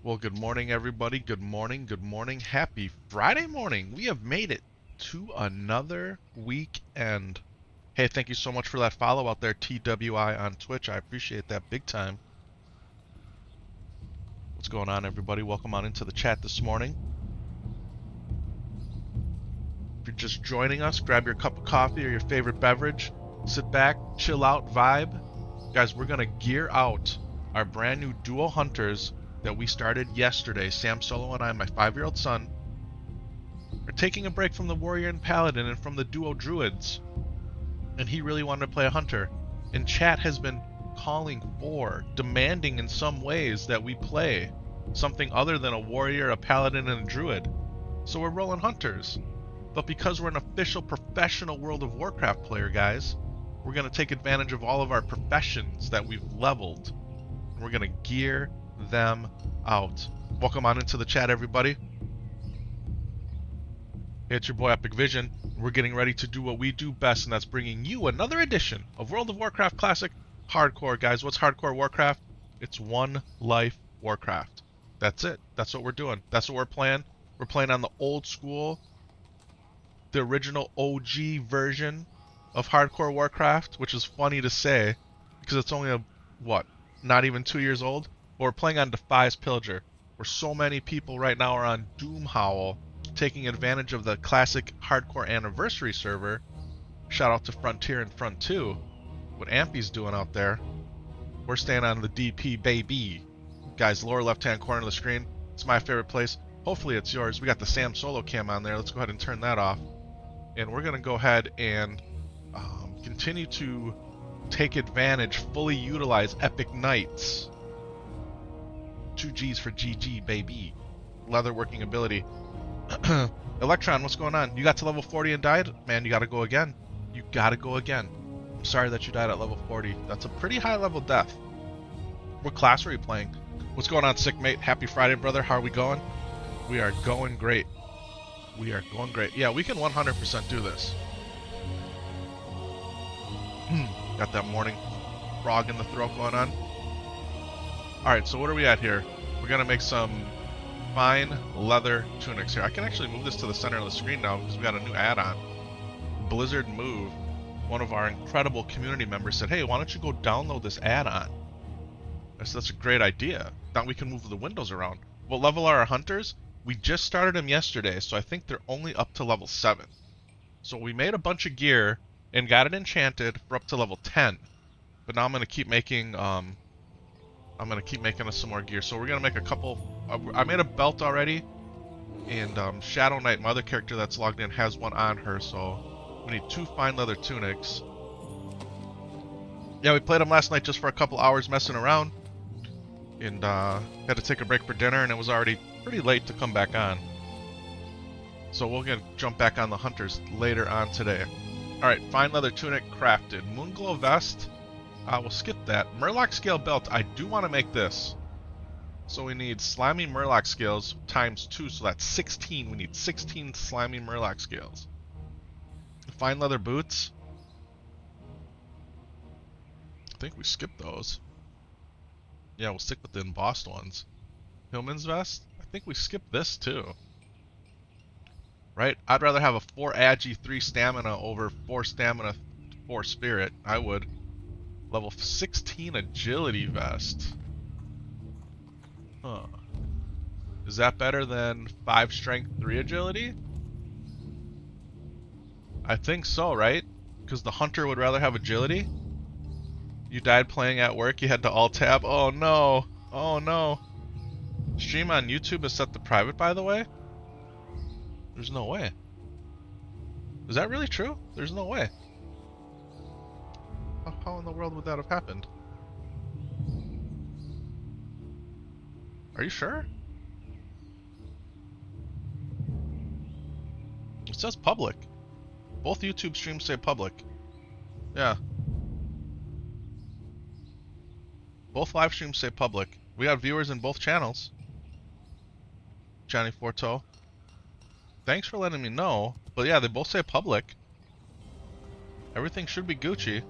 Well, good morning, everybody. Good morning. Good morning. Happy Friday morning. We have made it to another weekend. Hey, thank you so much for that follow out there, TWI on Twitch. I appreciate that big time. What's going on, everybody? Welcome on into the chat this morning. If you're just joining us, grab your cup of coffee or your favorite beverage. Sit back, chill out, vibe. Guys, we're going to gear out our brand new duo hunters that we started yesterday. Sam Solo and I, my 5-year-old son, are taking a break from the warrior and paladin and from the duo druids. And he really wanted to play a hunter. And chat has been calling for, demanding in some ways that we play something other than a warrior, a paladin, and a druid. So we're rolling hunters. But because we're an official professional World of Warcraft player, guys, we're going to take advantage of all of our professions that we've leveled. And we're going to gear them out. Welcome on into the chat, everybody. Hey, it's your boy Epic Vision. We're getting ready to do what we do best, and that's bringing you another edition of World of Warcraft Classic Hardcore, guys. What's Hardcore Warcraft? It's one life Warcraft. That's it. That's what we're doing. That's what we're playing. We're playing on the old school, the original OG version of Hardcore Warcraft, which is funny to say because it's only not even 2 years old. But we're playing on Defias Pillager, where so many people right now are on Doomhowl, taking advantage of the classic Hardcore Anniversary server. Shout out to Frontier and Front 2. What Ampy's doing out there. We're staying on the DP, baby. Guys, lower left-hand corner of the screen. It's my favorite place. Hopefully it's yours. We got the Sam Solo cam on there. Let's go ahead and turn that off. And we're going to go ahead and continue to take advantage, fully utilize Epic Knights. 2 G's for GG, baby. Leather working ability. Electron, what's going on? You got to level 40 and died? Man, you got to go again. You got to go again. I'm sorry that you died at level 40. That's a pretty high level death. What class are you playing? What's going on, sick mate? Happy Friday, brother. How are we going? We are going great. We are going great. Yeah, we can 100% do this. Got that morning frog in the throat going on. Alright, so what are we at here? We're going to make some fine leather tunics here. I can actually move this to the center of the screen now because we got a new add-on. Blizzard Move, one of our incredible community members, said, hey, why don't you go download this add-on? I said, that's a great idea. Now we can move the windows around. What level are our hunters? We just started them yesterday, so I think they're only up to level 7. So we made a bunch of gear and got it enchanted for up to level 10. But now I'm going to keep making us some more gear. So we're going to make a couple. I made a belt already, and Shadow Knight, my other character that's logged in, has one on her. So we need 2 fine leather tunics. Yeah, we played them last night just for a couple hours messing around, and had to take a break for dinner, and it was already pretty late to come back on. So we're going to jump back on the hunters later on today. Alright, fine leather tunic crafted. Moonglow vest, we'll skip that. Murloc scale belt, I do want to make this. So we need slimy Murloc scales times 2, so that's 16. We need 16 slimy Murloc scales. Fine leather boots, I think we skipped those. Yeah, we'll stick with the embossed ones. Hillman's vest, I think we skipped this too. Right? I'd rather have a 4 agi, 3 stamina over 4 stamina, 4 spirit. I would. Level 16 agility vest. Huh. Is that better than 5 strength, 3 agility? I think so, right? Because the hunter would rather have agility. You died playing at work, you had to alt-tab. Oh no. Oh no. Stream on YouTube is set to private, by the way? There's no way. Is that really true? There's no way. How in the world would that have happened? Are you sure? It says public. Both YouTube streams say public. Yeah. Both live streams say public. We got viewers in both channels. Johnny Forto. Thanks for letting me know. But yeah, they both say public. Everything should be Gucci.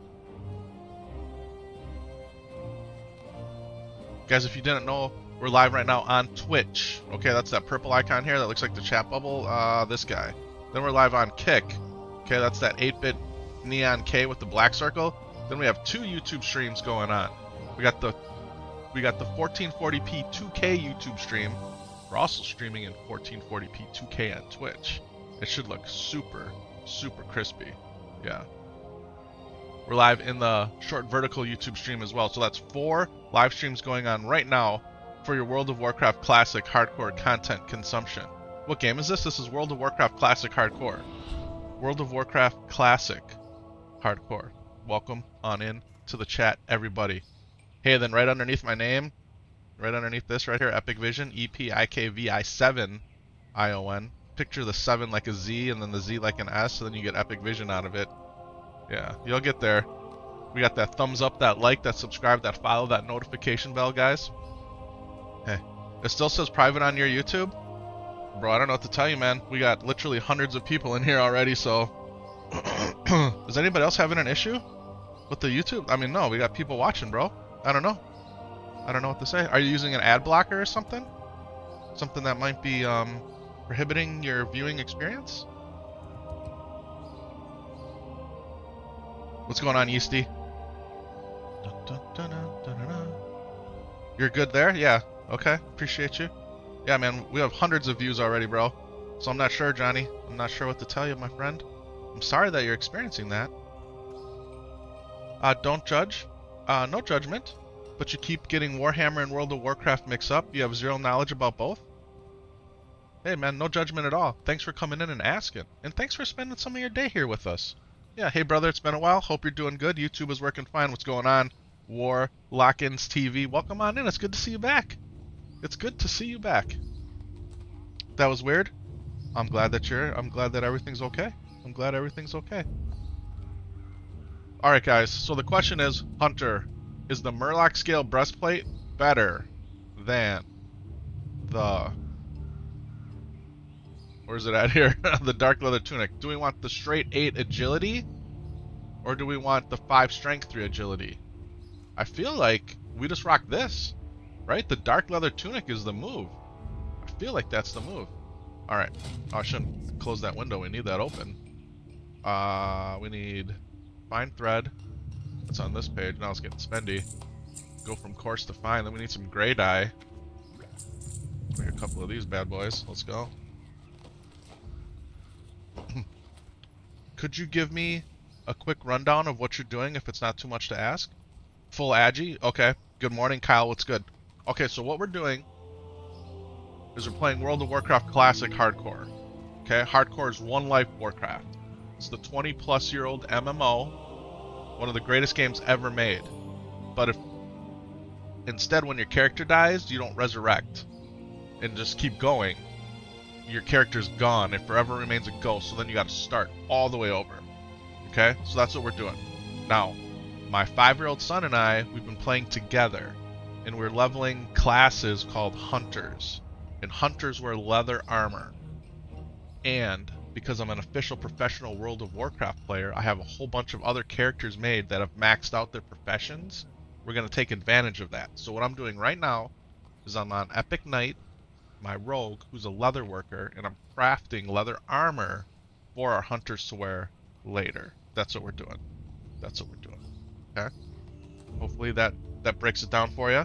Guys, if you didn't know, We're live right now on Twitch. Okay, that's that purple icon here that looks like the chat bubble. This guy. Then we're live on Kick. Okay, that's that 8-bit neon K with the black circle. Then we have 2 YouTube streams going on. We got the 1440p 2K YouTube stream. We're also streaming in 1440p 2K on Twitch. It should look super, super crispy. Yeah. We're live in the short vertical YouTube stream as well. So that's 4 live streams going on right now for your World of Warcraft Classic Hardcore content consumption. What game is this? This is World of Warcraft Classic Hardcore. World of Warcraft Classic Hardcore. Welcome on in to the chat, everybody. Hey, then right underneath my name, right underneath this right here, Epic Vision, EPIKVI7ION. Picture the 7 like a Z and then the Z like an S, and then you get Epic Vision out of it. Yeah, you'll get there. We got that thumbs up, that like, that subscribe, that follow, that notification bell, guys. Hey, it still says private on your YouTube? Bro, I don't know what to tell you, man. We got literally hundreds of people in here already, so... Is anybody else having an issue with the YouTube? I mean, no, we got people watching, bro. I don't know. I don't know what to say. Are you using an ad blocker or something? Something that might be prohibiting your viewing experience? What's going on, Yeasty? You're good there? Yeah. Okay. Appreciate you. Yeah, man. We have hundreds of views already, bro. So I'm not sure, Johnny. I'm not sure what to tell you, my friend. I'm sorry that you're experiencing that. Don't judge. No judgment. But you keep getting Warhammer and World of Warcraft mixed up. You have zero knowledge about both. Hey, man. No judgment at all. Thanks for coming in and asking. And thanks for spending some of your day here with us. Yeah, hey, brother. It's been a while. Hope you're doing good. YouTube is working fine. What's going on? War Lock-ins TV. Welcome on in. It's good to see you back. It's good to see you back. That was weird. I'm glad that everything's okay. I'm glad everything's okay. Alright, guys. So the question is, Hunter, is the Murloc scale breastplate better than the... Where's it at here? The dark leather tunic. Do we want the straight 8 agility? Or do we want the 5 strength 3 agility? I feel like we just rock this. Right? The dark leather tunic is the move. I feel like that's the move. Alright. Oh, I shouldn't close that window. We need that open. We need fine thread. That's on this page. Now it's getting spendy. Go from coarse to fine. Then we need some gray dye. Make a couple of these bad boys. Let's go. Could you give me a quick rundown of what you're doing if it's not too much to ask? Full Agi? Okay. Good morning, Kyle. What's good? Okay, so what we're doing is we're playing World of Warcraft Classic Hardcore. Okay, Hardcore is one life Warcraft. It's the 20-plus-year-old MMO, one of the greatest games ever made. But if instead when your character dies, you don't resurrect and just keep going, your character's gone. It forever remains a ghost, so then you gotta start all the way over. Okay, so that's what we're doing. Now, my 5-year-old son and I, we've been playing together. And we're leveling classes called Hunters. And Hunters wear leather armor. And because I'm an official professional World of Warcraft player, I have a whole bunch of other characters made that have maxed out their professions. We're going to take advantage of that. So what I'm doing right now is I'm on Epic Knight, my rogue, who's a leather worker, and I'm crafting leather armor for our Hunters to wear later. That's what we're doing. That's what we're doing. Okay? Hopefully that breaks it down for you.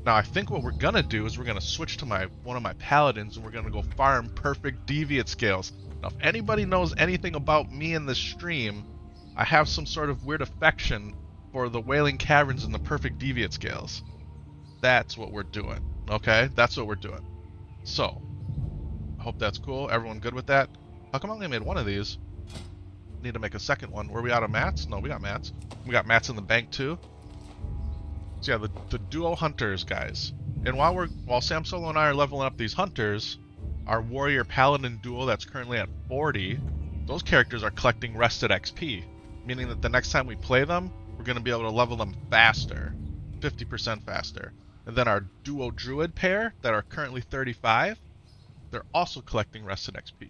Now I think what we're gonna do is we're gonna switch to one of my paladins and we're gonna go farm perfect deviate scales. Now if anybody knows anything about me in this stream, I have some sort of weird affection for the Wailing Caverns and the perfect deviate scales. That's what we're doing. Okay? That's what we're doing. So, I hope that's cool. Everyone good with that? How come I only made one of these? Need to make a second one. Were we out of mats? No, we got mats. We got mats in the bank too. So yeah, the duo Hunters, guys. And while Sam Solo and I are leveling up these Hunters, our Warrior Paladin duo that's currently at 40, those characters are collecting rested XP. Meaning that the next time we play them, we're going to be able to level them faster. 50% faster. And then our duo Druid pair that are currently 35, they're also collecting rested XP.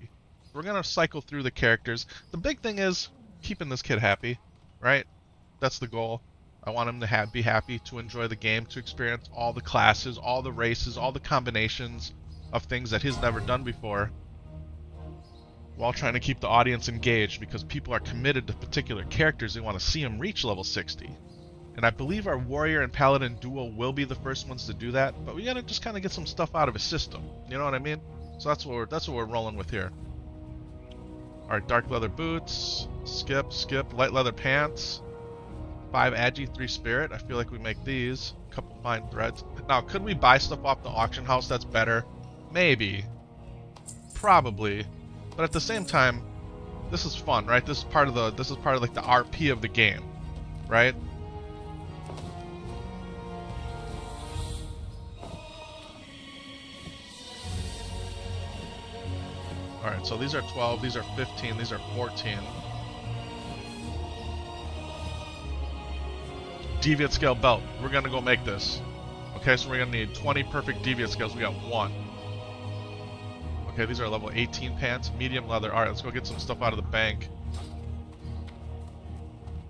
We're going to cycle through the characters. The big thing is keeping this kid happy, right? That's the goal. I want him to be happy, to enjoy the game, to experience all the classes, all the races, all the combinations of things that he's never done before, while trying to keep the audience engaged, because people are committed to particular characters. They want to see them reach level 60. And I believe our Warrior and Paladin duo will be the first ones to do that, but we gotta just kind of get some stuff out of his system. You know what I mean? So that's what we're rolling with here. Alright, dark leather boots, skip, light leather pants, 5 agi, 3 spirit. I feel like we make these. A couple fine threads. Now, could we buy stuff off the auction house that's better? Maybe. Probably. But at the same time, this is fun, right? This is part of like the RP of the game, right? Alright, so these are 12, these are 15, these are 14. Deviate scale belt. We're gonna go make this. Okay, so we're gonna need 20 perfect deviate scales. We got 1. Okay, these are level 18 pants. Medium leather. Alright, let's go get some stuff out of the bank.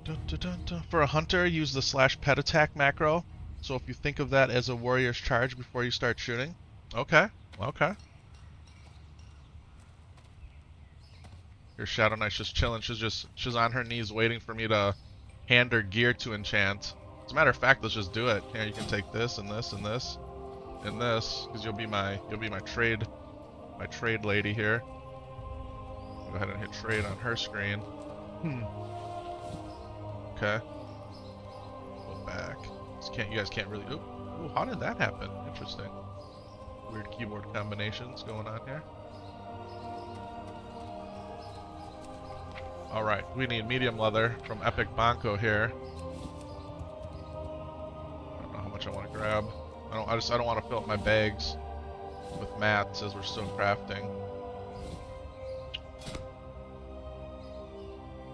Dun, dun, dun, dun. For a hunter, use the /pet attack macro. So if you think of that as a warrior's charge before you start shooting. Okay, okay. Here's Shadow Knight's just chilling. She's on her knees waiting for me to hand her gear to enchant. As a matter of fact, let's just do it. Here, you can take this and this and this and this, because you'll be my trade lady here. Go ahead and hit trade on her screen. Okay. Go back. You guys can't really. Ooh, how did that happen? Interesting. Weird keyboard combinations going on here. Alright, we need medium leather from Epic Banco here. I don't know how much I want to grab. I don't want to fill up my bags with mats as we're still crafting.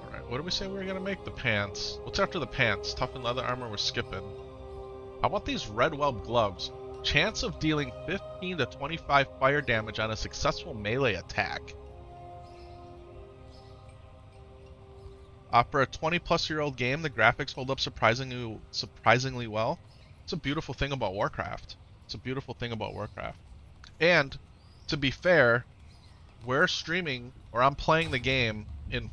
Alright, what did we say we were gonna make? The pants. What's after the pants? Toughened leather armor, we're skipping. How about these red weld gloves? Chance of dealing 15 to 25 fire damage on a successful melee attack. For a 20-plus-year-old game, the graphics hold up surprisingly well. It's a beautiful thing about Warcraft. It's a beautiful thing about Warcraft. And, to be fair, we're streaming, or I'm playing the game in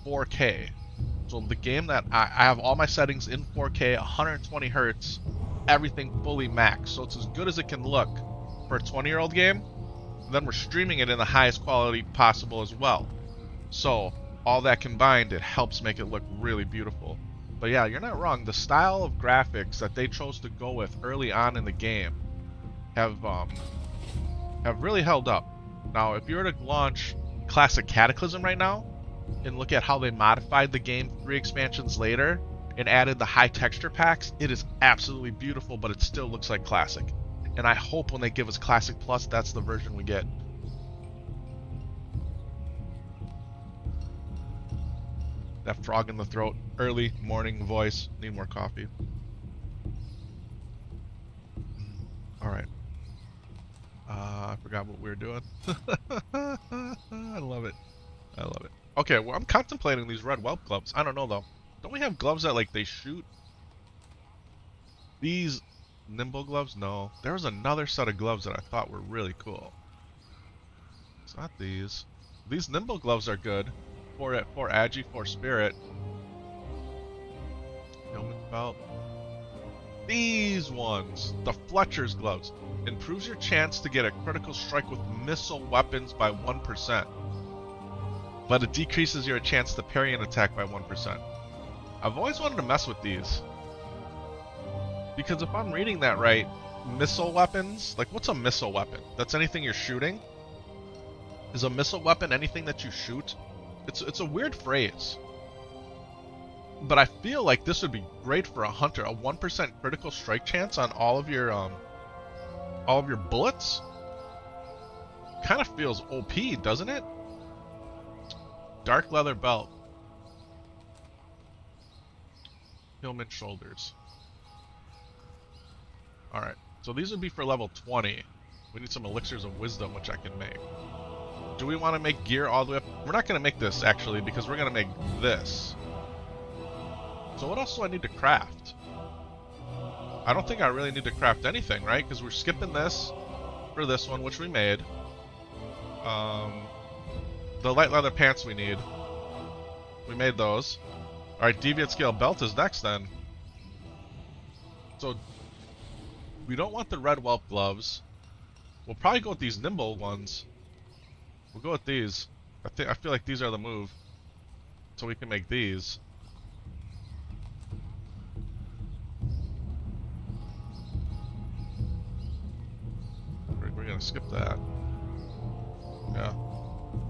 4K. So the game that I have all my settings in 4K, 120 hertz, everything fully maxed. So it's as good as it can look for a 20-year-old game. And then we're streaming it in the highest quality possible as well. So all that combined, it helps make it look really beautiful. But yeah, you're not wrong. The style of graphics that they chose to go with early on in the game have really held up. Now, if you were to launch Classic Cataclysm right now and look at how they modified the game 3 expansions later and added the high texture packs, it is absolutely beautiful, but it still looks like Classic. And I hope when they give us Classic Plus, that's the version we get. That frog in the throat, early morning voice. Need more coffee. Alright. I forgot what we were doing. I love it. I love it. Okay, well, I'm contemplating these red whelp gloves. I don't know, though. Don't we have gloves that, like, they shoot? These nimble gloves? No. There was another set of gloves that I thought were really cool. It's not these. These nimble gloves are good. 4 agi, 4 spirit. Helmet belt. These ones, the Fletcher's gloves, improves your chance to get a critical strike with missile weapons by 1%, but it decreases your chance to parry an attack by 1%. I've always wanted to mess with these, because if I'm reading that right, missile weapons, like what's a missile weapon? That's anything you're shooting? Is a missile weapon anything that you shoot? It's a weird phrase, but I feel like this would be great for a hunter. A 1% critical strike chance on all of your bullets. Kind of feels OP, doesn't it? Dark leather belt. Hillman shoulders. All right, so these would be for level 20. We need some elixirs of wisdom, which I can make. Do we want to make gear all the way up? We're not going to make this, actually, because we're going to make this. So what else do I need to craft? I don't think I really need to craft anything, right? Because we're skipping this for this one, which we made. The light leather pants we need. We made those. Alright, deviate scale belt is next then. So, we don't want the red whelp gloves. We'll probably go with these nimble ones. We'll go with these. I feel like these are the move. So we can make these. We're gonna skip that. Yeah.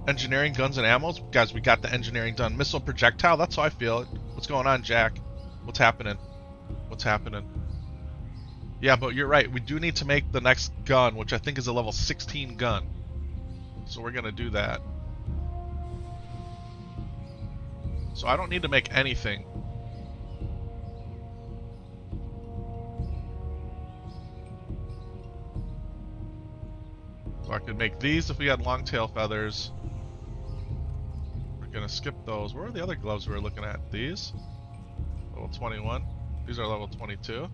Engineering, guns, and ammos. Guys, we got the engineering done. Missile projectile, that's how I feel it. What's going on, Jack? What's happening? What's happening? Yeah, but you're right. We do need to make the next gun, which I think is a level 16 gun. So we're gonna do that. So I don't need to make anything. So I could make these if we had long tail feathers. We're gonna skip those. Where are the other gloves we were looking at? These? Level 21. These are level 22.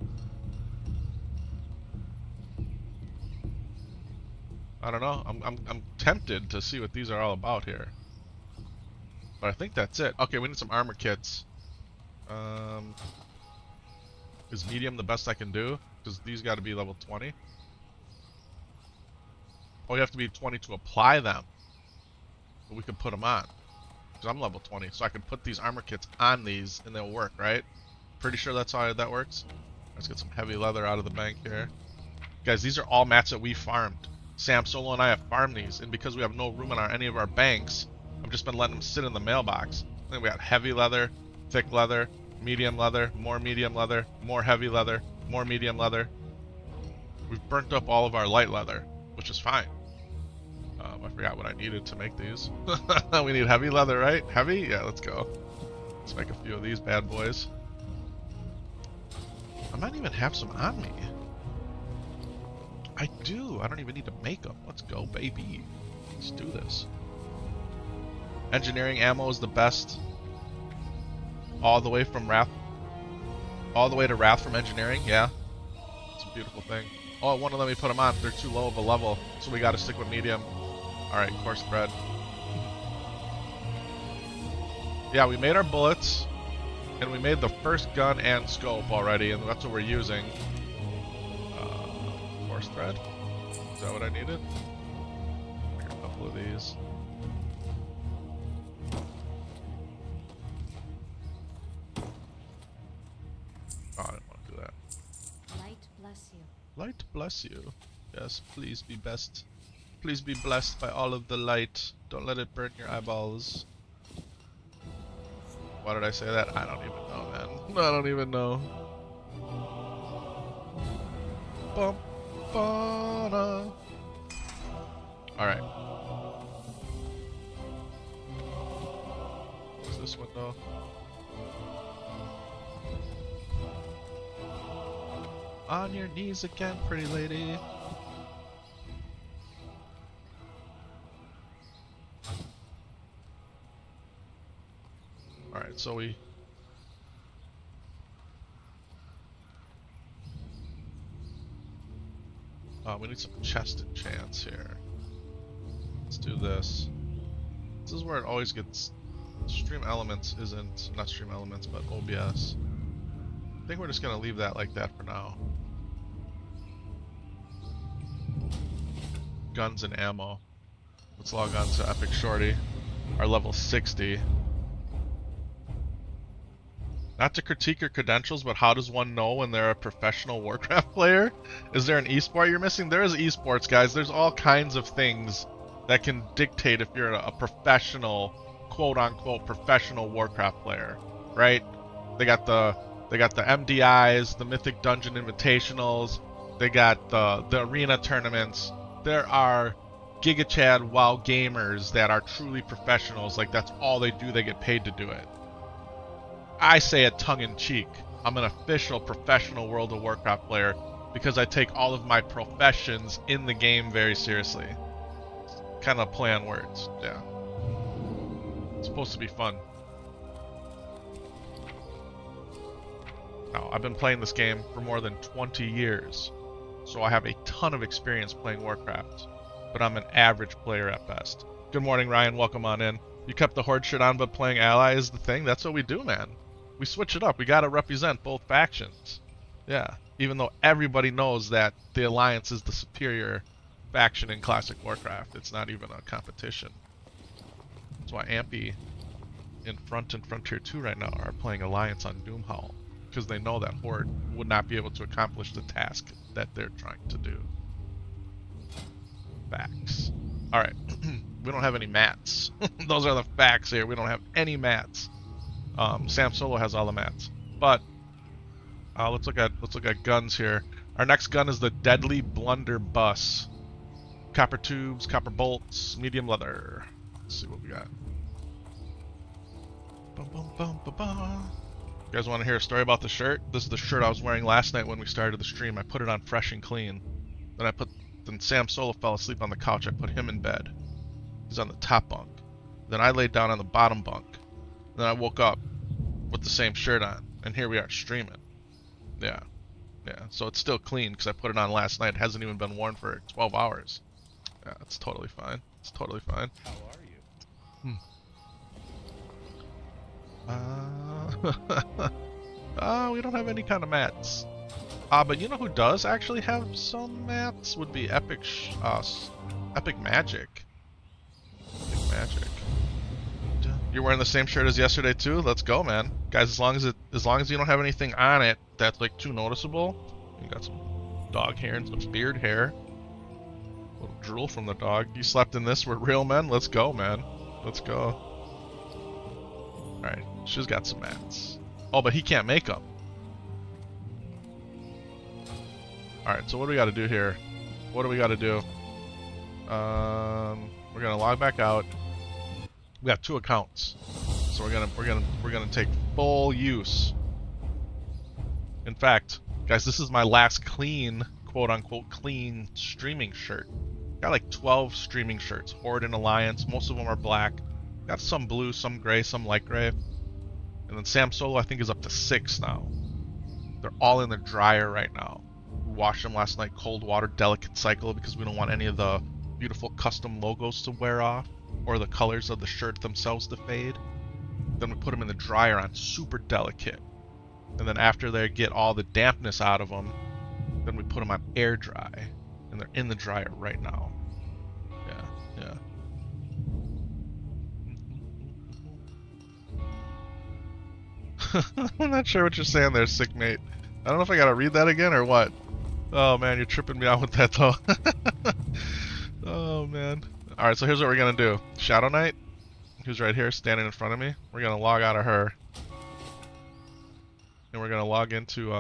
I don't know. I'm tempted to see what these are all about here. But I think that's it. Okay, we need some armor kits. Is medium the best I can do? Because these got to be level 20. Oh, you have to be 20 to apply them. But we can put them on. Because I'm level 20. So I can put these armor kits on these and they'll work, right? Pretty sure that's how that works. Let's get some heavy leather out of the bank here. Guys, these are all mats that we farmed. Sam, Solo, and I have farmed these. And because we have no room in any of our banks, I've just been letting them sit in the mailbox. Then we got heavy leather, thick leather, medium leather, more heavy leather, more medium leather. We've burnt up all of our light leather, which is fine. I forgot what I needed to make these. We need heavy leather, right? Heavy? Yeah, let's go. Let's make a few of these bad boys. I might even have some on me. I do. I don't even need to make them. Let's go, baby. Let's do this. Engineering ammo is the best. All the way from Wrath. All the way to Wrath from engineering. Yeah. It's a beautiful thing. Oh, it won't let me put them on. They're too low of a level. So we got to stick with medium. Alright, coarse thread. Yeah, we made our bullets. And we made the first gun and scope already. And that's what we're using. Coarse thread. Is that what I needed? Make a couple of these. Oh, I didn't want to do that. Light bless you. Light bless you. Yes, please be best. Please be blessed by all of the light. Don't let it burn your eyeballs. Why did I say that? I don't even know, man. I don't even know. Bum, ba-da. Alright. What's this window? On your knees again, pretty lady. Alright, so we need some chest enchants here. Let's do this. This is where it always gets. Stream elements isn't, not stream elements, but OBS. I think we're just gonna leave that like that for now. Guns and ammo. Let's log on to Epic Shorty. Our level 60. Not to critique your credentials, but how does one know when they're a professional Warcraft player? Is there an esport you're missing? There is esports, guys. There's all kinds of things that can dictate if you're a professional, quote-unquote, professional Warcraft player, right? They got the MDIs, the Mythic Dungeon Invitationals. They got the arena tournaments. There are Giga Chad WoW gamers that are truly professionals. Like, that's all they do. They get paid to do it. I say it tongue-in-cheek. I'm an official professional World of Warcraft player because I take all of my professions in the game very seriously. Kind of play on words, yeah. It's supposed to be fun. Now, I've been playing this game for more than 20 years, so I have a ton of experience playing Warcraft, but I'm an average player at best. Good morning, Ryan. Welcome on in. You kept the Horde shirt on, but playing Ally is the thing? That's what we do, man. We switch it up. We gotta represent both factions. Yeah, even though everybody knows that the Alliance is the superior faction in Classic Warcraft. It's not even a competition. That's why Ampy in Front and Frontier 2 right now are playing Alliance on Doomhowl, because they know that Horde would not be able to accomplish the task that they're trying to do. Facts. Alright, we don't have any mats. Those are the facts here. We don't have any mats. Sam Solo has all the mats. But let's look at guns here. Our next gun is the Deadly Blunderbuss. Copper tubes, copper bolts, medium leather. Let's see what we got. Bum, bum, bum, bum, bum. You guys want to hear a story about the shirt? This is the shirt I was wearing last night when we started the stream. I put it on fresh and clean. Then Sam Solo fell asleep on the couch. I put him in bed. He's on the top bunk. Then I laid down on the bottom bunk. Then I woke up with the same shirt on. And here we are streaming. Yeah. Yeah. So it's still clean because I put it on last night. It hasn't even been worn for 12 hours. Yeah, it's totally fine. It's totally fine. How are you? We don't have any kind of mats. But you know who does actually have some mats? Would be Epic Magic. Epic Magic. You're wearing the same shirt as yesterday too? Let's go, man. Guys, as long as you don't have anything on it that's like too noticeable. You got some dog hair and some beard hair. A little drool from the dog. You slept in this? We're real men? Let's go, man. Let's go. Alright, she's got some mats. Oh, but he can't make them. Alright, so what do we gotta do here? What do we gotta do? We're gonna log back out. We got 2 accounts. So we're gonna take full use. In fact, guys, this is my last clean, quote unquote clean streaming shirt. Got like 12 streaming shirts, Horde and Alliance, most of them are black. Got some blue, some gray, some light gray. And then Sam Solo I think is up to 6 now. They're all in the dryer right now. We washed them last night, cold water, delicate cycle, because we don't want any of the beautiful custom logos to wear off or the colors of the shirt themselves to fade. Then we put them in the dryer on super delicate. And then after they get all the dampness out of them, then we put them on air dry. And they're in the dryer right now. Yeah, yeah. I'm not sure what you're saying there, sick mate. I don't know if I gotta read that again or what. Oh man, you're tripping me out with that though. Oh man. Alright, so here's what we're gonna do. Shadow Knight, who's right here standing in front of me, we're gonna log out of her. And we're gonna log into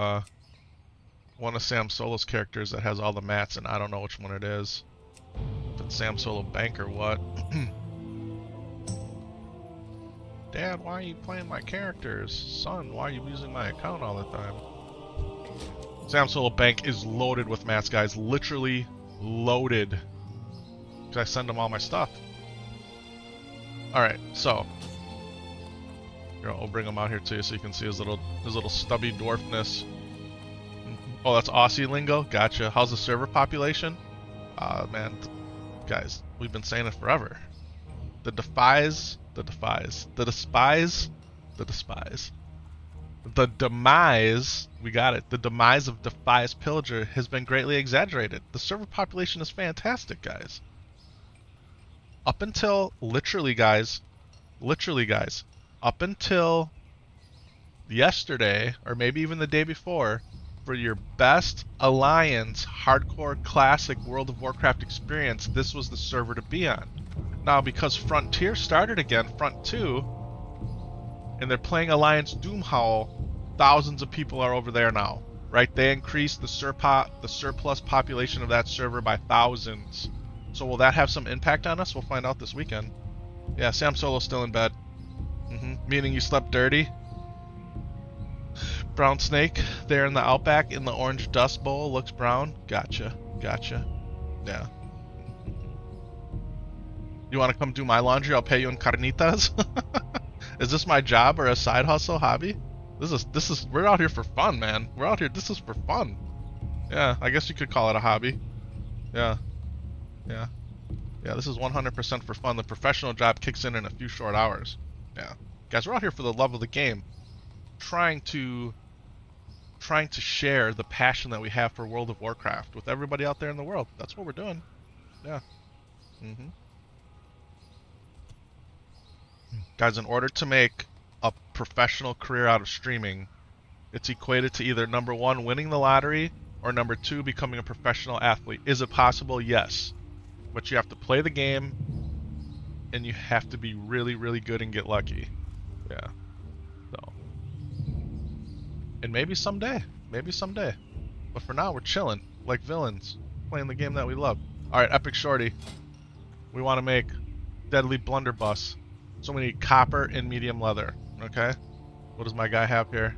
one of Sam Solo's characters that has all the mats, and I don't know which one it is. If it's Sam Solo Bank or what. Dad, why are you playing my characters? Son, why are you using my account all the time? Sam Solo Bank is loaded with mats, guys. Literally loaded. Because I send him all my stuff. Alright, so. Here, I'll bring him out here too so you can see his little stubby dwarfness. Oh, that's Aussie lingo? Gotcha. How's the server population? Man, guys, we've been saying it forever. The demise, we got it. The demise of Defias Pillager has been greatly exaggerated. The server population is fantastic, guys. Up until, literally guys, up until yesterday, or maybe even the day before, for your best Alliance Hardcore Classic World of Warcraft experience, this was the server to be on. Now, because Frontier started again, Front 2, and they're playing Alliance Doomhowl, thousands of people are over there now, right? They increased the surplus population of that server by thousands. So will that have some impact on us? We'll find out this weekend. Yeah, Sam Solo's still in bed. Meaning you slept dirty? Brown snake there in the outback in the orange dust bowl looks brown. Gotcha. Yeah. You want to come do my laundry? I'll pay you in carnitas. Is this my job or a side hustle hobby? We're out here for fun, man. We're out here. This is for fun. Yeah, I guess you could call it a hobby. Yeah, yeah, yeah. This is 100% for fun. The professional job kicks in a few short hours. Yeah, guys, we're out here for the love of the game, trying to share the passion that we have for World of Warcraft with everybody out there in the world. That's what we're doing. Yeah. Guys, in order to make a professional career out of streaming, it's equated to either number 1, winning the lottery, or number 2, becoming a professional athlete. Is it possible? Yes. But you have to play the game, and you have to be really, really good and get lucky. Yeah. So. And maybe someday. Maybe someday. But for now, we're chilling, like villains, playing the game that we love. Alright, Epic Shorty. We want to make Deadly Blunderbuss. So we need copper and medium leather. Okay? What does my guy have here?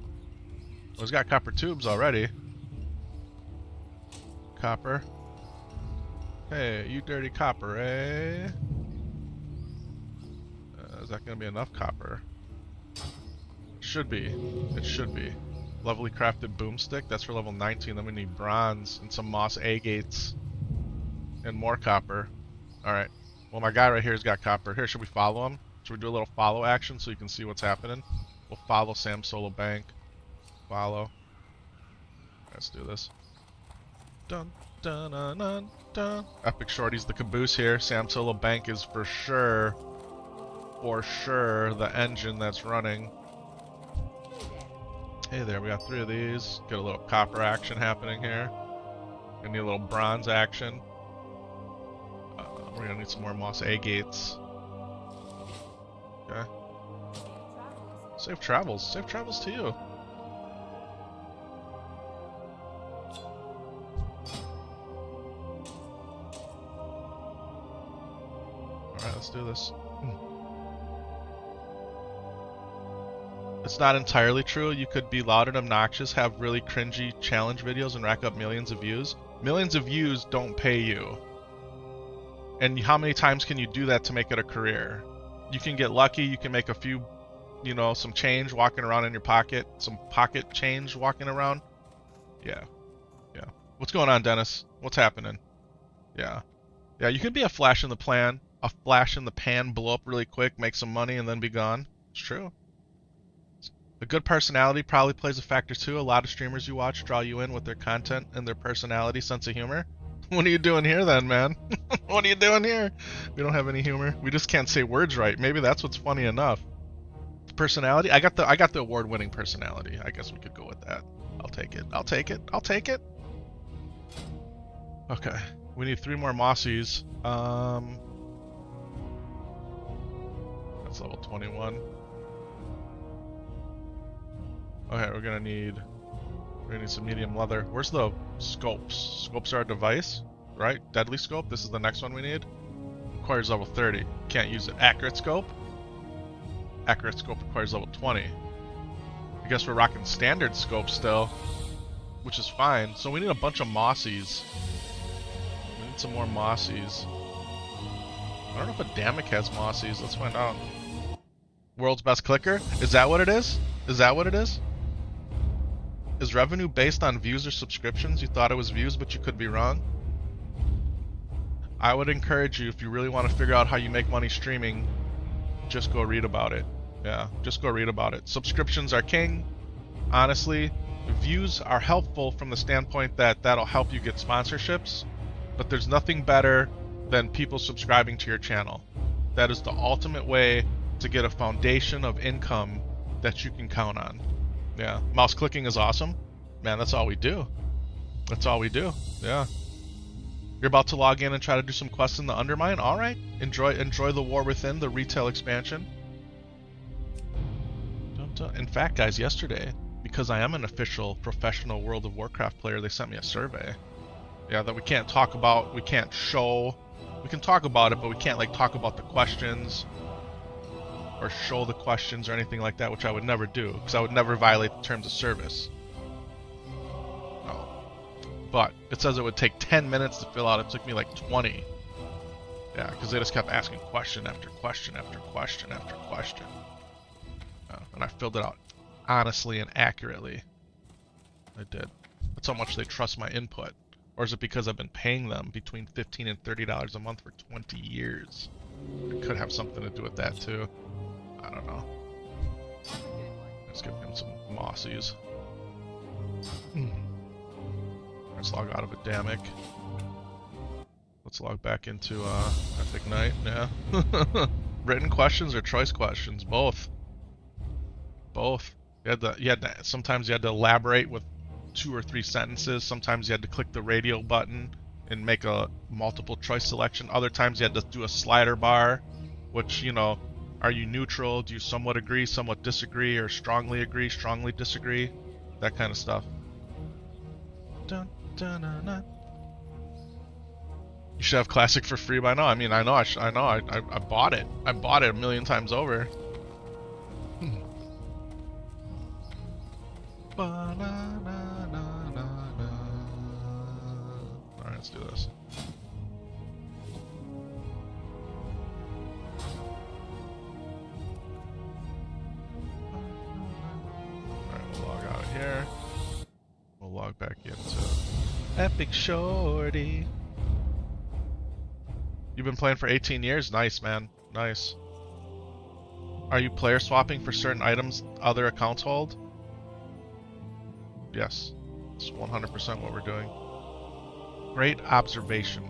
Well, he's got copper tubes already. Copper. Hey, you dirty copper, eh? Is that going to be enough copper? Should be. It should be. Lovely crafted boomstick. That's for level 19. Then we need bronze and some moss agates. And more copper. Alright. Well, my guy right here has got copper. Here, should we follow him? Should we do a little follow action so you can see what's happening? We'll follow Sam Solo Bank. Follow. Let's do this. Dun dun dun dun dun. Epic Shorty's the caboose here. Sam Solo Bank is for sure the engine that's running. Hey there, we got 3 of these. Get a little copper action happening here. Gonna need a little bronze action. We're gonna need some more moss agates. Okay. Safe travels. Safe travels to you. Alright, let's do this. It's not entirely true. You could be loud and obnoxious, have really cringy challenge videos, and rack up millions of views. Millions of views don't pay you. And how many times can you do that to make it a career? You can get lucky, you can make a few, you know, some change walking around in your pocket, some pocket change walking around. Yeah. Yeah. What's going on, Dennis? What's happening? Yeah. Yeah, you can be a flash in the pan, blow up really quick, make some money, and then be gone. It's true. A good personality probably plays a factor too. A lot of streamers you watch draw you in with their content and their personality, sense of humor. What are you doing here then, man? What are you doing here? We don't have any humor. We just can't say words right. Maybe that's what's funny enough. Personality? I got the award-winning personality. I guess we could go with that. I'll take it. I'll take it. I'll take it. Okay. We need 3 more mossies. That's level 21. Okay, we're gonna need some medium leather. Where's the scopes? Scopes are a device, right? Deadly scope. This is the next one we need. Requires level 30. Can't use it. Accurate scope. Accurate scope requires level 20. I guess we're rocking standard scope still, which is fine. So we need a bunch of mossies. We need some more mossies. I don't know if Adamic has mossies. Let's find out. World's best clicker? Is that what it is? Is that what it is? Is revenue based on views or subscriptions? You thought it was views, but you could be wrong. I would encourage you, if you really want to figure out how you make money streaming, just go read about it. Yeah, just go read about it. Subscriptions are king. Honestly, views are helpful from the standpoint that that'll help you get sponsorships, but there's nothing better than people subscribing to your channel. That is the ultimate way to get a foundation of income that you can count on. Yeah, mouse clicking is awesome. Man, that's all we do. That's all we do. Yeah. You're about to log in and try to do some quests in the Undermine? Alright. Enjoy the War Within, the retail expansion. In fact, guys, yesterday, because I am an official professional World of Warcraft player, they sent me a survey. Yeah, that we can't talk about, we can't show. We can talk about it, but we can't like talk about the questions or show the questions or anything like that, which I would never do, because I would never violate the terms of service. No. But it says it would take 10 minutes to fill out. It took me like 20. Yeah, because they just kept asking question after question after question after question. And I filled it out honestly and accurately. I did. That's how much they trust my input. Or is it because I've been paying them between $15 and $30 a month for 20 years? It could have something to do with that too. I don't know. Let's give him some mossies. Let's log out of Adamic. Let's log back into Epic Night. Yeah. Written questions or choice questions? Both. Both. Sometimes you had to elaborate with 2 or 3 sentences. Sometimes you had to click the radio button and make a multiple choice selection. Other times you had to do a slider bar, which, you know, are you neutral? Do you somewhat agree, somewhat disagree, or strongly agree, strongly disagree? That kind of stuff. Dun, dun, dun, dun. You should have Classic for free by now. I mean, I know. I bought it. I bought it a million times over. Alright, let's do this. Alright, we'll log out of here. We'll log back into Epic Shorty. You've been playing for 18 years? Nice, man. Nice. Are you player swapping for certain items other accounts hold? Yes. It's 100% what we're doing. Great observation.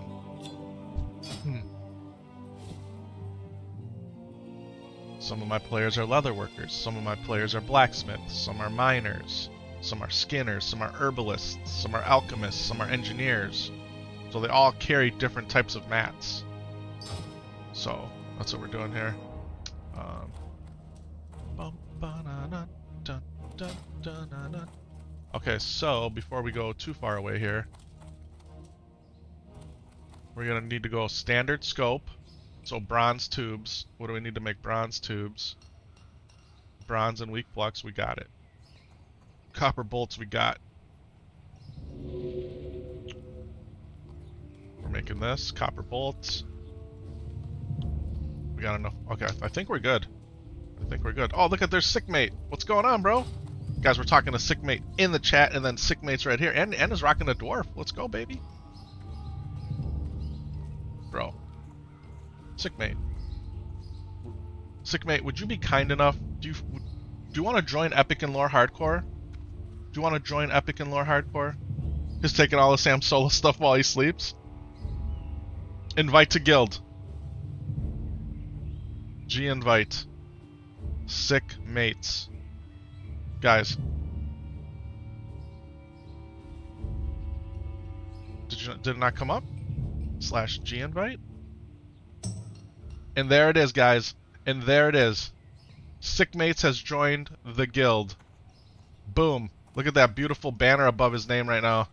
Some of my players are leather workers. Some of my players are blacksmiths. Some are miners. Some are skinners. Some are herbalists. Some are alchemists. Some are engineers. So they all carry different types of mats. So that's what we're doing here. Okay, so before we go too far away here, we're gonna need to go standard scope. So bronze tubes. What do we need to make bronze tubes? Bronze and weak flux, we got it. Copper bolts, we got. We're making this. Copper bolts. We got enough. Okay, I think we're good. I think we're good. Oh, look at their sickmate. What's going on, bro? Guys, we're talking to sickmate in the chat, and then sickmate's right here. And is rocking a dwarf. Let's go, baby. Bro. Sickmate. Sickmate, would you be kind enough? Do you want to join Epic and Lore Hardcore? Do you want to join Epic and Lore Hardcore? He's taking all the Sam Solo stuff while he sleeps. Invite to guild. G invite. Sick mates. Guys. Did it not come up? / G invite? And there it is, guys. And there it is. Sick mates has joined the guild. Boom. Look at that beautiful banner above his name right now.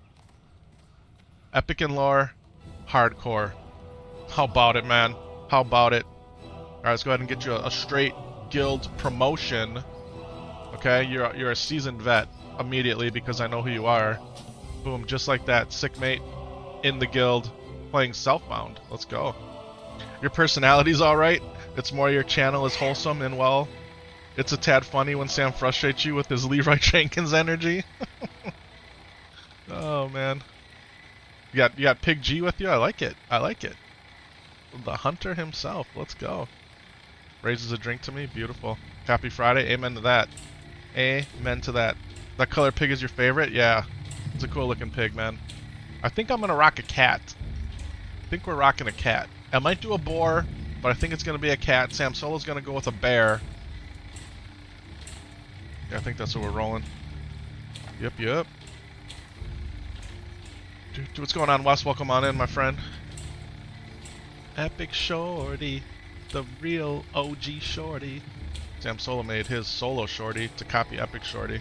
Epic and Lore Hardcore. How about it, man? How about it? Alright, let's go ahead and get you a straight guild promotion. Okay, you're a seasoned vet immediately because I know who you are. Boom, just like that. Sick mate in the guild playing Selfbound. Let's go. Your personality's alright. It's more your channel is wholesome and well. It's a tad funny when Sam frustrates you with his Leroy Jenkins energy. Oh man. You got Pig G with you? I like it. I like it. The hunter himself. Let's go. Raises a drink to me. Beautiful. Happy Friday. Amen to that. Amen to that. That color pig is your favorite? Yeah. It's a cool looking pig, man. I think I'm going to rock a cat. I think we're rocking a cat. I might do a boar, but I think it's going to be a cat. Sam Solo's going to go with a bear. Yeah, I think that's what we're rolling. Yep. Dude, what's going on, Wes? Welcome on in, my friend. Epic Shorty. The real OG Shorty. Sam Solo made his solo Shorty to copy Epic Shorty.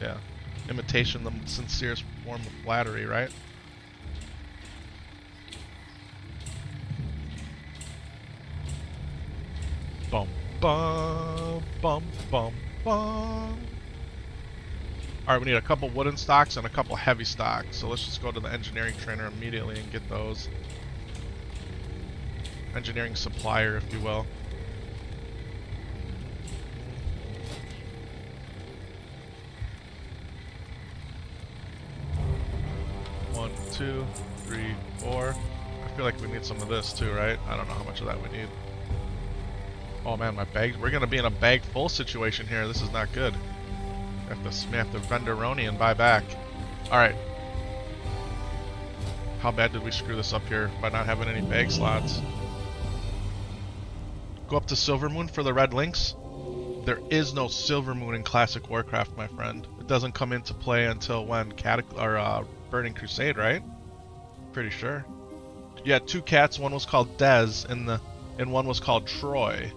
Yeah. Imitation, the sincerest form of flattery, right? Bum, bum, bum, bum, bum. Alright, we need a couple wooden stocks and a couple heavy stocks. So let's just go to the engineering trainer immediately and get those. Engineering supplier, if you will. 2, 3, 4. I feel like we need some of this too, right? I don't know how much of that we need. Oh man, my bag. We're gonna be in a bag full situation here. This is not good. We have to vendoroni and buy back. Alright. How bad did we screw this up here by not having any bag slots? Go up to Silvermoon for the red links. There is no Silvermoon in Classic Warcraft, my friend. It doesn't come into play until when? Burning Crusade, right? Pretty sure. You had two cats. One was called Dez, and one was called Troy.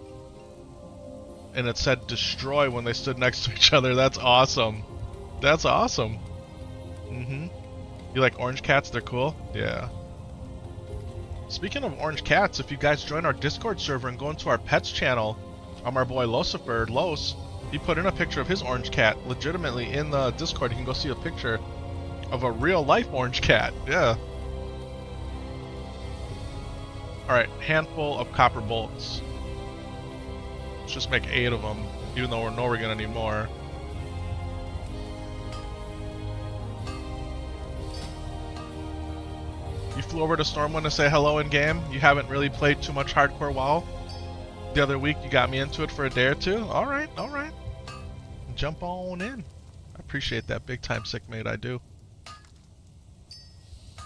And it said destroy when they stood next to each other. That's awesome. That's awesome. Mm-hmm. You like orange cats? They're cool? Yeah. Speaking of orange cats, if you guys join our Discord server and go into our pets channel, our boy Lucifer, Los, he put in a picture of his orange cat legitimately in the Discord. You can go see a picture of a real life orange cat. Yeah. Alright, handful of copper bolts. Let's just make 8 of them, even though we know we're gonna need more. You flew over to Stormwind to say hello in game? You haven't really played too much hardcore WoW? The other week you got me into it for a day or two? Alright, alright. Jump on in. I appreciate that big time, sick mate, I do.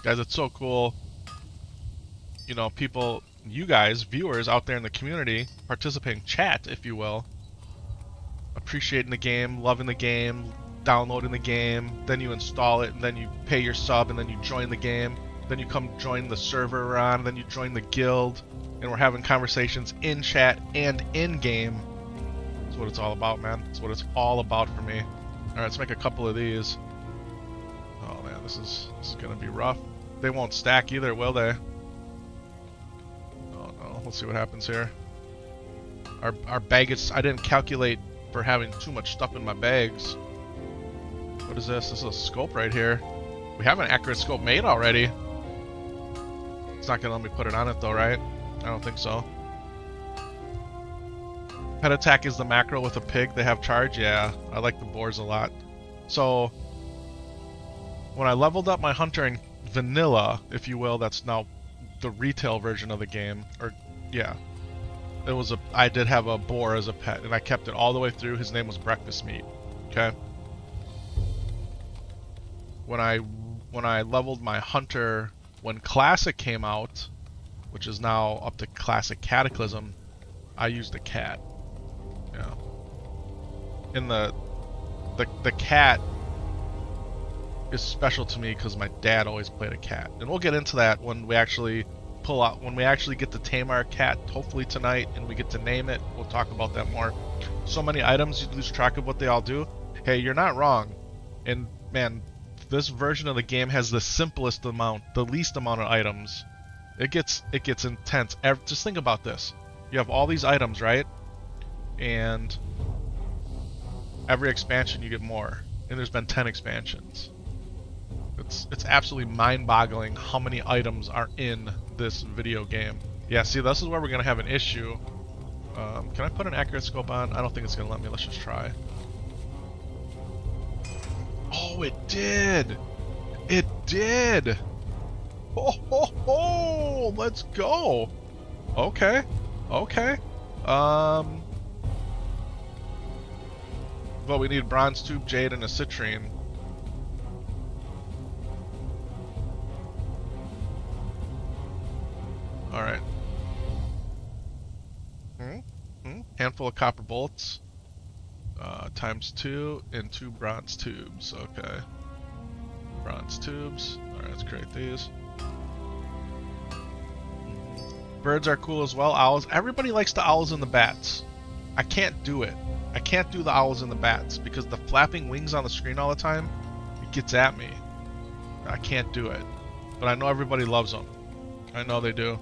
Guys, it's so cool. You know, people, you guys, viewers out there in the community, participating chat, if you will. Appreciating the game, loving the game, downloading the game, then you install it, and then you pay your sub, and then you join the game. Then you come join the server we're on, then you join the guild, and we're having conversations in chat and in game. That's what it's all about, man. That's what it's all about for me. Alright, let's make a couple of these. Oh man, this is gonna be rough. They won't stack either, will they? Oh no, let's see what happens here. Our baggage, I didn't calculate for having too much stuff in my bags. What is this? This is a scope right here. We have an accurate scope made already. It's not gonna let me put it on it though, right? I don't think so. Pet attack is the macro with a pig. They have charge. Yeah, I like the boars a lot. So when I leveled up my hunter in vanilla, if you will, that's now the retail version of the game. Or yeah, I did have a boar as a pet, and I kept it all the way through. His name was Breakfast Meat. Okay. When I leveled my hunter when Classic came out, which is now up to Classic Cataclysm, I used a cat. Yeah. And the cat is special to me because my dad always played a cat. And we'll get into that when we actually get to tame our cat, hopefully tonight, and we get to name it. We'll talk about that more. So many items, you lose track of what they all do. Hey, you're not wrong. And man, this version of the game has the least amount of items. It gets intense. Just think about this. You have all these items, right? And every expansion you get more. And there's been 10 expansions. It's absolutely mind-boggling how many items are in this video game. Yeah, see, this is where we're gonna have an issue. Can I put an accurate scope on? I don't think it's gonna let me. Let's just try. Oh, it did! It did! Oh, ho, ho! Let's go! Okay. Okay. But we need bronze tube, jade, and a citrine. Alright. Handful of copper bolts. Times 2 and 2 bronze tubes. Okay. Bronze tubes. Alright, let's create these. Birds are cool as well. Owls. Everybody likes the owls and the bats. I can't do it. I can't do the owls and the bats because the flapping wings on the screen all the time, it gets at me. I can't do it. But I know everybody loves them. I know they do.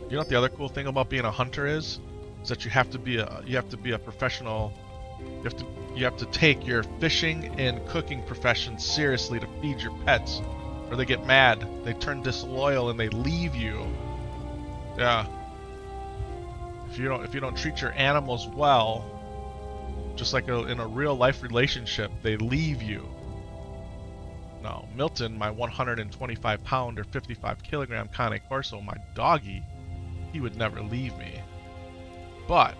You know what the other cool thing about being a hunter is that you have to be a professional. You have to take your fishing and cooking profession seriously to feed your pets, or they get mad. They turn disloyal and they leave you. Yeah. If you don't treat your animals well, just like in a real life relationship, they leave you. Milton, my 125 pound or 55 kilogram Cane Corso, my doggy, he would never leave me. But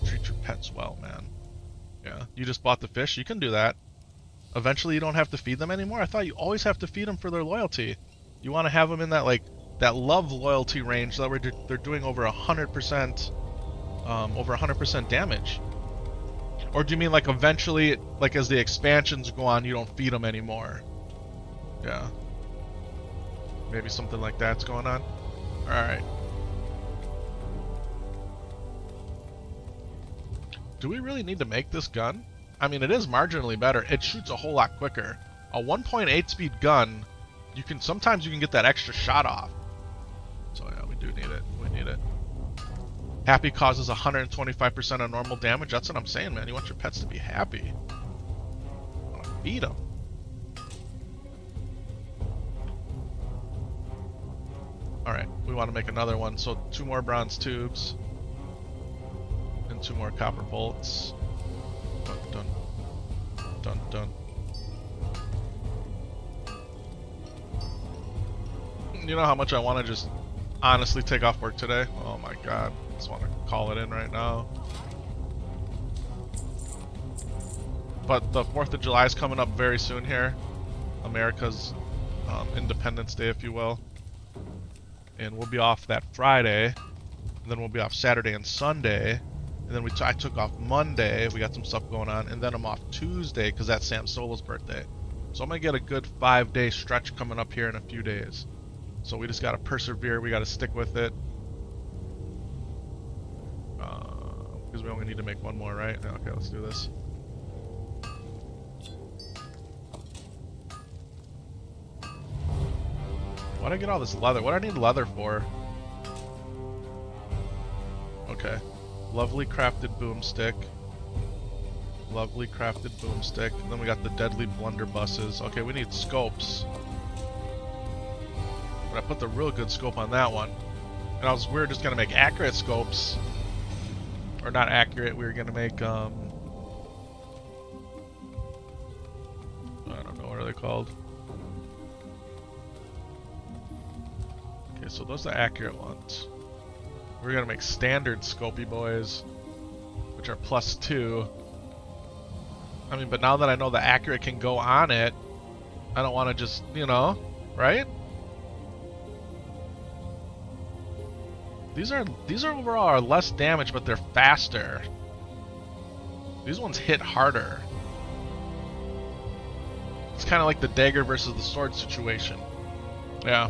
treat your pets well, man. Yeah, you just bought the fish, you can do that. Eventually you don't have to feed them anymore. I thought you always have to feed them for their loyalty. You want to have them in that, like, that love loyalty range that they're doing over 100% damage. Or do you mean like eventually, like as the expansions go on, you don't feed them anymore? Yeah. Maybe something like that's going on. Alright. Do we really need to make this gun? I mean, it is marginally better. It shoots a whole lot quicker. A 1.8 speed gun, sometimes you can get that extra shot off. So yeah, we do need it. We need it. Happy causes 125% of normal damage. That's what I'm saying, man. You want your pets to be happy. You want to feed them. Alright, we want to make another one. So 2 more bronze tubes. And 2 more copper bolts. Dun, dun. Dun, dun. You know how much I want to just honestly take off work today? Oh my god. Just want to call it in right now. But the 4th of July is coming up very soon here. America's Independence Day, if you will. And we'll be off that Friday. And then we'll be off Saturday and Sunday. And then I took off Monday. We got some stuff going on. And then I'm off Tuesday because that's Sam Solo's birthday. So I'm going to get a good 5-day stretch coming up here in a few days. So we just got to persevere. We got to stick with it. Because we only need to make 1 more, right? Okay, let's do this. Why'd I get all this leather? What do I need leather for? Okay. Lovely crafted boomstick. Lovely crafted boomstick. And then we got the deadly blunderbusses. Okay, we need scopes. But I put the real good scope on that one. And we were just gonna make accurate scopes. Or not accurate, we were gonna make I don't know, what are they called? Okay, so those are the accurate ones. We're gonna make standard scopey boys, which are +2. I mean, but now that I know the accurate can go on it, I don't want to just, you know, right? These are overall are less damage, but they're faster. These ones hit harder. It's kind of like the dagger versus the sword situation. Yeah.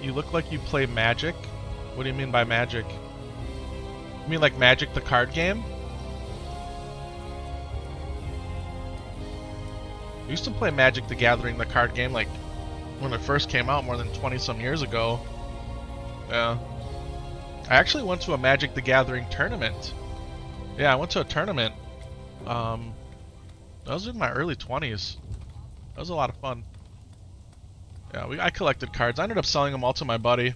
You look like you play Magic. What do you mean by Magic? You mean like Magic the card game? I used to play Magic the Gathering, the card game, like when it first came out more than 20 some years ago. Yeah. I actually went to a Magic the Gathering tournament. Yeah, I went to a tournament. That was in my early 20s. That was a lot of fun. Yeah, I collected cards. I ended up selling them all to my buddy.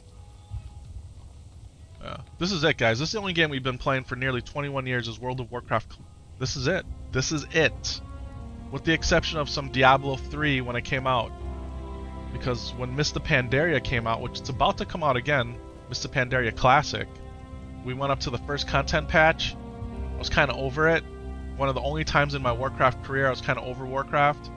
Yeah. This is it, guys. This is the only game we've been playing for nearly 21 years is World of Warcraft. This is it. This is it. With the exception of some Diablo 3 when it came out. Because when Mr. Pandaria came out, which it's about to come out again, Mr. Pandaria Classic, we went up to the first content patch. I was kind of over it. One of the only times in my Warcraft career I was kind of over Warcraft.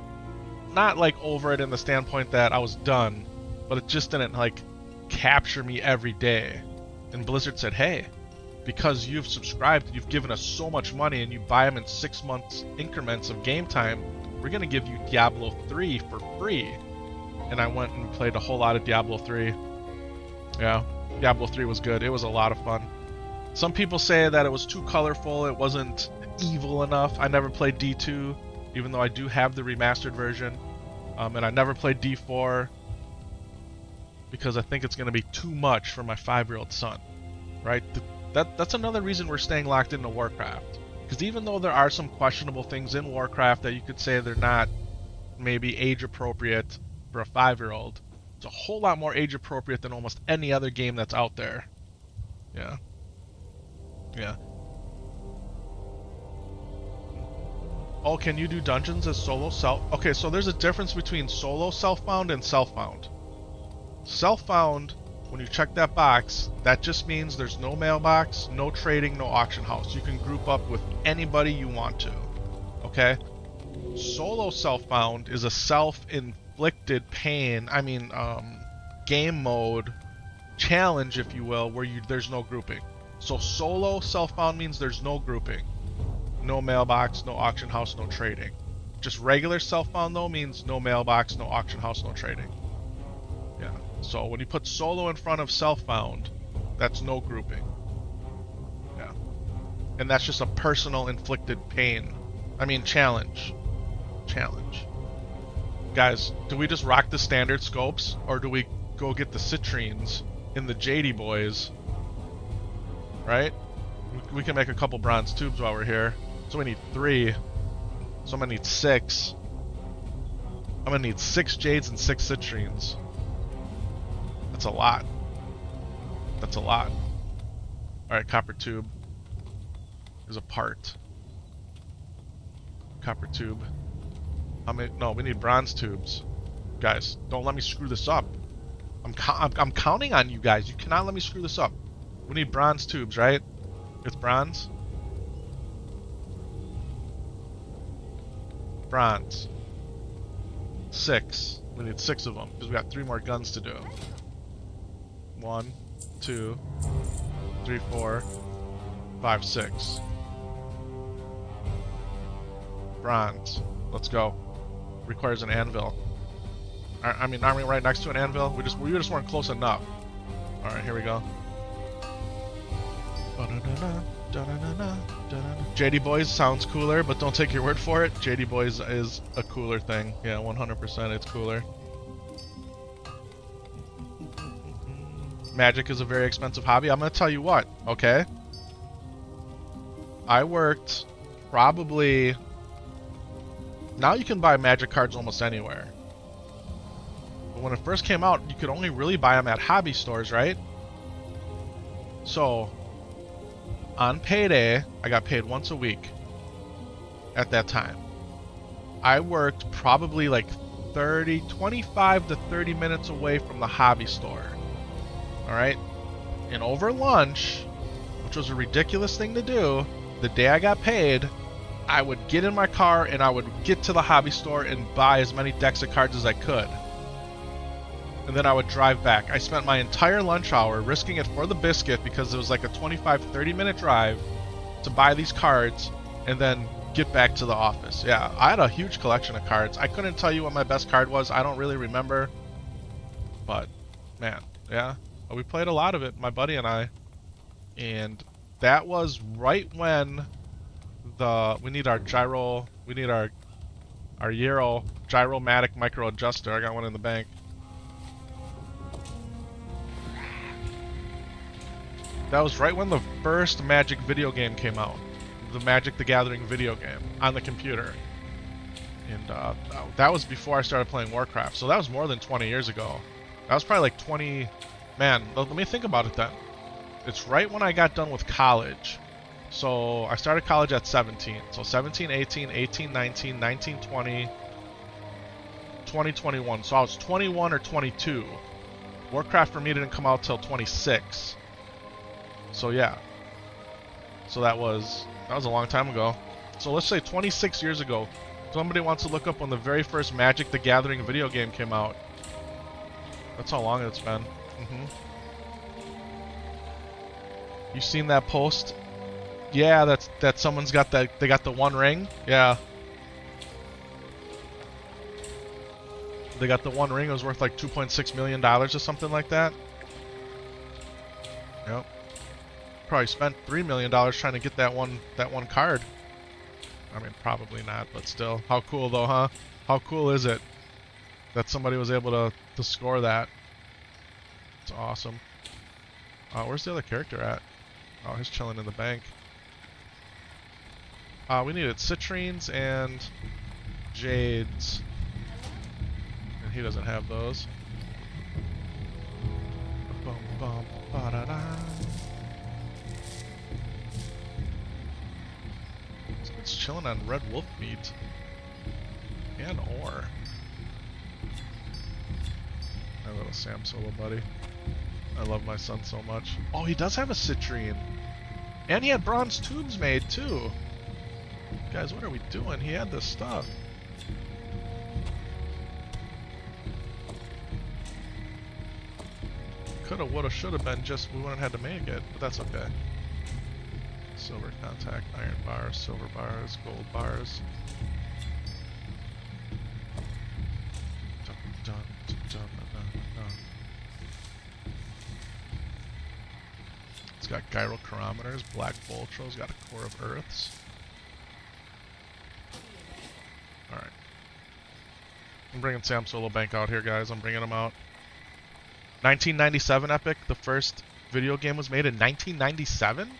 Not like over it in the standpoint that I was done, but it just didn't like capture me every day. And Blizzard said, hey, because you've subscribed, you've given us so much money and you buy them in 6 months increments of game time, we're going to give you Diablo 3 for free. And I went and played a whole lot of Diablo 3. Yeah, Diablo 3 was good. It was a lot of fun. Some people say that it was too colorful, it wasn't evil enough. I never played D2, even though I do have the remastered version. And I never played D4 because I think it's going to be too much for my 5-year-old son, right? That's another reason we're staying locked into Warcraft. Because even though there are some questionable things in Warcraft that you could say they're not maybe age appropriate for a 5-year-old, it's a whole lot more age appropriate than almost any other game that's out there. Yeah. Yeah. Oh, can you do dungeons as solo self? Okay, so there's a difference between solo self-found and self-found. Self-found, when you check that box, that just means there's no mailbox, no trading, no auction house. You can group up with anybody you want to. Okay? Solo self-found is a self-inflicted pain, game mode challenge, if you will, where there's no grouping. So solo self-found means there's no grouping. No mailbox, no auction house, no trading. Just regular self-found though means no mailbox, no auction house, no trading. Yeah. So when you put solo in front of self-found, that's no grouping. Yeah. And that's just a personal inflicted pain. Challenge. Challenge. Guys, do we just rock the standard scopes, or do we go get the citrines in the JD boys? Right? We can make a couple bronze tubes while we're here. So we need 3. So I'm gonna need 6. I'm gonna need 6 jades and 6 citrines. That's a lot. That's a lot. Alright, copper tube is a part. Copper tube. No, we need bronze tubes. Guys, don't let me screw this up. I'm counting on you guys. You cannot let me screw this up. We need bronze tubes, right? It's bronze. Bronze. 6. We need 6 of them because we got 3 more guns to do. 1, 2, 3, 4, 5, 6. Bronze. Let's go. Requires an anvil. Aren't we right next to an anvil? We just weren't close enough. All right, here we go. JD Boys sounds cooler, but don't take your word for it. JD Boys is a cooler thing. Yeah, 100% it's cooler. Magic is a very expensive hobby. I'm going to tell you what, okay? I worked probably... Now you can buy Magic cards almost anywhere. But when it first came out, you could only really buy them at hobby stores, right? So... on payday, I got paid once a week at that time. I worked probably like 25 to 30 minutes away from the hobby store. Alright? And over lunch, which was a ridiculous thing to do, the day I got paid, I would get in my car and I would get to the hobby store and buy as many decks of cards as I could. And then I would drive back. I spent my entire lunch hour risking it for the biscuit because it was like a 25-30 minute drive to buy these cards and then get back to the office. Yeah, I had a huge collection of cards. I couldn't tell you what my best card was. I don't really remember. But, man, yeah. We played a lot of it, my buddy and I. And that was right when we need our gyro, we need our Euro gyromatic micro adjuster. I got one in the bank. That was right when the first Magic video game came out. The Magic the Gathering video game on the computer. And that was before I started playing Warcraft. So that was more than 20 years ago. That was probably like 20... Man, let me think about it then. It's right when I got done with college. So I started college at 17. So 17, 18, 18, 19, 19, 20, 20, 21. So I was 21 or 22. Warcraft for me didn't come out till 26. So yeah. So that was a long time ago. So let's say 26 years ago. Somebody wants to look up when the very first Magic the Gathering video game came out. That's how long it's been. You seen that post? Yeah, that someone's got that. They got the one ring. Yeah. They got the one ring. It was worth like $2.6 million or something like that. Yep. Probably spent $3 million trying to get that one card. I mean, probably not, but still. How cool though, huh? How cool is it that somebody was able to score that? It's awesome. Where's the other character at? Oh, he's chilling in the bank. We needed citrines and jades. And he doesn't have those. Bum, bum, ba-da-da. It's chilling on red wolf meat. And ore. My little Sam Solo buddy. I love my son so much. Oh, he does have a citrine. And he had bronze tubes made too. Guys, what are we doing? He had this stuff. Coulda, woulda, shoulda been just we wouldn't have had to make it, but that's okay. Silver contact, iron bars, silver bars, gold bars. Dun, dun, dun, dun, dun, dun. It's got gyrochronometers, black Voltros, got a core of Earths. Alright. I'm bringing Sam Solo Bank out here, guys. I'm bringing him out. 1997 Epic, the first video game was made in 1997?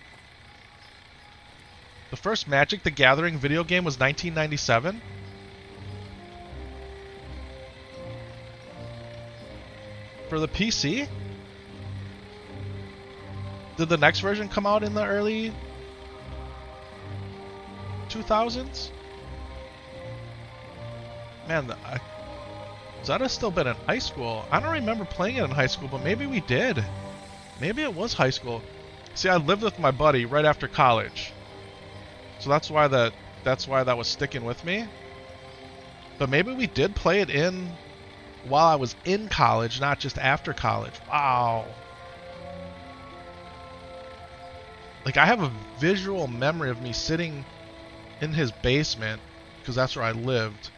The first Magic the Gathering video game was 1997? For the PC? Did the next version come out in the early 2000s? Man, Zeta's still been in high school. I don't remember playing it in high school, but maybe we did. Maybe it was high school. See, I lived with my buddy right after college. So that's why that was sticking with me. But maybe we did play it in while I was in college, not just after college. Wow. Like, I have a visual memory of me sitting in his basement, because that's where I lived.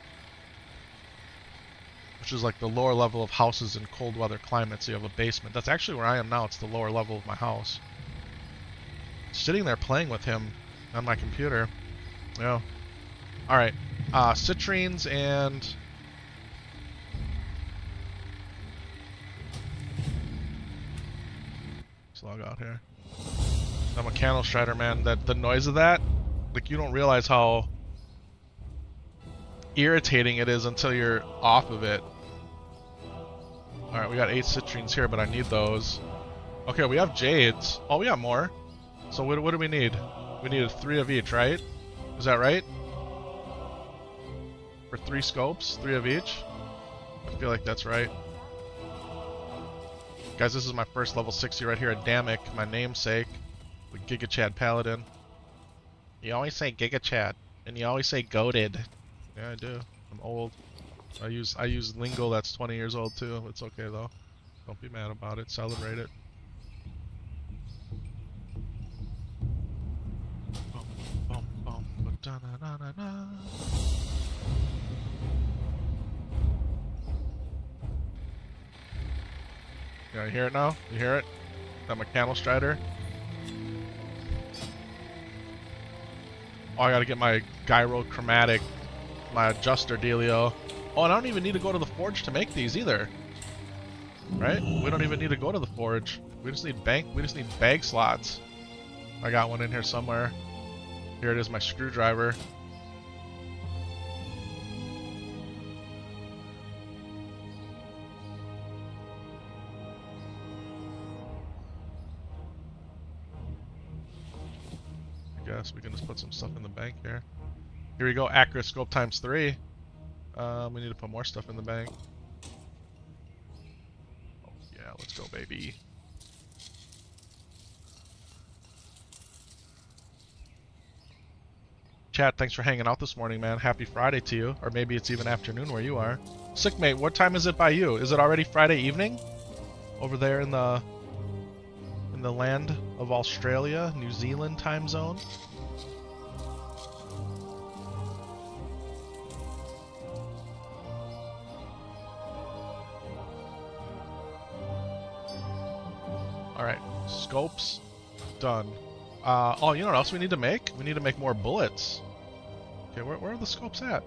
Which is like the lower level of houses in cold weather climates. So you have a basement. That's actually where I am now. It's the lower level of my house. Sitting there playing with him on my computer. Yeah. Alright. Citrines and... Let's log out here. I'm a candle strider, man. The noise of that, like, you don't realize how irritating it is until you're off of it. Alright, we got 8 citrines here, but I need those. Okay, we have jades. Oh, we got more. So what do we need? We need 3 of each, right? Is that right? For 3 scopes, 3 of each? I feel like that's right. Guys, this is my first level 60 right here at Damick, my namesake. With Giga Chad Paladin. You always say Giga Chad, and you always say goated. Yeah, I do. I'm old. I use lingo that's 20 years old too. It's okay though. Don't be mad about it. Celebrate it. Yeah, you hear it now? You hear it? That mechanical strider. Oh, I gotta get my gyrochromatic, my adjuster dealio. Oh, and I don't even need to go to the forge to make these either. Right? We don't even need to go to the forge. We just need bag slots. I got one in here somewhere. Here it is, my screwdriver. I guess we can just put some stuff in the bank here. Here we go, accurate scope times 3. We need to put more stuff in the bank. Oh, yeah, let's go, baby. Chat, thanks for hanging out this morning, man. Happy Friday to you. Or maybe it's even afternoon where you are. Sickmate, what time is it by you? Is it already Friday evening? Over there in the land of Australia, New Zealand time zone? Alright, scopes done. Oh, you know what else we need to make? We need to make more bullets. Okay, where are the scopes at?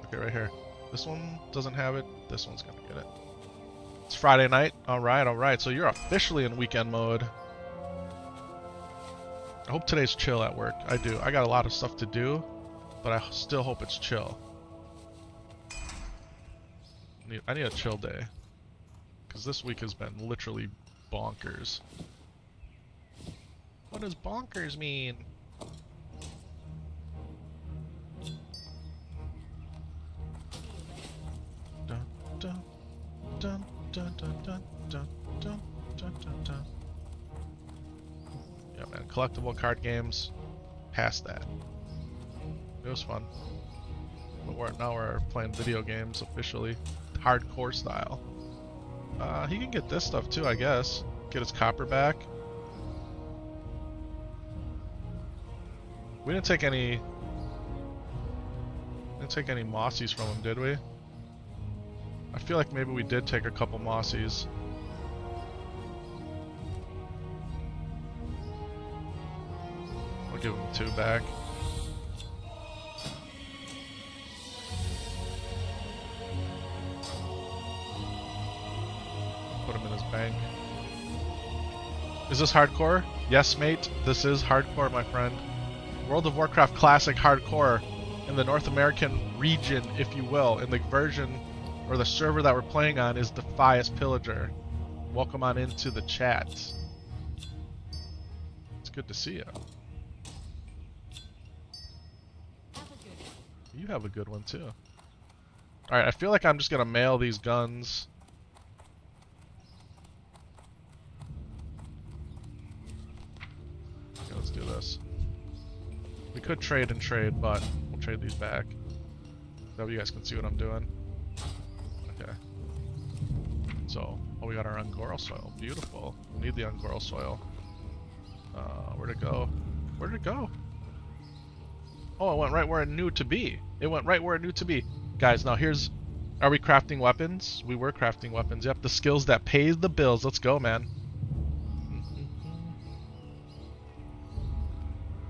Okay, right here. This one doesn't have it. This one's gonna get it. It's Friday night. Alright, alright. So you're officially in weekend mode. I hope today's chill at work. I do. I got a lot of stuff to do, but I still hope it's chill. I need a chill day. Because this week has been literally bonkers. What does bonkers mean? collectible card games. Past that. It was fun. But now we're playing video games officially. Hardcore style. He can get this stuff too, I guess. Get his copper back. We didn't take any mossies from him, did we? I feel like maybe we did take a couple mossies. I'll give him 2 back. Put him in his bank. Is this hardcore? Yes, mate. This is hardcore, my friend. World of Warcraft Classic Hardcore in the North American region, if you will, in the version or the server that we're playing on is Defias Pillager. Welcome on into the chat. It's good to see you. You have a good one too. Alright, I feel like I'm just gonna mail these guns. Okay, let's do this. We could trade and trade, but we'll trade these back. That way you guys can see what I'm doing. Okay. So, oh, we got our Ungoro soil. Beautiful. We need the Ungoro soil. Where'd it go? Where'd it go? Oh, it went right where it knew to be. It went right where it knew to be. Guys, now here's... Are we crafting weapons? We were crafting weapons. Yep, the skills that pays the bills. Let's go, man.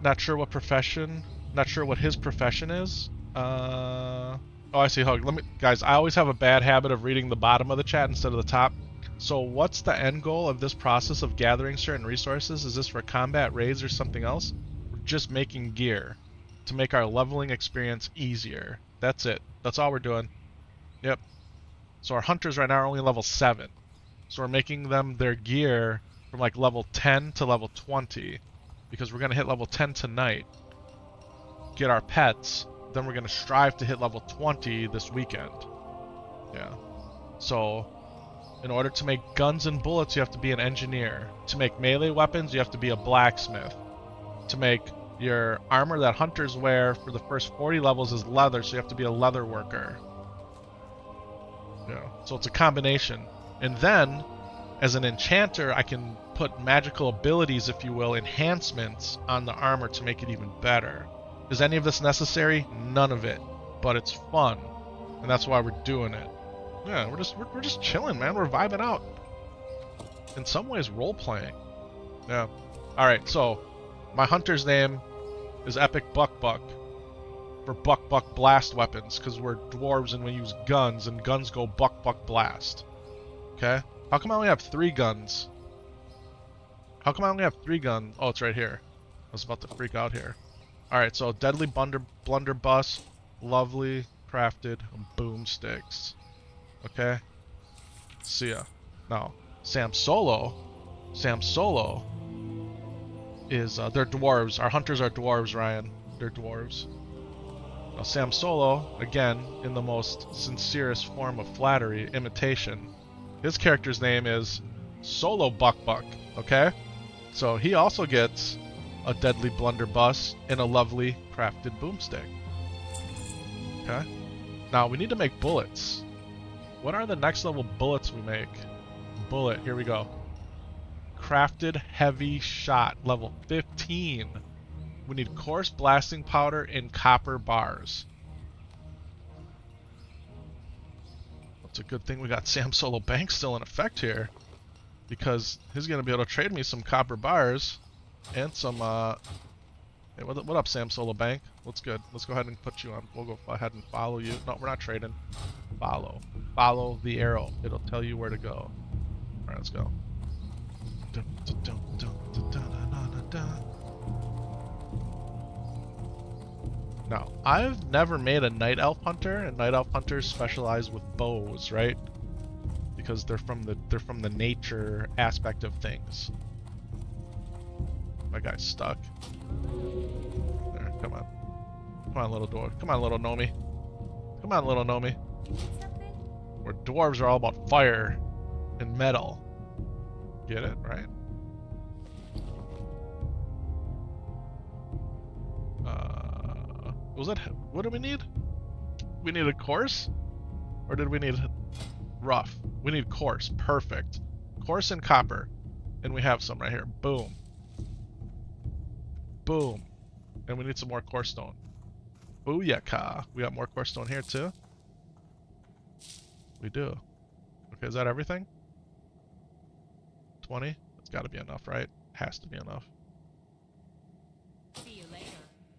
Not sure what profession. Not sure what his profession is. Oh, I see. Hug. Guys, I always have a bad habit of reading the bottom of the chat instead of the top. So what's the end goal of this process of gathering certain resources? Is this for combat, raids, or something else? We're just making gear to make our leveling experience easier. That's it. That's all we're doing. Yep. So our hunters right now are only level 7. So we're making them their gear from like level 10 to level 20. Because we're going to hit level 10 tonight. Get our pets. Then we're going to strive to hit level 20 this weekend. Yeah. So, in order to make guns and bullets, you have to be an engineer. To make melee weapons, you have to be a blacksmith. To make your armor that hunters wear for the first 40 levels is leather, so you have to be a leather worker. Yeah. So it's a combination. And then, as an enchanter, I can put magical abilities, if you will, enhancements on the armor to make it even better. Is any of this necessary? None of it. But it's fun. And that's why we're doing it. Yeah, we're just chilling, man. We're vibing out. In some ways, role-playing. Yeah. Alright, so my hunter's name is Epic Buck Buck. For Buck Buck Blast weapons, because we're dwarves and we use guns, and guns go Buck Buck Blast. Okay? How come I only have 3 guns? How come I only have 3 guns? Oh, it's right here. I was about to freak out here. Alright, so Deadly Blunderbuss, Lovely, Crafted, Boomsticks. Okay? See ya. Now, Sam Solo is, they're dwarves. Our hunters are dwarves, Ryan. They're dwarves. Now, Sam Solo, again, in the most sincerest form of flattery, imitation, his character's name is Solo Buck Buck, okay? So he also gets a Deadly Blunderbuss and a Lovely Crafted Boomstick. Okay? Now, we need to make bullets. What are the next level bullets we make? Bullet, here we go. Crafted Heavy Shot, level 15. We need coarse blasting powder and copper bars. It's a good thing we got Sam Solo Bank still in effect here, because he's going to be able to trade me some copper bars and some, hey, what up, Sam Solo Bank? What's good? Let's go ahead and put you on. We'll go ahead and follow you. No, we're not trading. Follow. Follow the arrow. It'll tell you where to go. Alright, let's go. Now, I've never made a Night Elf Hunter, and Night Elf Hunters specialize with bows, right? Because they're from the nature aspect of things. My guy's stuck. There, come on. Come on, little dwarf. Come on, little Nomi. Come on, little Nomi. Where dwarves are all about fire and metal. Get it, right? Was that, what do we need? We need a coarse? Or did we need rough? We need coarse. Perfect. Coarse and copper. And we have some right here. Boom. Boom. And we need some more coarse stone. Booyaka. We got more coarse stone here too? We do. Okay, is that everything? 20? That's gotta be enough, right? Has to be enough. See you later.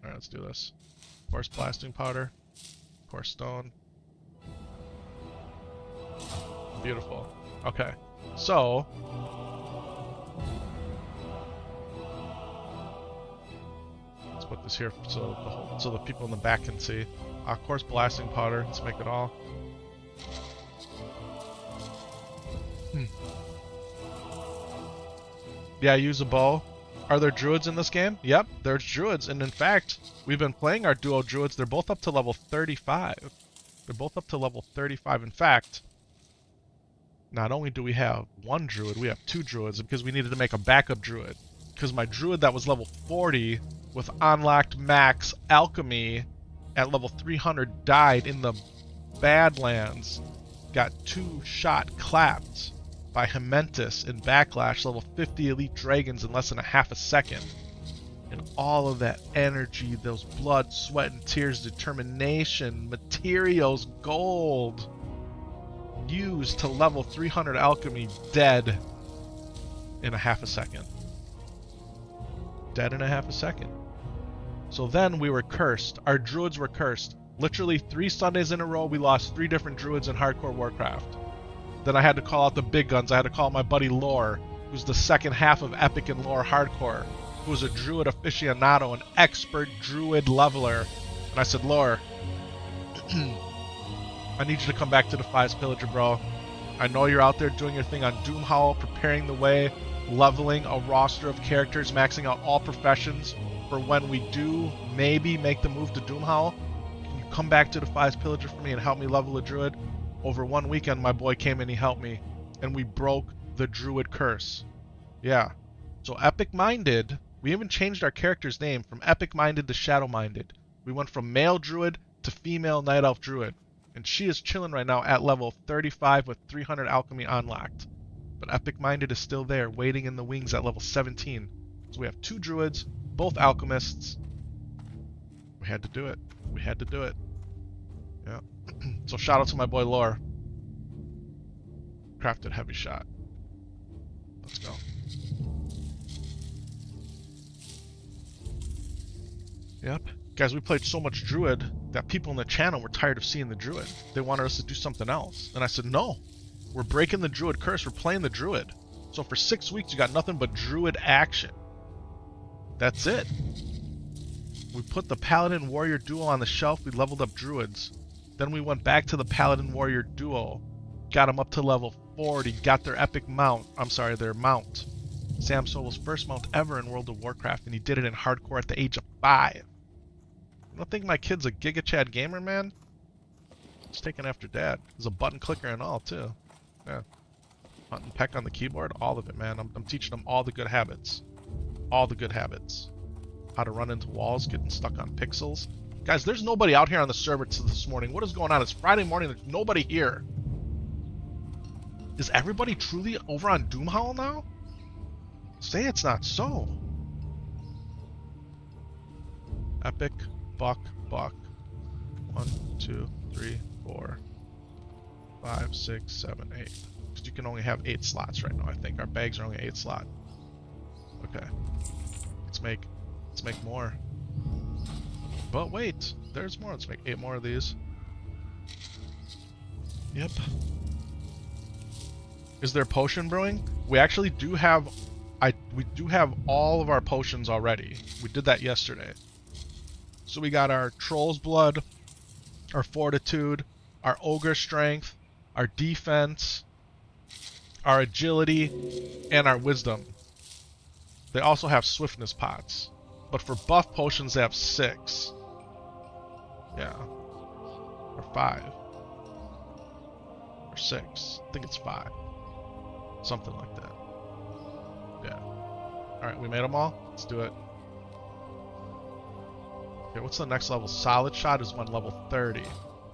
Alright, let's do this. Coarse blasting powder. Coarse stone. Beautiful. Okay. So let's put this here so the people in the back can see. Coarse blasting powder. Let's make it all. Yeah, use a bow. Are there druids in this game? Yep, there's druids, and in fact, we've been playing our duo druids. They're both up to level 35. They're both up to level 35. In fact, not only do we have one druid, we have two druids because we needed to make a backup druid. Because my druid that was level 40 with unlocked max alchemy at level 300 died in the Badlands. Got two-shot clapped by Hementus in Backlash, level 50 elite dragons in less than a half a second. And all of that energy, those blood, sweat, and tears, determination, materials, gold, used to level 300 alchemy, dead in a half a second. Dead in a half a second. So then we were cursed. Our druids were cursed. Literally 3 Sundays in a row, we lost 3 different druids in hardcore Warcraft. Then I had to call out the big guns. I had to call my buddy Lore, who's the second half of Epic and Lore Hardcore, who was a druid aficionado, an expert druid leveler. And I said, Lore, I need you to come back to Defias Pillager, bro. I know you're out there doing your thing on Doomhowl, preparing the way, leveling a roster of characters, maxing out all professions for when we do maybe make the move to Doomhowl. Can you come back to Defias Pillager for me and help me level a druid? Over one weekend, my boy came and he helped me, and we broke the druid curse. Yeah. So Epic Minded, we even changed our character's name from Epic Minded to Shadow Minded. We went from male druid to female night elf druid. And she is chilling right now at level 35 with 300 alchemy unlocked. But Epic Minded is still there, waiting in the wings at level 17. So we have 2 druids, both alchemists. We had to do it. We had to do it. Yeah. So shout out to my boy Lore. Crafted heavy shot. Let's go. Yep. Guys, we played so much druid that people in the channel were tired of seeing the druid. They wanted us to do something else. And I said, no. We're breaking the druid curse. We're playing the druid. So for 6 weeks, you got nothing but druid action. That's it. We put the paladin warrior duo on the shelf. We leveled up druids. Then we went back to the paladin warrior duo. Got them up to level 40. Got their epic mount. I'm sorry, their mount. Sam Solo's first mount ever in World of Warcraft. And he did it in hardcore at the age of 5. I don't think my kid's a Giga Chad gamer, man. He's taking after dad. He's a button clicker and all, too. Yeah. Hunt and peck on the keyboard, all of it, man. I'm teaching him all the good habits. All the good habits. How to run into walls, getting stuck on pixels. Guys, there's nobody out here on the server this morning. What is going on? It's Friday morning. There's nobody here. Is everybody truly over on Doomhowl now? Say it's not so. Epic. Buck. 1, 2, 3, 4, 5, 6, 7, 8. Because you can only have 8 slots right now, I think. Our bags are only 8 slot. Okay. Let's make more. But wait, there's more. Let's make 8 more of these. Yep. Is there potion brewing? We actually do have we do have all of our potions already. We did that yesterday. So we got our Troll's Blood, our Fortitude, our Ogre Strength, our Defense, our Agility, and our Wisdom. They also have Swiftness pots. But for buff potions, they have 6. Yeah. Or 5. Or 6. I think it's 5. Something like that. Yeah. Alright, we made them all? Let's do it. Okay, what's the next level? Solid shot is one level 30.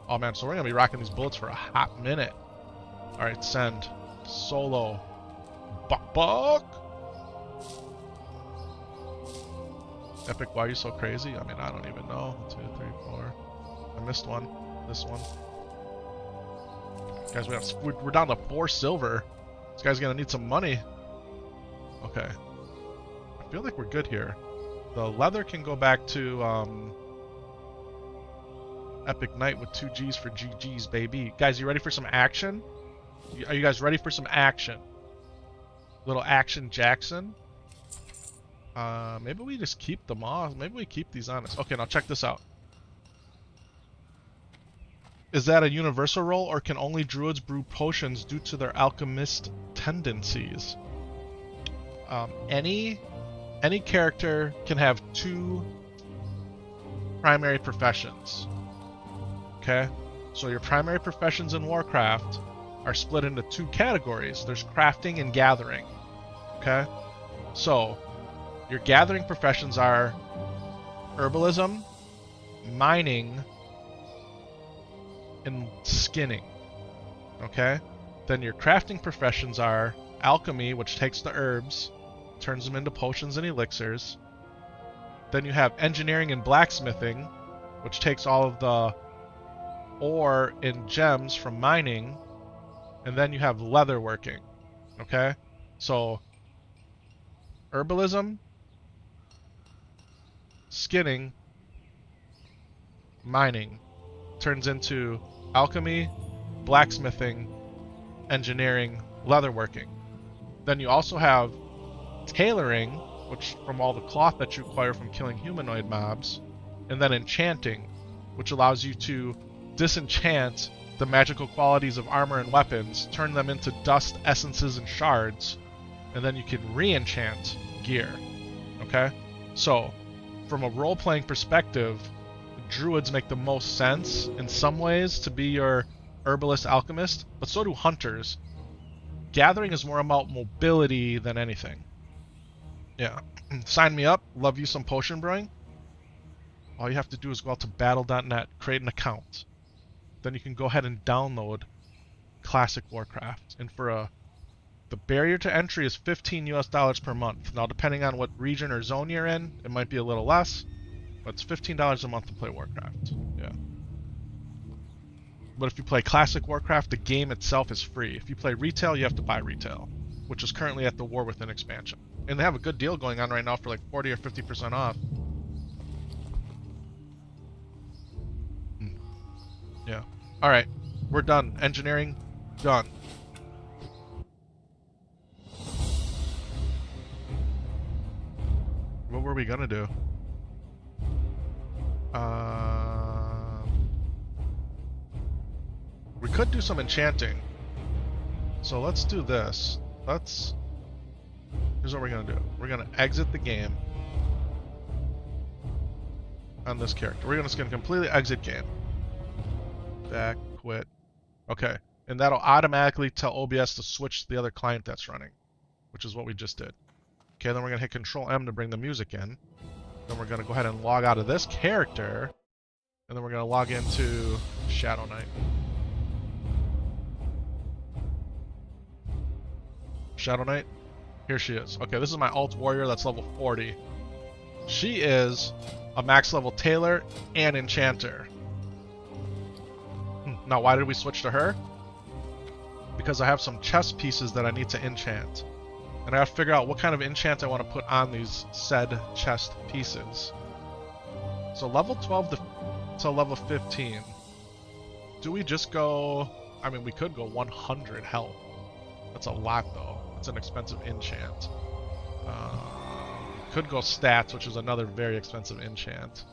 Oh man, so we're gonna be rocking these bullets for a hot minute. Alright, send. Solo. Buck. Epic, why are you so crazy? I mean, I don't even know. 1, 2, 3, 4. I missed one. This one. Guys, we're down to 4 silver. This guy's gonna need some money. Okay. I feel like we're good here. The leather can go back to Epic Knight with 2 G's for GG's, baby. Guys, you ready for some action? Are you guys ready for some action? Little action Jackson. Maybe we just keep them off. Maybe we keep these on us. Okay, now check this out. Is that a universal role, or can only druids brew potions due to their alchemist tendencies? Any character can have 2 primary professions. Okay? So your primary professions in Warcraft are split into 2 categories. There's crafting and gathering. Okay? So, your gathering professions are herbalism, mining, and skinning. Okay? Then your crafting professions are alchemy, which takes the herbs, turns them into potions and elixirs. Then you have engineering and blacksmithing, which takes all of the ore and gems from mining. And then you have leatherworking. Okay? So, herbalism, skinning, mining turns into alchemy, blacksmithing, engineering, leatherworking. Then you also have tailoring, which from all the cloth that you acquire from killing humanoid mobs, and then enchanting, which allows you to disenchant the magical qualities of armor and weapons, turn them into dust, essences, and shards, and then you can re-enchant gear. Okay? So, from a role-playing perspective, druids make the most sense in some ways to be your herbalist alchemist, but so do hunters. Gathering is more about mobility than anything. Yeah. Sign me up. Love you some potion brewing. All you have to do is go out to battle.net, create an account. Then you can go ahead and download Classic Warcraft. And for the barrier to entry is $15 US per month. Now, depending on what region or zone you're in, it might be a little less, but it's $15 a month to play Warcraft. Yeah. But if you play Classic Warcraft, the game itself is free. If you play retail, you have to buy retail, which is currently at the War Within expansion. And they have a good deal going on right now for like 40 or 50% off. Yeah. Alright. We're done. Engineering, done. What were we gonna do? We could do some enchanting. So let's do this. Here's what we're gonna do. We're gonna exit the game on this character. We're just gonna completely exit game. Back, quit. Okay. And that'll automatically tell OBS to switch to the other client that's running, which is what we just did. Okay, then we're gonna hit Control M to bring the music in. Then we're gonna go ahead and log out of this character, and then we're gonna log into Shadow Knight. Shadow Knight, here she is. Okay, this is my alt warrior that's level 40. She is a max level tailor and enchanter. Now, why did we switch to her? Because I have some chest pieces that I need to enchant. And I have to figure out what kind of enchant I want to put on these said chest pieces. So level 12 to level 15. Do we just go... I mean, we could go 100 health. That's a lot, though. It's an expensive enchant. Could go stats, which is another very expensive enchant.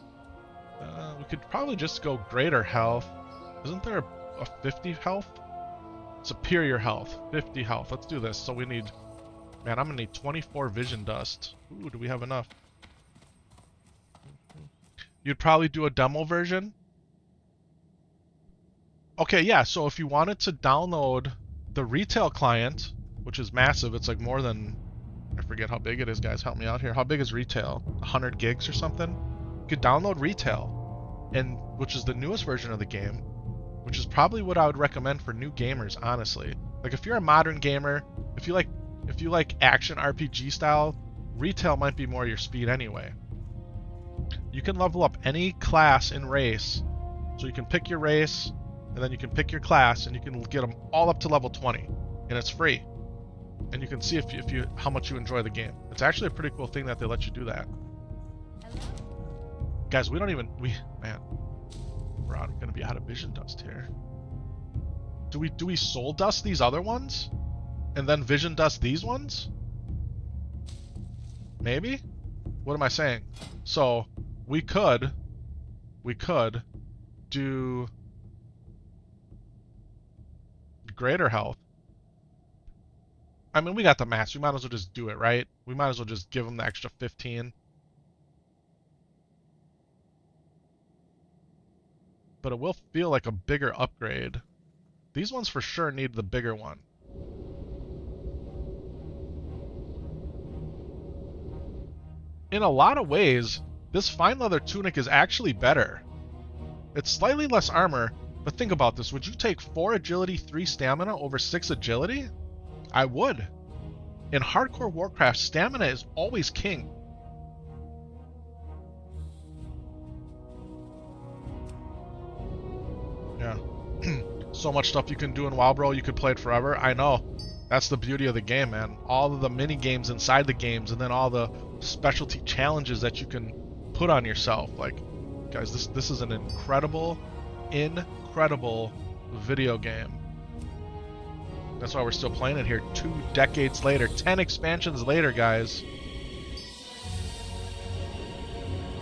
We could probably just go greater health. Isn't there a 50 health? Superior health. 50 health. Let's do this. So we need... Man, I'm gonna need 24 vision dust. Ooh, do we have enough? You'd probably do a demo version? Okay, yeah, so if you wanted to download the retail client, which is massive, it's like more than... I forget how big it is, guys. Help me out here. How big is retail? 100 gigs or something? could download Retail, and which is the newest version of the game, which is probably what I would recommend for new gamers, honestly. Like if you're a modern gamer, if you like action RPG style, Retail might be more your speed anyway. You can level up any class in race, so you can pick your race, and then you can pick your class, and you can get them all up to level 20, and it's free. And you can see if you how much you enjoy the game. It's actually a pretty cool thing that they let you do that. Guys, we're gonna be out of vision dust here. Do we soul dust these other ones, and then vision dust these ones? Maybe? What am I saying? So we could do greater health. I mean, we got the max. We might as well just do it, right? We might as well just give them the extra 15. But it will feel like a bigger upgrade. These ones for sure need the bigger one. In a lot of ways, this fine leather tunic is actually better. It's slightly less armor, but think about this. Would you take 4 agility, 3 stamina over 6 agility? I would. In hardcore Warcraft, stamina is always king. Yeah. So much stuff you can do in WoW, bro. You could play it forever. I know. That's the beauty of the game, man. All of the mini games inside the games, and then all the specialty challenges that you can put on yourself. Like, guys, this is an incredible video game. That's why we're still playing it here 2 decades later, 10 expansions later, guys.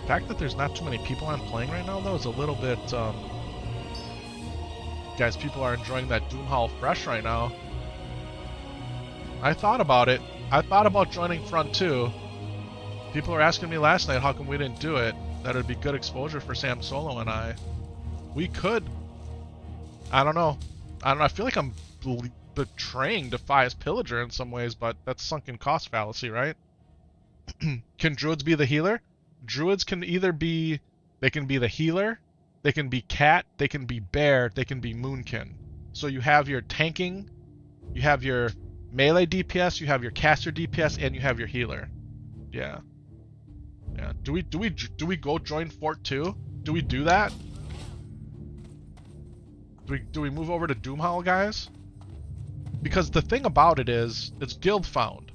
The fact that there's not too many people on playing right now, though, is a little bit, guys, people are enjoying that Doom Hall fresh right now. I thought about it. I thought about joining Front 2. People were asking me last night how come we didn't do it. That it'd be good exposure for Sam Solo and I. We could. I don't know. I feel like I'm betraying Defias Pillager in some ways, but that's sunken cost fallacy, right? Can druids be the healer? Druids can either be... They can be the healer, they can be cat, they can be bear, they can be moonkin. So you have your tanking, you have your melee DPS, you have your caster DPS, and you have your healer. Yeah. Yeah. Do we go join Fort 2? Do we do that? Do we move over to Doomhall, guys? Because the thing about it is, it's guild found.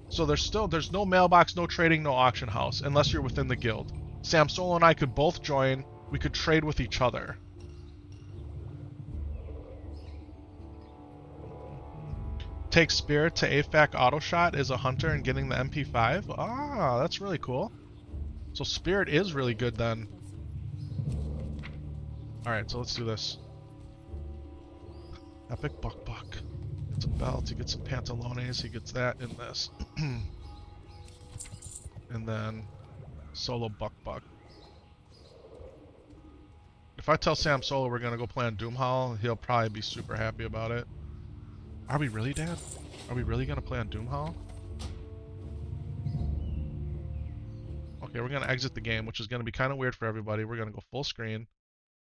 So there's no mailbox, no trading, no auction house, unless you're within the guild. Sam Solo and I could both join. We could trade with each other. Take Spirit to AFAC auto shot as a hunter and getting the MP5. Ah, that's really cool. So Spirit is really good then. Alright, so let's do this. Epic Buck Buck. Gets a belt, he gets some pantalones, he gets that in this. And then Solo Buck Buck. If I tell Sam Solo we're gonna go play on Doomhall, he'll probably be super happy about it. Are we really, Dad? Are we really gonna play on Doomhall? Okay, we're gonna exit the game, which is gonna be kind of weird for everybody. We're gonna go full screen.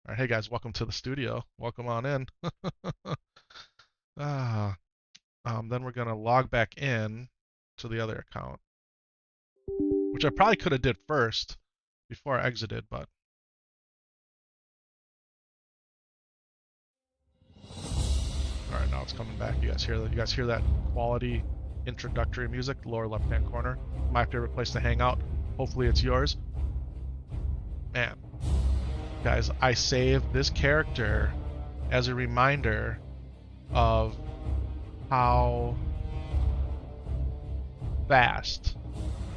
Alright, hey guys, welcome to the studio. Welcome on in. Then we're gonna log back in to the other account, which I probably could have did first before I exited, but all right, now it's coming back. You guys hear that? You guys hear that quality introductory music? Lower left-hand corner. My favorite place to hang out. Hopefully, it's yours. Man, guys, I saved this character as a reminder of how fast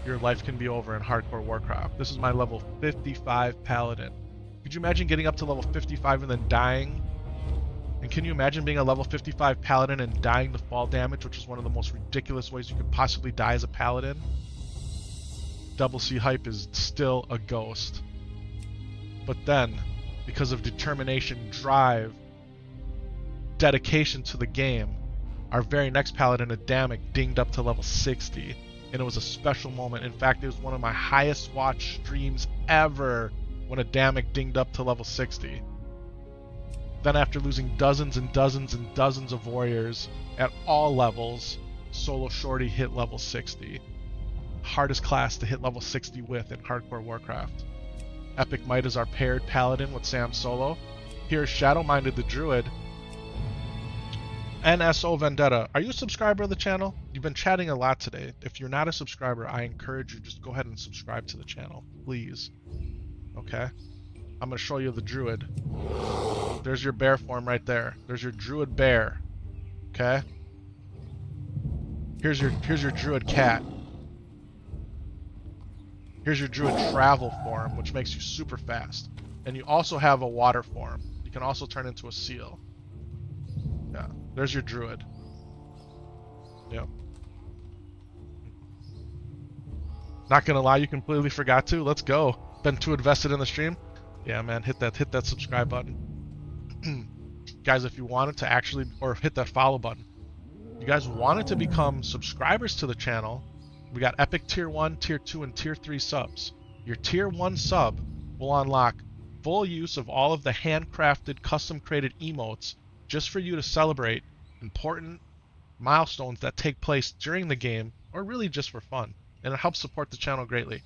your life can be over in hardcore Warcraft. This is my level 55 paladin. Could you imagine getting up to level 55 and then dying? And can you imagine being a level 55 paladin and dying to fall damage, which is one of the most ridiculous ways you could possibly die as a paladin? Double C hype is still a ghost. But then, because of determination, drive, dedication to the game, our very next paladin, Adamic, dinged up to level 60. and it was a special moment. In fact, it was one of my highest watched streams ever when Adamic dinged up to level 60. Then after losing dozens and dozens and dozens of warriors at all levels, Solo Shorty hit level 60. Hardest class to hit level 60 with in hardcore Warcraft. Epic Might is our paired paladin with Sam Solo. Here's Shadow-Minded the Druid. NSO Vendetta. Are you a subscriber of the channel? You've been chatting a lot today. If you're not a subscriber, I encourage you just go ahead and subscribe to the channel, please. Okay? I'm going to show you the Druid. There's your bear form right there. There's your Druid bear. Okay? Here's your Druid cat. Here's your Druid travel form, which makes you super fast. And you also have a water form. You can also turn into a seal. Yeah, there's your Druid. Yep. Not gonna lie, you completely forgot to. Let's go. Been too invested in the stream. Yeah, man, hit that subscribe button. Guys, if you wanted to actually, or hit that follow button. You guys wanted to become subscribers to the channel, we got Epic Tier 1, Tier 2, and Tier 3 subs. Your Tier 1 sub will unlock full use of all of the handcrafted, custom-created emotes just for you to celebrate important milestones that take place during the game, or really just for fun. And it helps support the channel greatly.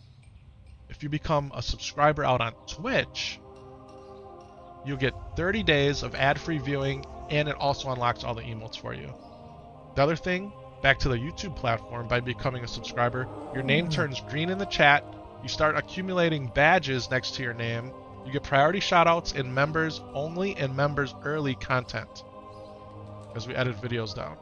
If you become a subscriber out on Twitch, you'll get 30 days of ad-free viewing, and it also unlocks all the emotes for you. The other thing, back to the YouTube platform, by becoming a subscriber, your name turns green in the chat, you start accumulating badges next to your name, you get priority shoutouts in members only and members early content as we edit videos down.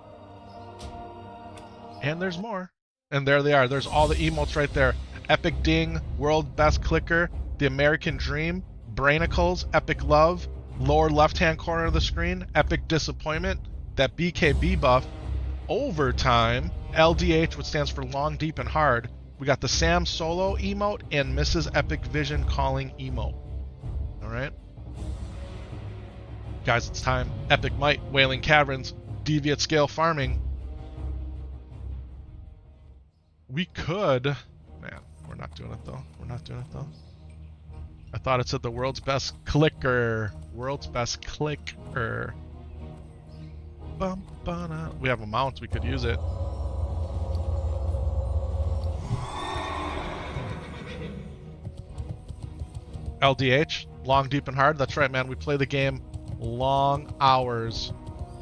And there's more. And there they are. There's all the emotes right there. Epic Ding, World Best Clicker, The American Dream, Brainicles, Epic Love, lower left-hand corner of the screen, Epic Disappointment, that BKB buff, Overtime, LDH, which stands for Long, Deep, and Hard. We got the Sam Solo emote and Mrs. Epic Vision calling emote. Alright? Guys, it's time. Epic Might, Wailing Caverns, Deviate Scale Farming. We could... Man, we're not doing it though. We're not doing it though. I thought it said the world's best clicker. World's best clicker. Bum, ba-da. We have a mount, we could use it. LDH, long, deep, and hard. That's right, man. We play the game long hours.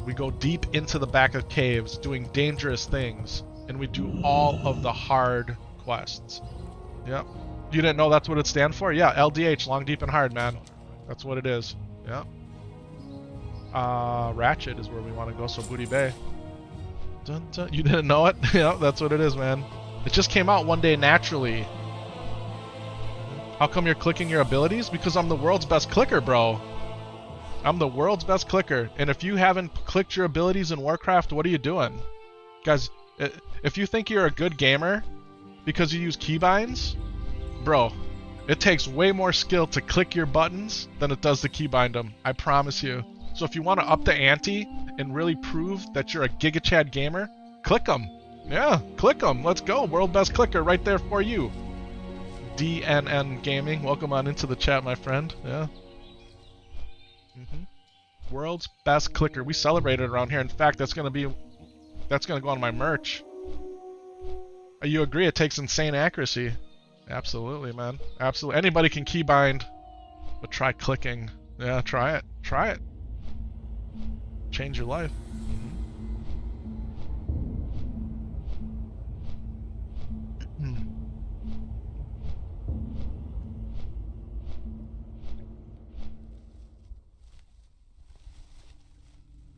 We go deep into the back of caves doing dangerous things. And we do all of the hard quests. Yep. You didn't know that's what it stands for? Yeah, LDH, long, deep, and hard, man. That's what it is. Yep. Ratchet is where we want to go, so Booty Bay. Dun, dun. You didn't know it? Yeah, that's what it is, man. It just came out one day naturally. How come you're clicking your abilities? Because I'm the world's best clicker, bro. I'm the world's best clicker. And if you haven't clicked your abilities in Warcraft, what are you doing? Guys, if you think you're a good gamer because you use keybinds, bro, it takes way more skill to click your buttons than it does to keybind them. I promise you. So if you want to up the ante and really prove that you're a Giga Chad gamer, click them. Yeah, click them. Let's go. World best clicker right there for you. DNN Gaming, welcome on into the chat, my friend. Yeah. World's best clicker. We celebrate it around here. In fact, that's gonna go on my merch. You agree? It takes insane accuracy. Absolutely, man. Absolutely. Anybody can keybind, but try clicking. Yeah, try it. Try it. Change your life.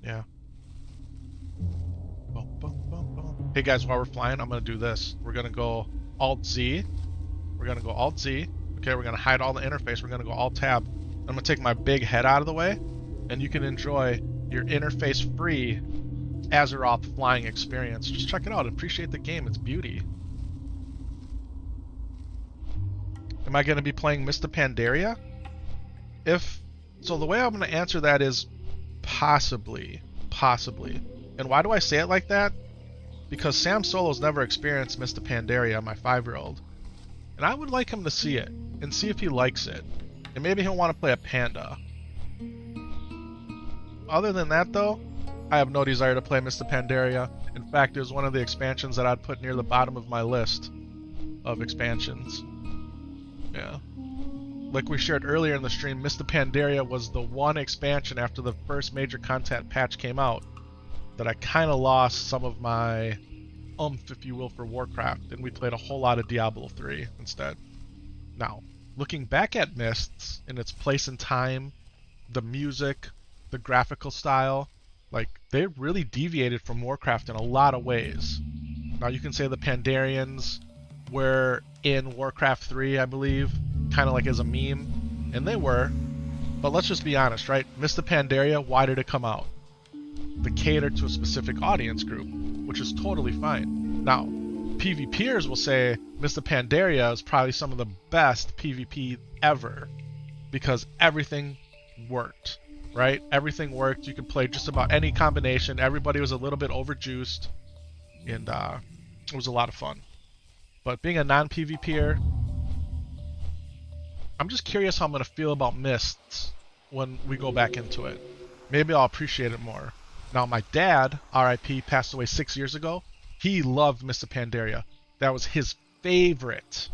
Yeah. Hey guys, while we're flying, I'm gonna do this. We're gonna go Alt-Z. We're gonna go Alt-Z. Okay, we're gonna hide all the interface. We're gonna go Alt-Tab. I'm gonna take my big head out of the way, and you can enjoy your interface-free Azeroth flying experience. Just check it out. Appreciate the game. It's beauty. Am I gonna be playing Mr. Pandaria? So the way I'm gonna answer that is possibly. And why do I say it like that? because Sam Solo's never experienced Mr. Pandaria, my 5-year-old. And I would like him to see it, and see if he likes it. And maybe he'll want to play a panda. Other than that though, I have no desire to play Mr. Pandaria. In fact, it was one of the expansions that I'd put near the bottom of my list of expansions. Yeah. Like we shared earlier in the stream, Mr. Pandaria was the one expansion after the first major content patch came out that I kind of lost some of my if you will, for Warcraft, and we played a whole lot of Diablo 3 instead. Now, looking back at Mists in its place and time, the music, the graphical style, like, they really deviated from Warcraft in a lot of ways. Now, you can say the Pandarians were in Warcraft 3, I believe, kind of like as a meme, and they were, but let's just be honest, right? Mr. Pandaria, why did it come out? To cater to a specific audience group, which is totally fine. Now, PvPers will say Mr. Pandaria is probably some of the best PvP ever because everything worked, right? Everything worked. You could play just about any combination. Everybody was a little bit overjuiced, and it was a lot of fun. But being a non-PvPer, I'm just curious how I'm going to feel about Mists when we go back into it. Maybe I'll appreciate it more. Now, my dad, RIP, passed away 6 years ago. He loved Mr. Pandaria. That was his favorite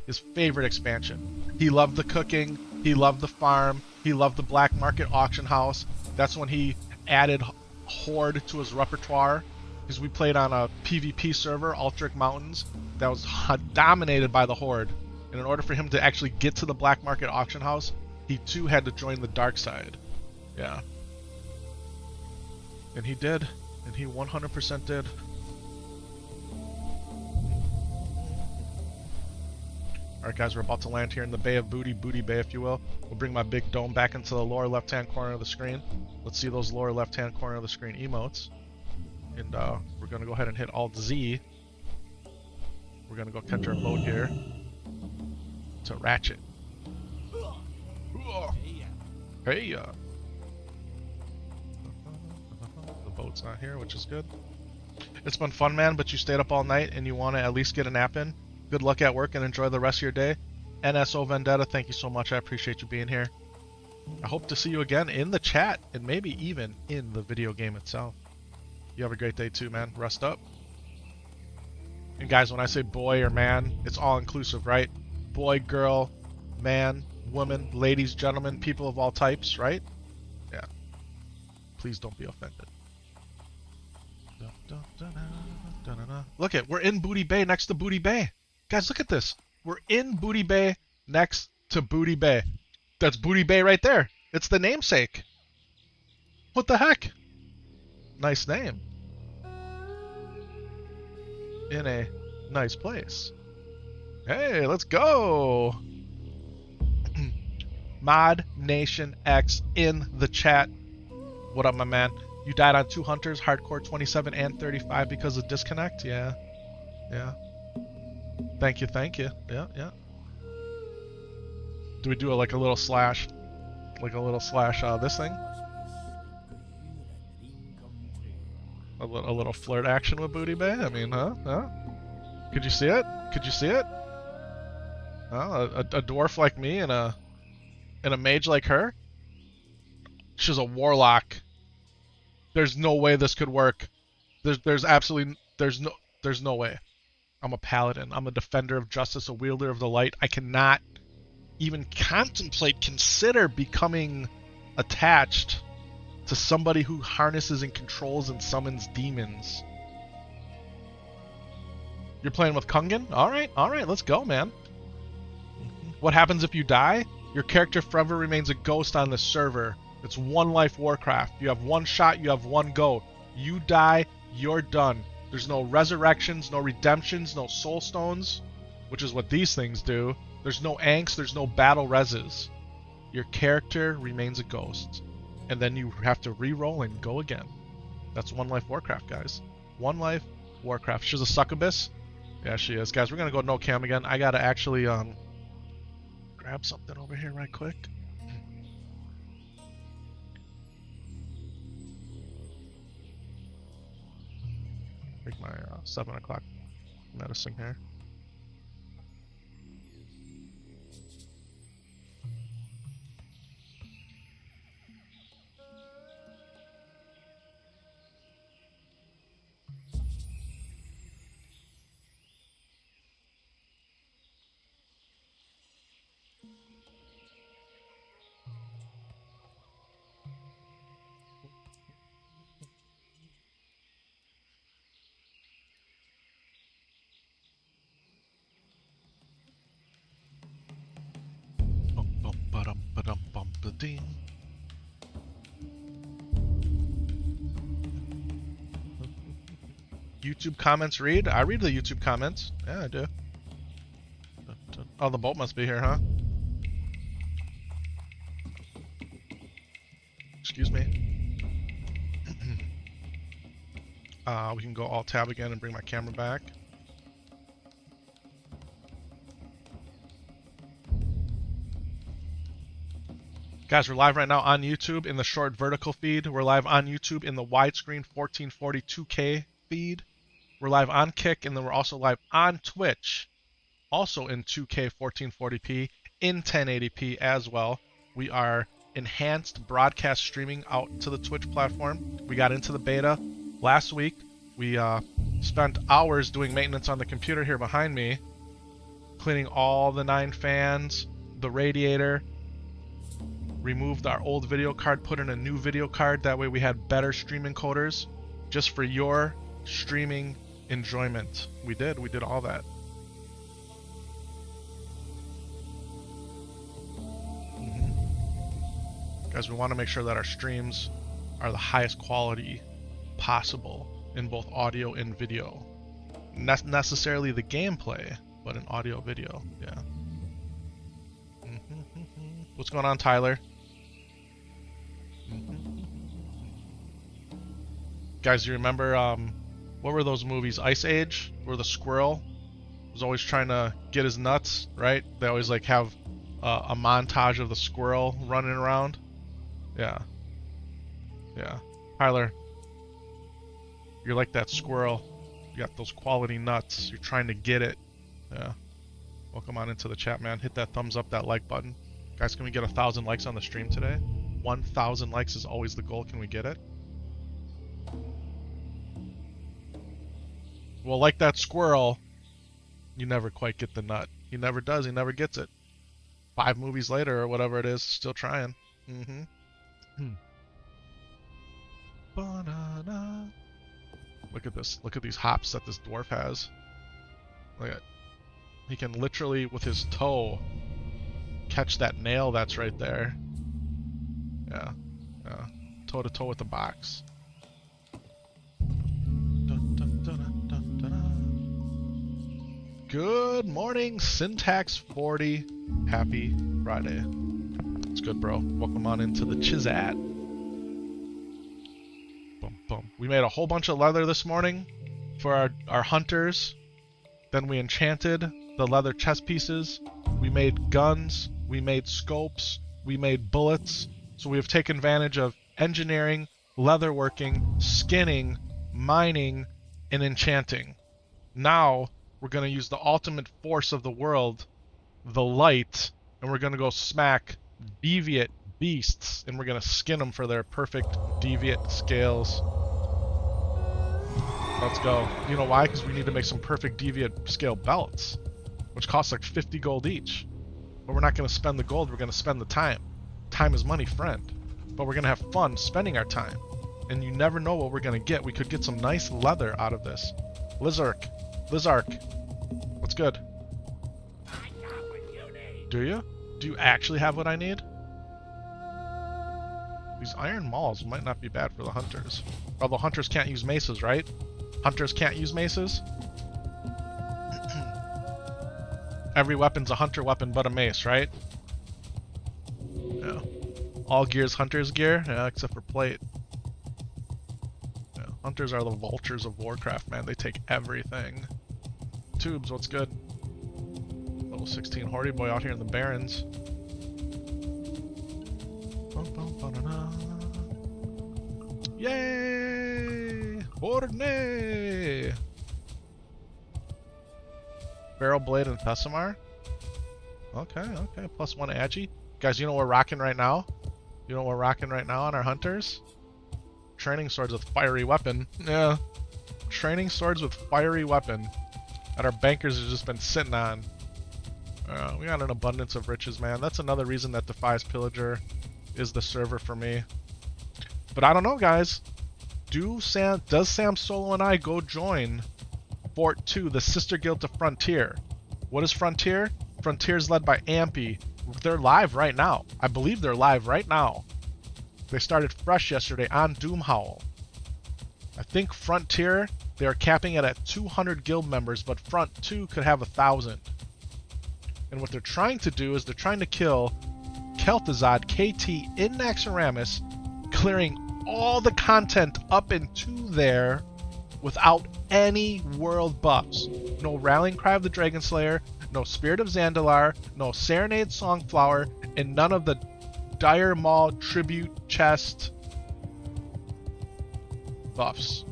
expansion. He loved the cooking. He loved the farm. He loved the black market auction house. That's when he added Horde to his repertoire. Because we played on a PvP server, Altric Mountains, that was dominated by the Horde. And in order for him to actually get to the black market auction house, he too had to join the dark side. Yeah. And he did. And he 100% did. Alright guys, we're about to land here in the Bay of Booty, Booty Bay if you will. We'll bring my big dome back into the lower left-hand corner of the screen. Let's see those lower left-hand corner of the screen emotes. And we're going to go ahead and hit Alt-Z. We're going to go catch our boat here to Ratchet. Hey, the boat's not here, which is good. It's been fun, man, but you stayed up all night and you want to at least get a nap in. Good luck at work and enjoy the rest of your day. NSO Vendetta, thank you so much. I appreciate you being here. I hope to see you again in the chat and maybe even in the video game itself. You have a great day too, man. Rest up. And guys, when I say boy or man, it's all inclusive, right? Boy, girl, man, woman, ladies, gentlemen, people of all types, right? Yeah. Please don't be offended. Look it, we're in Booty Bay next to Booty Bay. Guys, look at this. We're in Booty Bay next to Booty Bay. That's Booty Bay right there. It's the namesake. What the heck? Nice name. In a nice place. Hey, let's go. Mod Nation X in the chat. What up, my man? You died on 2 hunters, hardcore 27 and 35 because of disconnect? Yeah. Yeah. Thank you, thank you. Yeah, yeah. Do we do like a little slash? Like a little slash this thing? A little flirt action with Booty Bay? I mean, huh? Huh? Could you see it? Could you see it? A dwarf like me and a mage like her? She's a warlock. There's no way this could work. There's absolutely there's no way. I'm a paladin. I'm a defender of justice, a wielder of the light. I cannot even consider becoming attached to somebody who harnesses and controls and summons demons. You're playing with Kungan? Alright, let's go, man. What happens if you die? Your character forever remains a ghost on the server. It's one life Warcraft. You have one shot, you have one go. You die, you're done. There's no resurrections, no redemptions, no soul stones, which is what these things do. There's no angst, there's no battle reses. Your character remains a ghost. And then you have to re-roll and go again. That's one life Warcraft, guys. One life Warcraft. She's a succubus? Yeah, she is. Guys, we're gonna go no cam again. I gotta actually grab something over here right quick. Make my 7 o'clock medicine here. Ba-dum-ba-dum-ba-dum-ba-ding. YouTube comments read? I read the YouTube comments. Yeah, I do. Oh, the boat must be here, huh? Excuse me. We can go alt tab again and bring my camera back. Guys, we're live right now on YouTube in the short vertical feed. We're live on YouTube in the widescreen 1440 2K feed. We're live on Kick, and then we're also live on Twitch, also in 2K 1440p in 1080p as well. We are enhanced broadcast streaming out to the Twitch platform. We got into the beta last week. We spent hours doing maintenance on the computer here behind me, cleaning all the 9 fans, the radiator, removed our old video card, put in a new video card. That way we had better stream encoders just for your streaming enjoyment. We did all that. Guys, we want to make sure that our streams are the highest quality possible in both audio and video. Not necessarily the gameplay, but in audio video, yeah. What's going on, Tyler? Guys, you remember, what were those movies? Ice Age? Where the squirrel was always trying to get his nuts, right? They always like have a montage of the squirrel running around. Yeah. Yeah. Tyler, you're like that squirrel. You got those quality nuts. You're trying to get it. Yeah. Welcome on into the chat, man. Hit that thumbs up, that like button. Guys, can we get 1,000 likes on the stream today? 1,000 likes is always the goal. Can we get it? Well, like that squirrel, you never quite get the nut. He never does. He never gets it. 5 movies later or whatever it is, still trying. Banana. Look at this. Look at these hops that this dwarf has. Look at. He can literally, with his toe, catch that nail that's right there. Yeah. Yeah. Toe to toe with the box. Good morning, Syntax 40. Happy Friday. It's good, bro. Welcome on into the Chizat. Bum, bum. We made a whole bunch of leather this morning for our hunters. Then we enchanted the leather chest pieces. We made guns. We made scopes. We made bullets. So we have taken advantage of engineering, leatherworking, skinning, mining, and enchanting. Now we're going to use the ultimate force of the world, the light, and we're going to go smack deviate beasts, and we're going to skin them for their perfect deviate scales. Let's go. You know why? Because we need to make some perfect deviate scale belts, which cost like 50 gold each. But we're not going to spend the gold, we're going to spend the time. Time is money, friend. But we're going to have fun spending our time. And you never know what we're going to get. We could get some nice leather out of this. Lizark. What's good? I got what you need. Do you? Do you actually have what I need? These iron mauls might not be bad for the hunters. Although hunters can't use maces, right? Hunters can't use maces? Every weapon's a hunter weapon but a mace, right? Yeah. All gear's hunter's gear? Yeah, except for plate. Yeah. Hunters are the vultures of Warcraft, man. They take everything. Tubes, what's good? Level 16 Horty boy out here in the Barrens. Yay! Borne! Barrel Blade and Pessimar? Okay, okay. +1 Agi. Guys, you know what we're rocking right now? You know what we're rocking right now on our hunters? Training swords with fiery weapon. Yeah. Training swords with fiery weapon that our bankers have just been sitting on. We got an abundance of riches, man. That's another reason that Defias Pillager is the server for me. But I don't know, guys. Does Sam Solo and I go join Fort 2, the sister guild to Frontier? What is Frontier? Frontier is led by Ampy. They're live right now. I believe they're live right now. They started fresh yesterday on Doomhowl. I think Frontier, they're capping it at 200 guild members, but Front 2 could have 1,000. And what they're trying to do is they're trying to kill Kel'Thuzad KT in Naxxramas, clearing all the content up into there without any world buffs. No Rallying Cry of the Dragon Slayer, no Spirit of Zandalar, no Serenade Songflower, and none of the Dire Maul Tribute Chest buffs.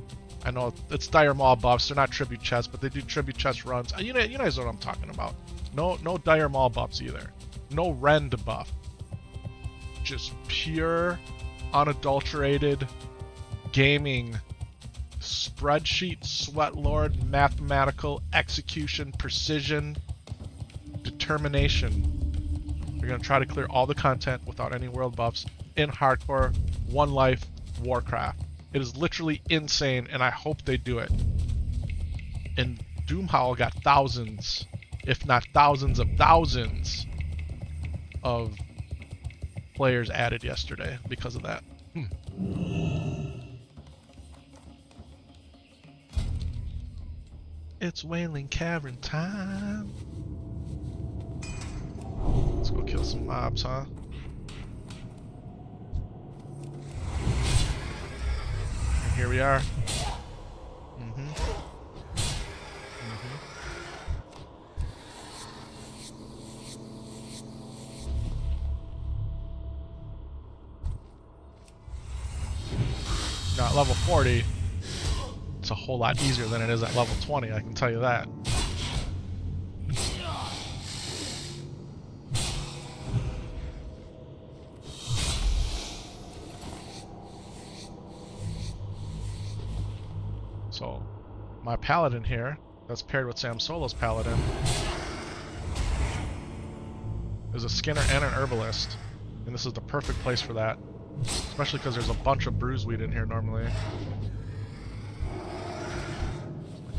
I know it's Dire Maul buffs, they're not Tribute Chests, but they do Tribute Chest runs. You guys know what I'm talking about. No Dire Maul buffs either. No Rend buff. Just pure, unadulterated gaming, spreadsheet, sweat lord, mathematical execution, precision, determination. We're going to try to clear all the content without any world buffs in hardcore, one life, Warcraft. It is literally insane, and I hope they do it. And Doomhowl got thousands, if not thousands of thousands, of players added yesterday because of that. It's Wailing Cavern time. Let's go kill some mobs, huh? And here we are. Now at level 40, it's a whole lot easier than it is at level 20, I can tell you that. So, my paladin here, that's paired with Sam Solo's paladin, is a skinner and an herbalist, and this is the perfect place for that. Especially because there's a bunch of bruiseweed in here normally.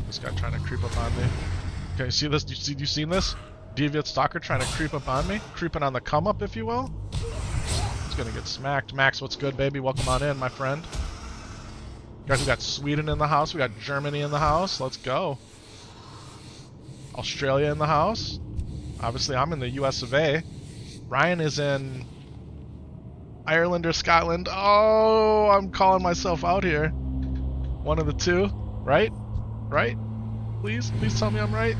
This guy trying to creep up on me. Okay, see this? You seen this? Deviant Stalker trying to creep up on me? Creeping on the come up, if you will? He's gonna get smacked. Max, what's good, baby? Welcome on in, my friend. Guys, we got Sweden in the house. We got Germany in the house. Let's go. Australia in the house. Obviously, I'm in the US of A. Ryan is in Ireland or Scotland. Oh, I'm calling myself out here. One of the two, right? Right? Please tell me I'm right.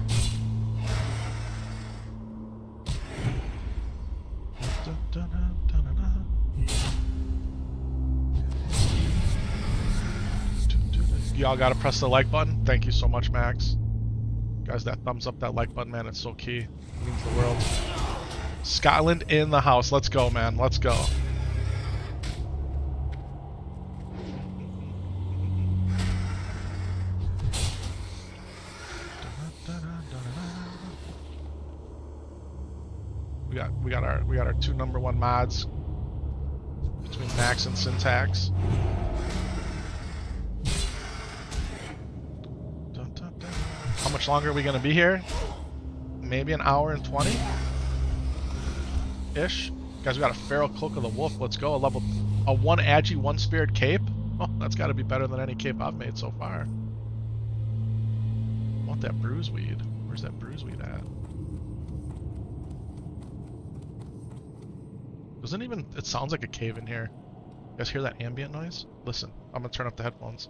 Y'all gotta press the like button. Thank you so much, Max. Guys, that thumbs up, that like button, man, it's so key. It means the world. Scotland in the house. Let's go, man. Let's go. We got our two #1 mods between Max and Syntax. How much longer are we gonna be here? Maybe an hour and 20 ish. Guys, we got a Feral Cloak of the Wolf. Let's go. A 1 Agi, 1 Spirit cape. Oh, that's got to be better than any cape I've made so far. I want that bruiseweed. Where's that bruiseweed at? Doesn't even... It sounds like a cave in here. You guys hear that ambient noise? Listen, I'm gonna turn up the headphones.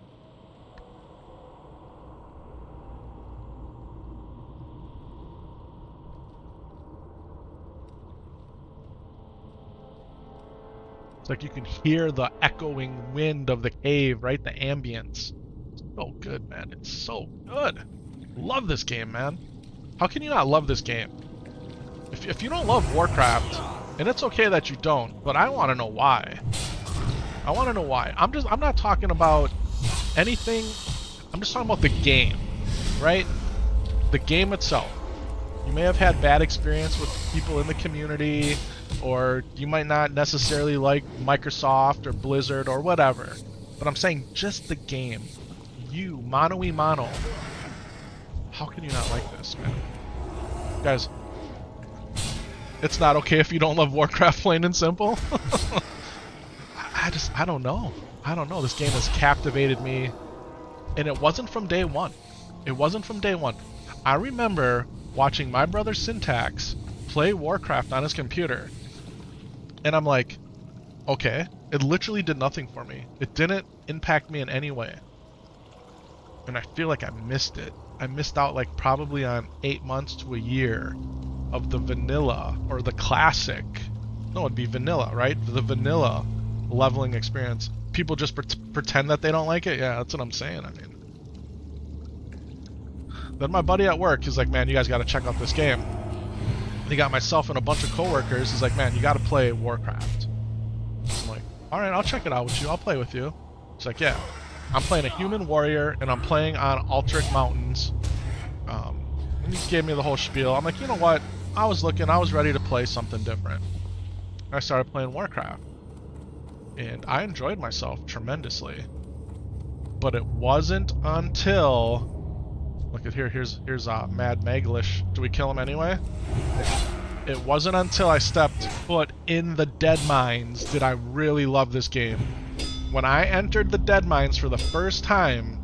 It's like you can hear the echoing wind of the cave, right? The ambience. It's So good, man. It's so good. Love this game, man. How can you not love this game? If you don't love Warcraft, and it's okay that you don't, but I want to know why. I want to know why. I'm not talking about anything. I'm just talking about the game, right? The game itself. You may have had bad experience with people in the community, or you might not necessarily like Microsoft or Blizzard or whatever. But I'm saying just the game. You, mano y mano. How can you not like this, man? Guys, it's not okay if you don't love Warcraft, plain and simple. I don't know. I don't know. This game has captivated me. And it wasn't from day one. It wasn't from day one. I remember watching my brother Syntax play Warcraft on his computer. And I'm like, okay, it literally did nothing for me. It didn't impact me in any way. And I feel like I missed it. I missed out like probably on 8 months to a year of the vanilla or the classic. No, it'd be vanilla, right? The vanilla leveling experience. People just pretend that they don't like it. Yeah, that's what I'm saying. I mean, then my buddy at work, he's like, man, you guys got to check out this game. He got myself and a bunch of coworkers. He's like, man, you got to play Warcraft. I'm like, all right, I'll check it out with you. I'll play with you. He's like, yeah. I'm playing a human warrior, and I'm playing on Altric Mountains. And he gave me the whole spiel. I'm like, you know what? I was ready to play something different. And I started playing Warcraft. And I enjoyed myself tremendously. But it wasn't until... Look at here, here's Mad Maglish. Do we kill him anyway? It wasn't until I stepped foot in the Dead Mines did I really love this game. When I entered the Dead Mines for the first time,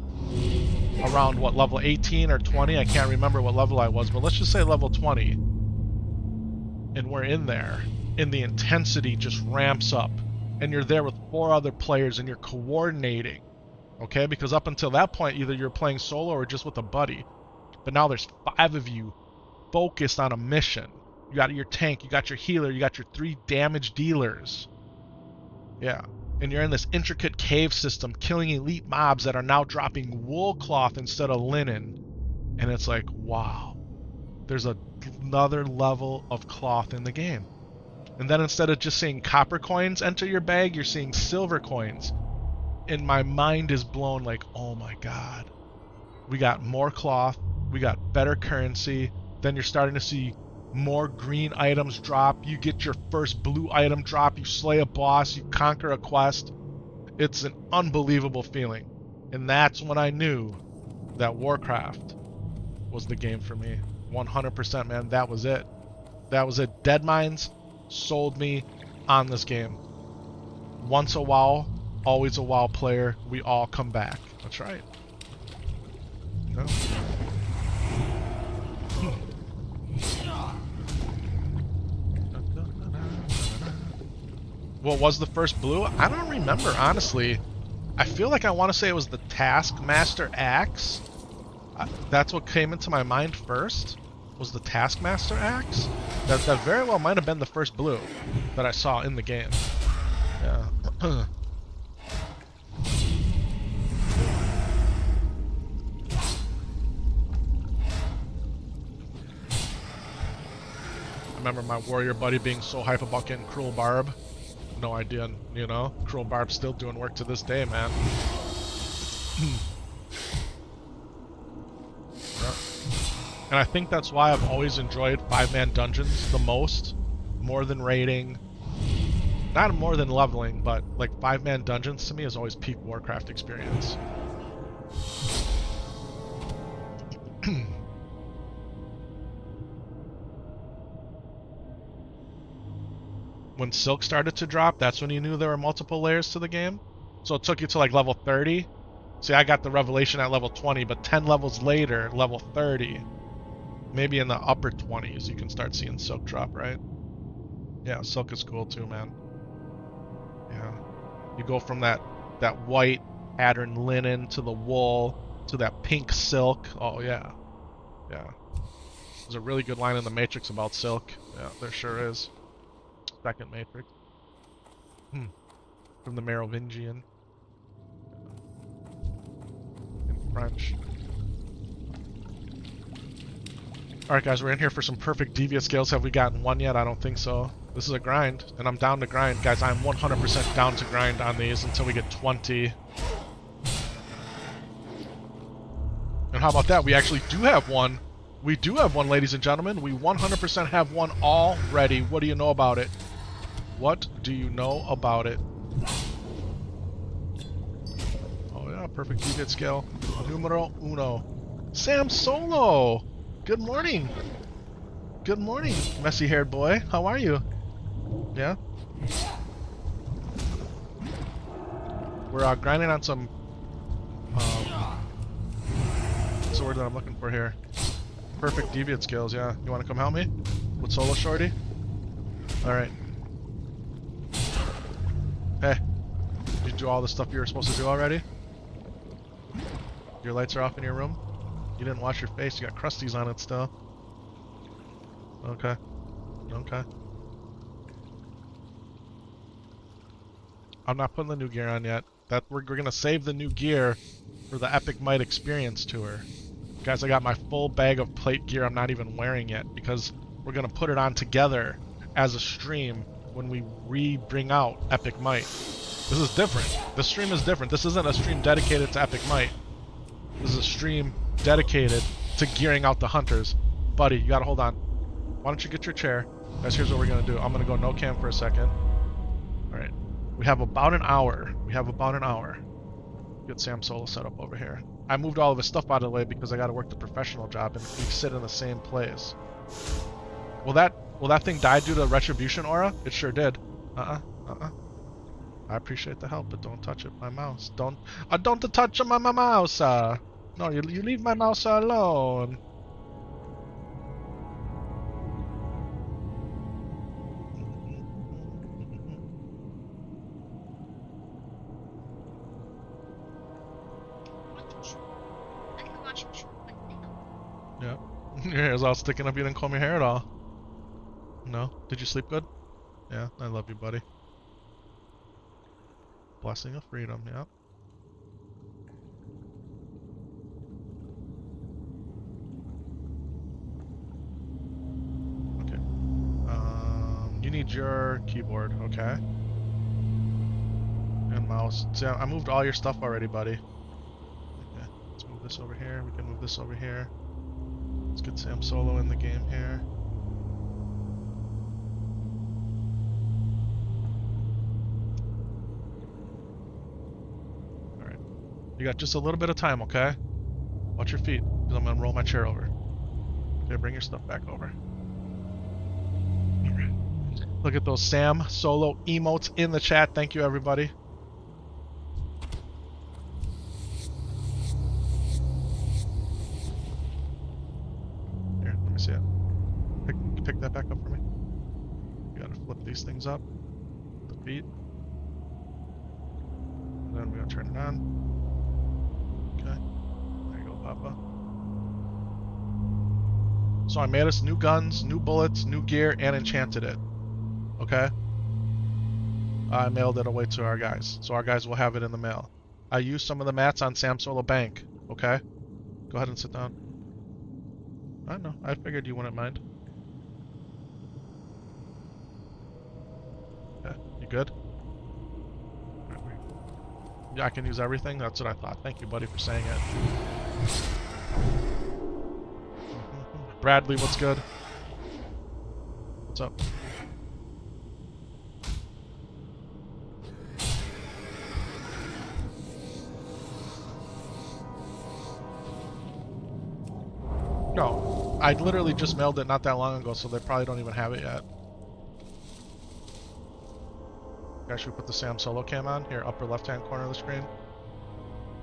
around what, level 18 or 20? I can't remember what level I was, but let's just say level 20. And we're in there, and the intensity just ramps up. And you're there with 4 other players, and you're coordinating. Okay? Because up until that point, either you're playing solo or just with a buddy. But now there's 5 of you focused on a mission. You got your tank, you got your healer, you got your 3 damage dealers. Yeah. And you're in this intricate cave system, killing elite mobs that are now dropping wool cloth instead of linen. And it's like, wow. There's another level of cloth in the game. And then instead of just seeing copper coins enter your bag, you're seeing silver coins. And my mind is blown like, oh my god. We got more cloth, we got better currency, then you're starting to see more green items drop, you get your first blue item drop, you slay a boss, you conquer a quest. It's an unbelievable feeling. And that's when I knew that Warcraft was the game for me. 100%, man, that was it. That was it. Dead Mines sold me on this game. Once a WoW, always a WoW player. We all come back. That's right. No. What was the first blue? I don't remember, honestly. I feel like I want to say it was the Taskmaster Axe. That's what came into my mind first, was the Taskmaster Axe. That very well might have been the first blue that I saw in the game. Yeah. I remember my warrior buddy being so hype about getting Cruel Barb. No idea, you know? Cruel Barb's still doing work to this day, man. Yeah. And I think that's why I've always enjoyed 5-man dungeons the most. More than raiding. Not more than leveling, but like 5-man dungeons to me is always peak Warcraft experience. When Silk started to drop, that's when you knew there were multiple layers to the game. So it took you to like level 30. See, I got the revelation at level 20, but 10 levels later, level 30, maybe in the upper 20s, you can start seeing Silk drop, right? Yeah, Silk is cool too, man. Yeah. You go from that white patterned linen to the wool to that pink silk. Oh, yeah. Yeah. There's a really good line in the Matrix about Silk. Yeah, there sure is. Second Matrix. From the Merovingian. French. Alright guys, we're in here for some perfect devious scales. Have we gotten one yet? I don't think so. This is a grind, and I'm down to grind. Guys, I'm 100% down to grind on these until we get 20. And how about that? We actually do have one. We do have one, ladies and gentlemen. We 100% have one already. What do you know about it? What do you know about it? Oh yeah, perfect deviate scale. Numero uno. Sam Solo! Good morning! Good morning, messy-haired boy. How are you? Yeah? We're grinding on some... what's the word that I'm looking for here? Perfect deviate skills, yeah. You want to come help me? With Solo Shorty? Alright. Hey. Did you do all the stuff you were supposed to do already? Your lights are off in your room? You didn't wash your face, you got crusties on it still. Okay. Okay. I'm not putting the new gear on yet. That we're gonna save the new gear for the Epic Might Experience Tour. Guys, I got my full bag of plate gear I'm not even wearing yet because we're gonna put it on together as a stream when we bring out Epic Might. This is different. This stream is different. This isn't a stream dedicated to Epic Might. This is a stream dedicated to gearing out the hunters. Buddy, you gotta hold on. Why don't you get your chair? Guys, here's what we're gonna do. I'm gonna go no cam for a second. Alright. We have about an hour. We have about an hour. Get Sam Solo set up over here. I moved all of his stuff out of the way because I gotta work the professional job and we sit in the same place. Will that thing die due to retribution aura? It sure did. I appreciate the help, but don't touch it. My mouse. Don't touch my mouse. No, you leave my mouse alone. Yeah. Your hair's all sticking up. You didn't comb your hair at all. No? Did you sleep good? Yeah, I love you, buddy. Blessing of freedom, yeah. Okay. You need your keyboard, okay. And mouse. See, I moved all your stuff already, buddy. Okay, let's move this over here. We can move this over here. Let's get Sam Solo in the game here. Alright. You got just a little bit of time, okay? Watch your feet, because I'm going to roll my chair over. Okay, bring your stuff back over. Alright. Look at those Sam Solo emotes in the chat. Thank you, everybody. See it. Pick that back up for me. You gotta flip these things up. The feet. And then we gotta turn it on. Okay. There you go, Papa. So I made us new guns, new bullets, new gear, and enchanted it. Okay? I mailed it away to our guys. So our guys will have it in the mail. I used some of the mats on Sam Solo Bank. Okay? Go ahead and sit down. I know. I figured you wouldn't mind. Yeah, you good? Yeah, I can use everything? That's what I thought. Thank you, buddy, for saying it. Bradley, what's good? What's up? No, I literally just mailed it not that long ago, so they probably don't even have it yet. Guys, should we put the Sam Solo cam on? Here, upper left-hand corner of the screen.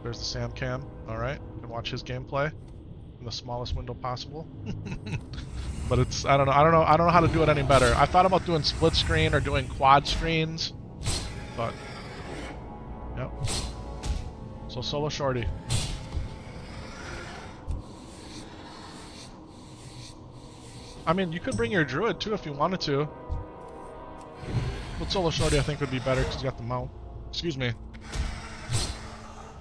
There's the Sam cam. All right, you can watch his gameplay in the smallest window possible. But it's I don't know how to do it any better. I thought about doing split screen or doing quad screens, but yep. So Solo Shorty. I mean, you could bring your druid too if you wanted to. But Solo Shorty I think would be better because he's got the mount. Excuse me.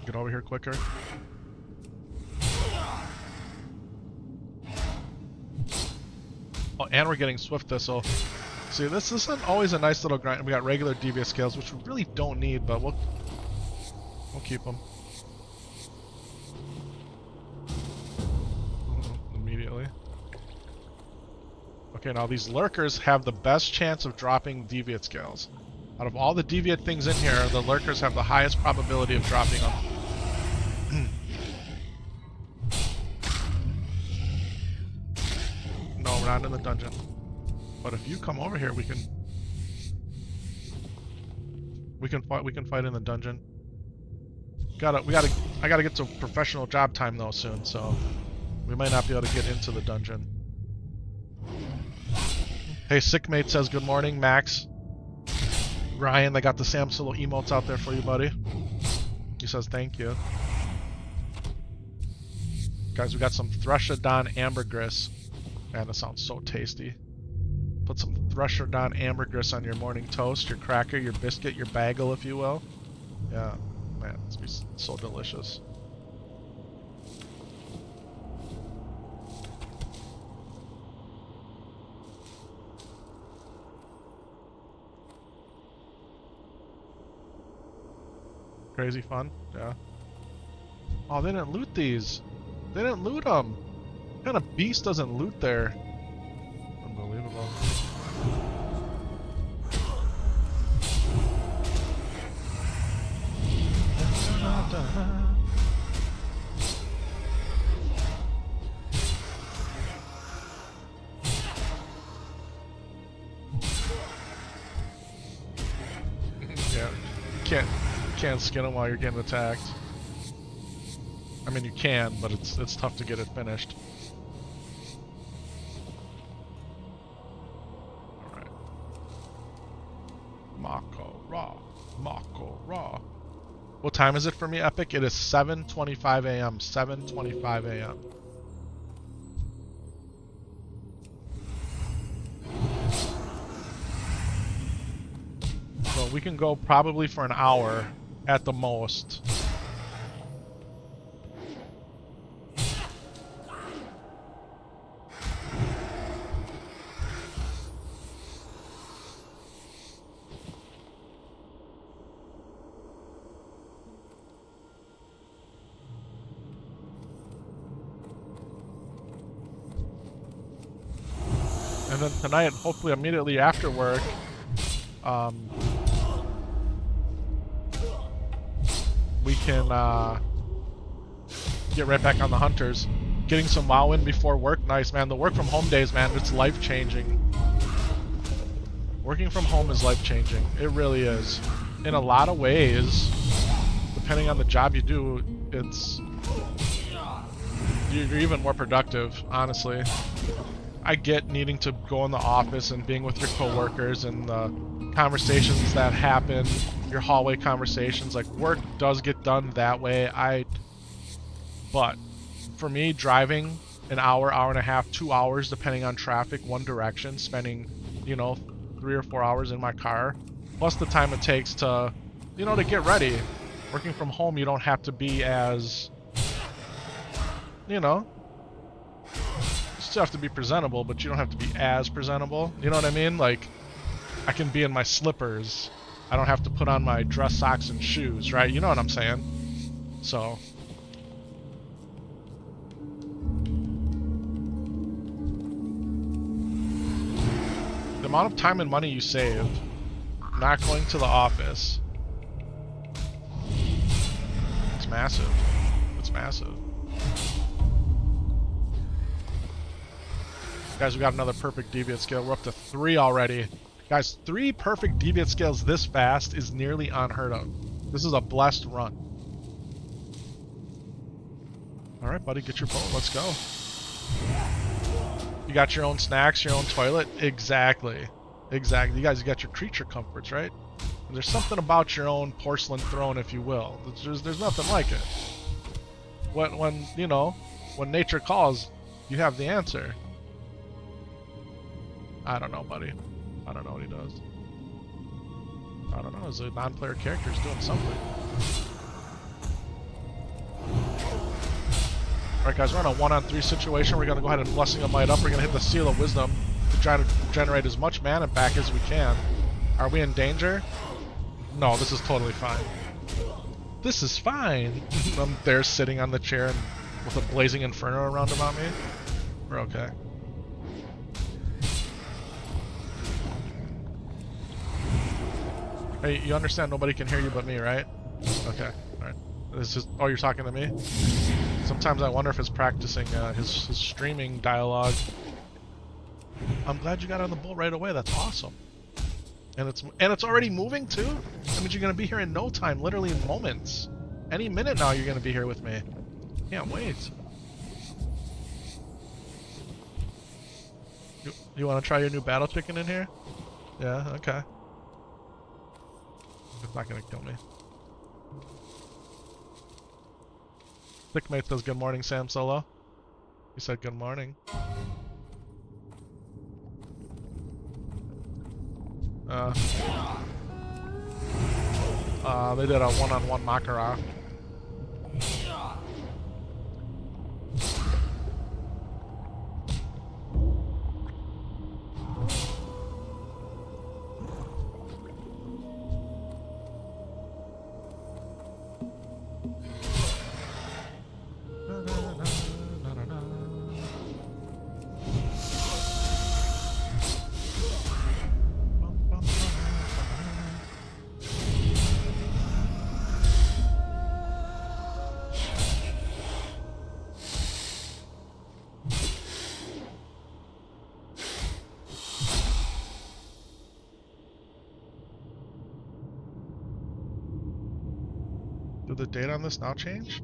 Get over here quicker. Oh, and we're getting Swift Thistle. See, this isn't always a nice little grind. We got regular Devious Scales, which we really don't need, but we'll keep them. Immediately. Okay, now these lurkers have the best chance of dropping Deviate Scales. Out of all the Deviate things in here, the lurkers have the highest probability of dropping them. No, we're not in the dungeon. But if you come over here, we can fight in the dungeon. I gotta get to professional job time though soon, so we might not be able to get into the dungeon. Hey, Sickmate says good morning, Max. Ryan, I got the Sam Solo emotes out there for you, buddy. He says thank you. Guys, we got some Thrushadon Ambergris. Man, that sounds so tasty. Put some Thrushadon Ambergris on your morning toast, your cracker, your biscuit, your bagel, if you will. Yeah, man, it's be so delicious. Crazy fun, yeah. Oh, they didn't loot these. They didn't loot them. What kind of beast doesn't loot there? Unbelievable. Yeah, can't skin them while you're getting attacked. I mean, you can, but it's tough to get it finished. All right. Mako Ra. What time is it for me, Epic? It is 7:25 a.m. 7:25 a.m. So we can go probably for an hour at the most. And then tonight, hopefully immediately after work, we can get right back on the hunters. Getting some WoW in before work, nice, man. The work from home days, man, it's life-changing. Working from home is life-changing. It really is. In a lot of ways, depending on the job you do, you're even more productive, honestly. I get needing to go in the office and being with your coworkers and the conversations that happen, your hallway conversations, like work does get done that way. But for me, driving an hour, hour and a half, 2 hours, depending on traffic, one direction, spending, 3 or 4 hours in my car, plus the time it takes to, to get ready. Working from home, you don't have to be as, still have to be presentable, but you don't have to be as presentable. You know what I mean? Like, I can be in my slippers. I don't have to put on my dress socks and shoes, right? You know what I'm saying? So, the amount of time and money you save not going to the office, it's massive. It's massive. Guys, we got another perfect deviant scale. We're up to 3 already. Guys, 3 perfect deviant scales this fast is nearly unheard of. This is a blessed run. Alright, buddy, get your boat. Let's go. You got your own snacks, your own toilet? Exactly. Exactly. You guys got your creature comforts, right? And there's something about your own porcelain throne, if you will. There's nothing like it. When nature calls, you have the answer. I don't know, buddy. I don't know what he does. I don't know. As a non-player character, he's doing something. Alright, guys, we're on a 1-on-3 situation. We're going to go ahead and Blessing of Might up. We're going to hit the Seal of Wisdom. to try to generate as much mana back as we can. Are we in danger? No, this is totally fine. This is fine. I'm there sitting on the chair and with a blazing inferno around about me. We're okay. Hey, you understand nobody can hear you but me, right? Okay, alright. This is, oh, you're talking to me? Sometimes I wonder if it's practicing his streaming dialogue. I'm glad you got on the boat right away. That's awesome. And it's already moving too? That means you're gonna be here in no time, literally in moments. Any minute now you're gonna be here with me. Can't wait. You wanna try your new battle chicken in here? Yeah, okay. It's not gonna kill me. Thickmate says good morning, Sam Solo. He said good morning. They did a one-on-one Makara. Did the date on this now change?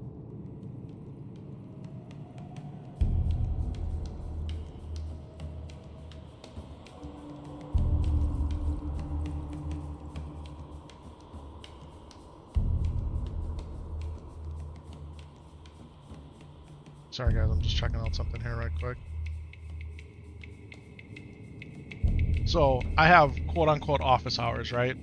Sorry guys, I'm just checking out something here right quick. So, I have quote-unquote office hours, right?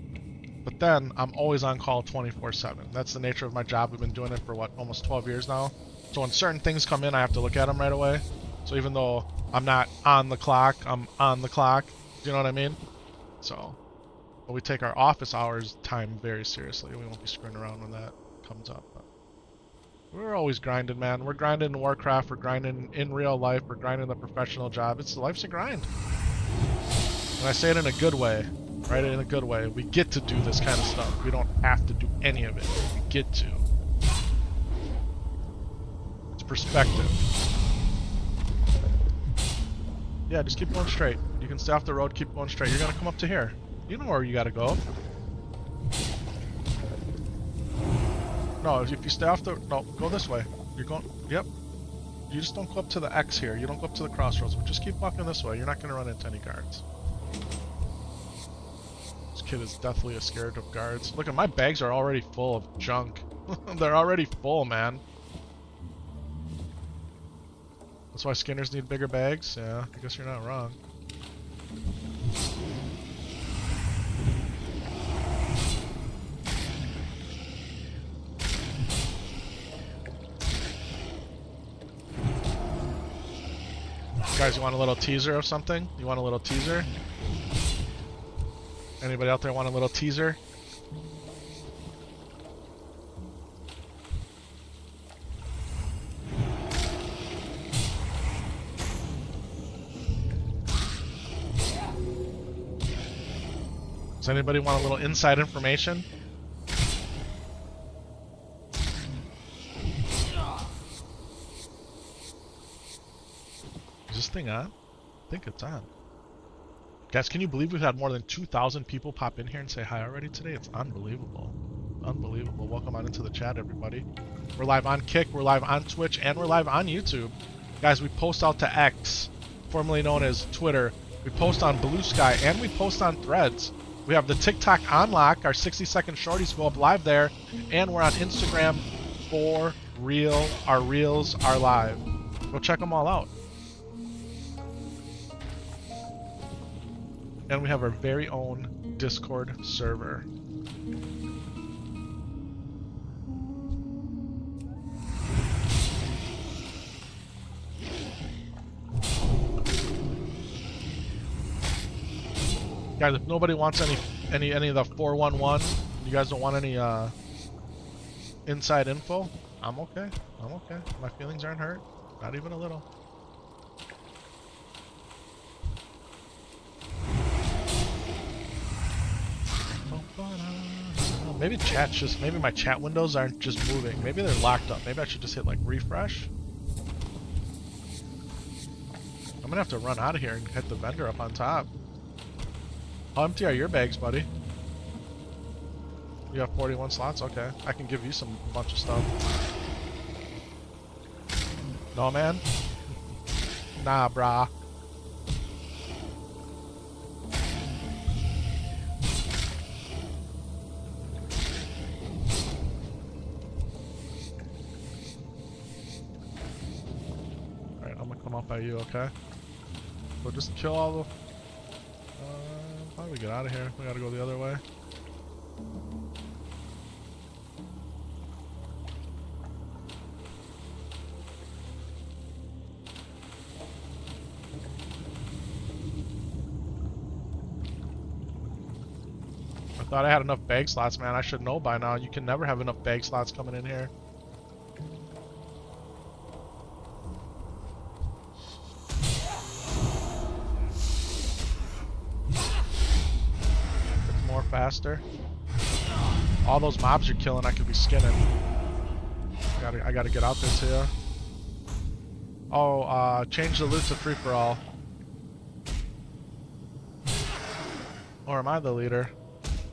But then, I'm always on call 24/7. That's the nature of my job. We've been doing it for, what, almost 12 years now? So when certain things come in, I have to look at them right away. So even though I'm not on the clock, I'm on the clock. Do you know what I mean? So, but we take our office hours time very seriously. We won't be screwing around when that comes up. But we're always grinding, man. We're grinding in Warcraft. We're grinding in real life. We're grinding the professional job. Life's a grind. And I say it in a good way. Right, in a good way. We get to do this kind of stuff. We don't have to do any of it. We get to. It's perspective. Yeah, just keep going straight. You can stay off the road, keep going straight. You're gonna come up to here. You know where you gotta go. No, if you stay off the... No, go this way. You're going... Yep. You just don't go up to the X here. You don't go up to the crossroads. But just keep walking this way. You're not gonna run into any guards. Kid is deathly scared of guards. Look at my bags are already full of junk. They're already full, man. That's why Skinners need bigger bags? Yeah, I guess you're not wrong. Guys, you want a little teaser of something? You want a little teaser? Anybody out there want a little teaser? Does anybody want a little inside information? Is this thing on? I think it's on. Guys, can you believe we've had more than 2,000 people pop in here and say hi already today? It's unbelievable. Unbelievable. Welcome on into the chat, everybody. We're live on Kick, we're live on Twitch, and we're live on YouTube. Guys, we post out to X, formerly known as Twitter. We post on Blue Sky, and we post on Threads. We have the TikTok on lock. Our 60-second shorties go up live there. And we're on Instagram for real. Our reels are live. Go check them all out. And we have our very own Discord server. Guys, if nobody wants any of the 411, you guys don't want any inside info, I'm okay. I'm okay. My feelings aren't hurt. Not even a little. Maybe maybe my chat windows aren't just moving. Maybe they're locked up. Maybe I should just hit like refresh. I'm gonna have to run out of here and hit the vendor up on top. How empty are your bags, buddy? You have 41 slots? Okay. I can give you a bunch of stuff. No, man? Nah, brah. Alright, I'm gonna come up by you, okay? So just kill all the... how do we get out of here? We gotta go the other way. I thought I had enough bag slots, man. I should know by now. You can never have enough bag slots coming in here. Faster. All those mobs you're killing, I could be skinning. I gotta get out there to you. Oh, change the loot to free for all. Or am I the leader?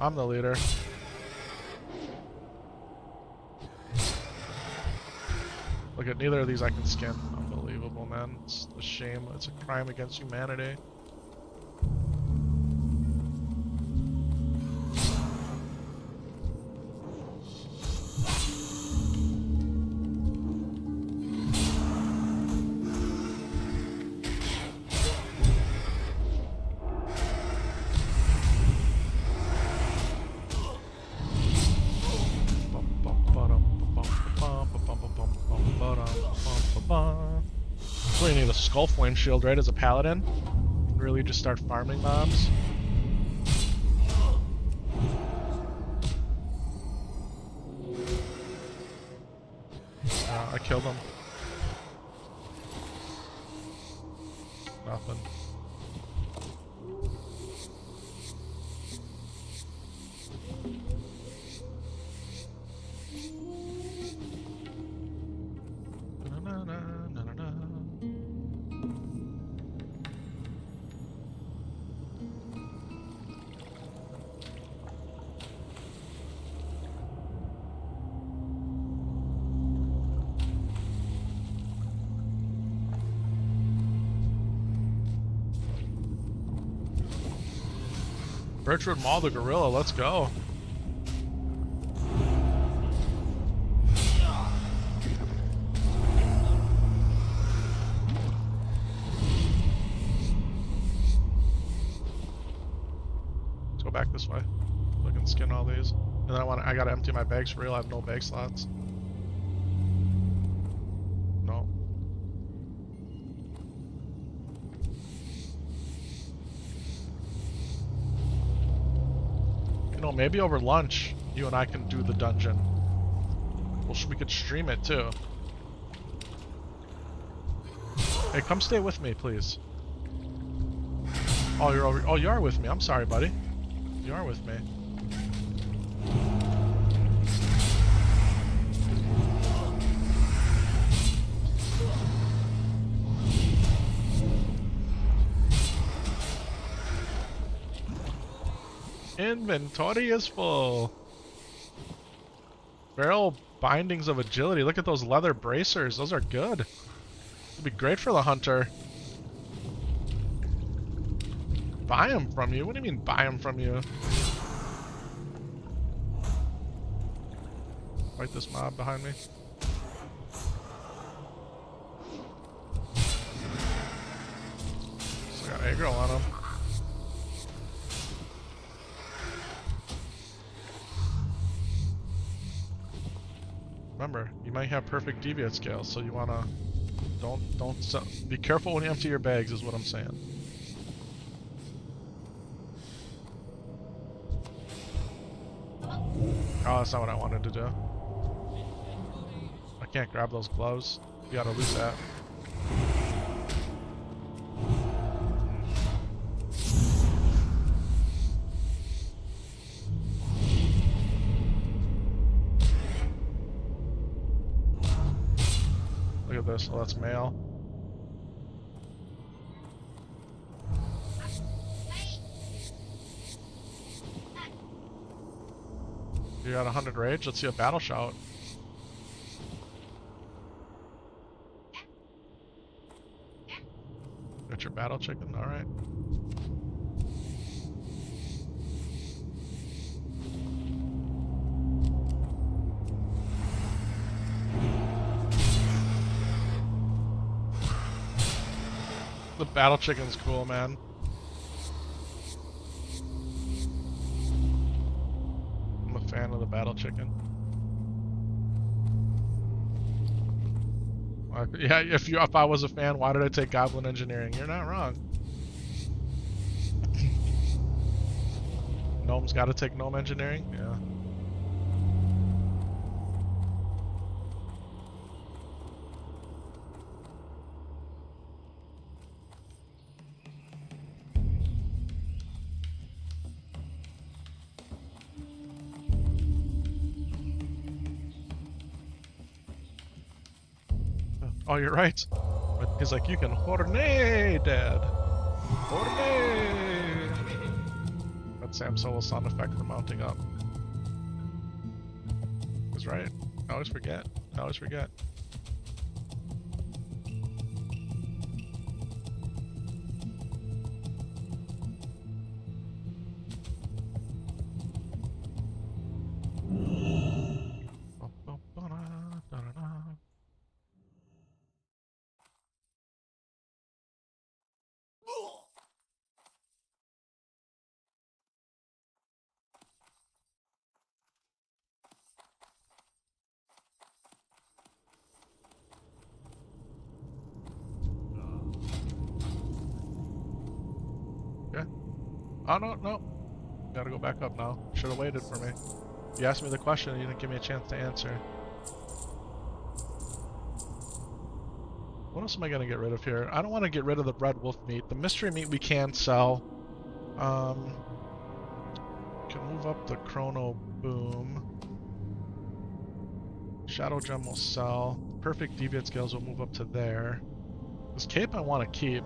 I'm the leader. Look at neither of these I can skin. Unbelievable, man. It's a shame. It's a crime against humanity. So you need a skull flame shield, right, as a paladin? Really just start farming mobs. I killed him. Nothing. Birchwood Mall the gorilla, let's go. Let's go back this way. Look and skin all these. And then I gotta empty my bags for real. I have no bag slots. No. You know, maybe over lunch, you and I can do the dungeon. Well, we could stream it too. Hey, come stay with me, please. Oh, you're over. Oh, you are with me. I'm sorry, buddy. You are with me. Inventory is full. Barrel bindings of agility. Look at those leather bracers. Those are good. It'd be great for the hunter. Buy them from you? What do you mean buy them from you? Fight this mob behind me. So I got aggro on him. Remember, you might have perfect deviate scale, so you wanna be careful when you empty your bags, is what I'm saying. Oh, that's not what I wanted to do. I can't grab those gloves. You gotta lose that. Look at this. Oh, that's mail. You got 100 rage? Let's see a battle shout. Got your battle chicken? Alright. The battle chicken's cool, man. I'm a fan of the battle chicken. Yeah, if I was a fan, why did I take Goblin Engineering? You're not wrong. Gnome's got to take Gnome Engineering? Yeah. Oh, you're right. But he's like, you can hornay, Dad. Hornay. That's Sam Solo's sound effect for mounting up. He's right. I always forget. I always forget. Okay. Oh, no. Gotta go back up now. Should have waited for me. You asked me the question, you didn't give me a chance to answer. What else am I gonna get rid of here? I don't want to get rid of the red wolf meat. The mystery meat we can sell. Can move up the chrono boom. Shadow gem will sell. Perfect deviant scales will move up to there. This cape I want to keep.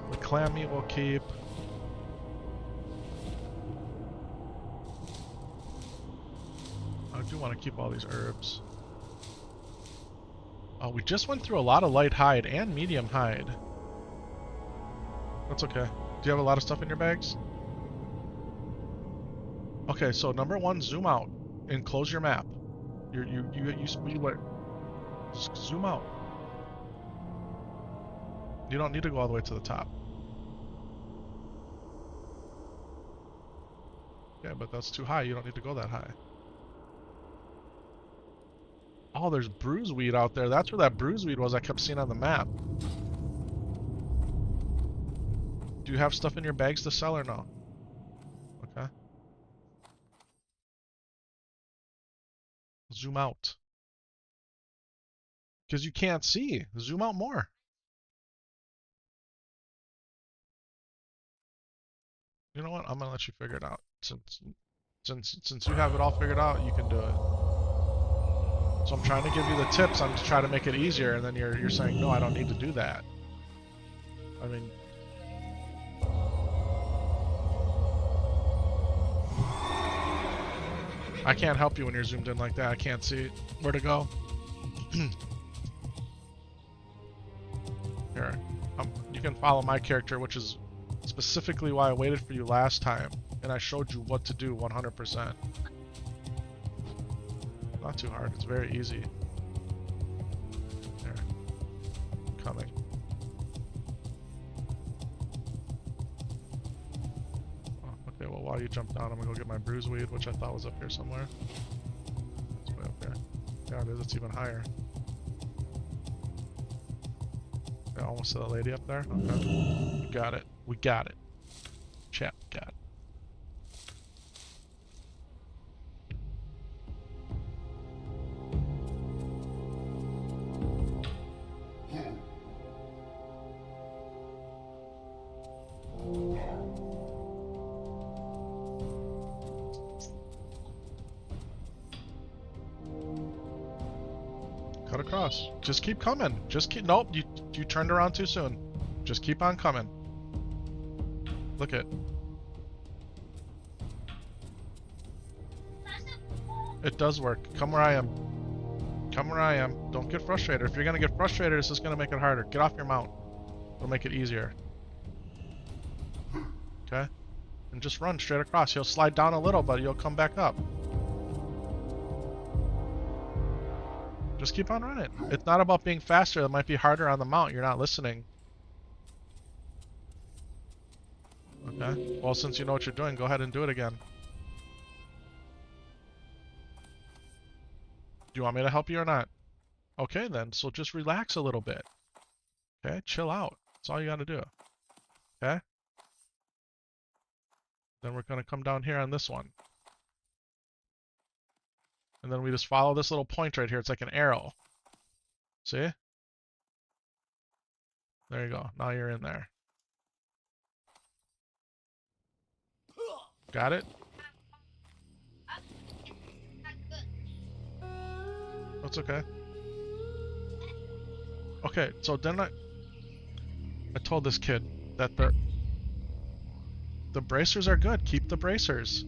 The clam meat will keep. I do want to keep all these herbs. Oh, we just went through a lot of light hide and medium hide. That's okay. Do you have a lot of stuff in your bags? Okay, so number one, zoom out and close your map. You what? Just zoom out. You don't need to go all the way to the top. Yeah, but that's too high. You don't need to go that high. Oh, there's bruiseweed out there. That's where that bruiseweed was I kept seeing on the map. Do you have stuff in your bags to sell or no? Okay. Zoom out. Because you can't see. Zoom out more. You know what? I'm gonna let you figure it out. Since you have it all figured out, you can do it. So I'm trying to give you the tips. I'm just trying to make it easier, and then you're saying no, I don't need to do that. I mean, I can't help you when you're zoomed in like that. I can't see where to go. Here, you can follow my character, which is specifically why I waited for you last time, and I showed you what to do 100%. Not too hard, it's very easy. There. I'm coming. Oh, okay, well while you jump down, I'm gonna go get my bruiseweed, which I thought was up here somewhere. It's way up there. Yeah, it is, it's even higher. Yeah, almost to the lady up there? Okay. We got it. We got it. Chat, got it. Cut across. Just keep coming. Just keep. Nope. You turned around too soon. Just keep on coming. Look it. It does work. Come where I am. Come where I am. Don't get frustrated. If you're gonna get frustrated, it's just gonna make it harder. Get off your mount. It'll make it easier. Okay? And just run straight across. You'll slide down a little, but you'll come back up. Just keep on running. It's not about being faster. It might be harder on the mount. You're not listening. Okay? Well, since you know what you're doing, go ahead and do it again. Do you want me to help you or not? Okay then, so just relax a little bit. Okay? Chill out. That's all you gotta do. Okay? Then we're gonna come down here on this one. And then we just follow this little point right here. It's like an arrow. See? There you go. Now you're in there. Got it? That's okay. Okay, so then I told this kid that the bracers are good. Keep the bracers.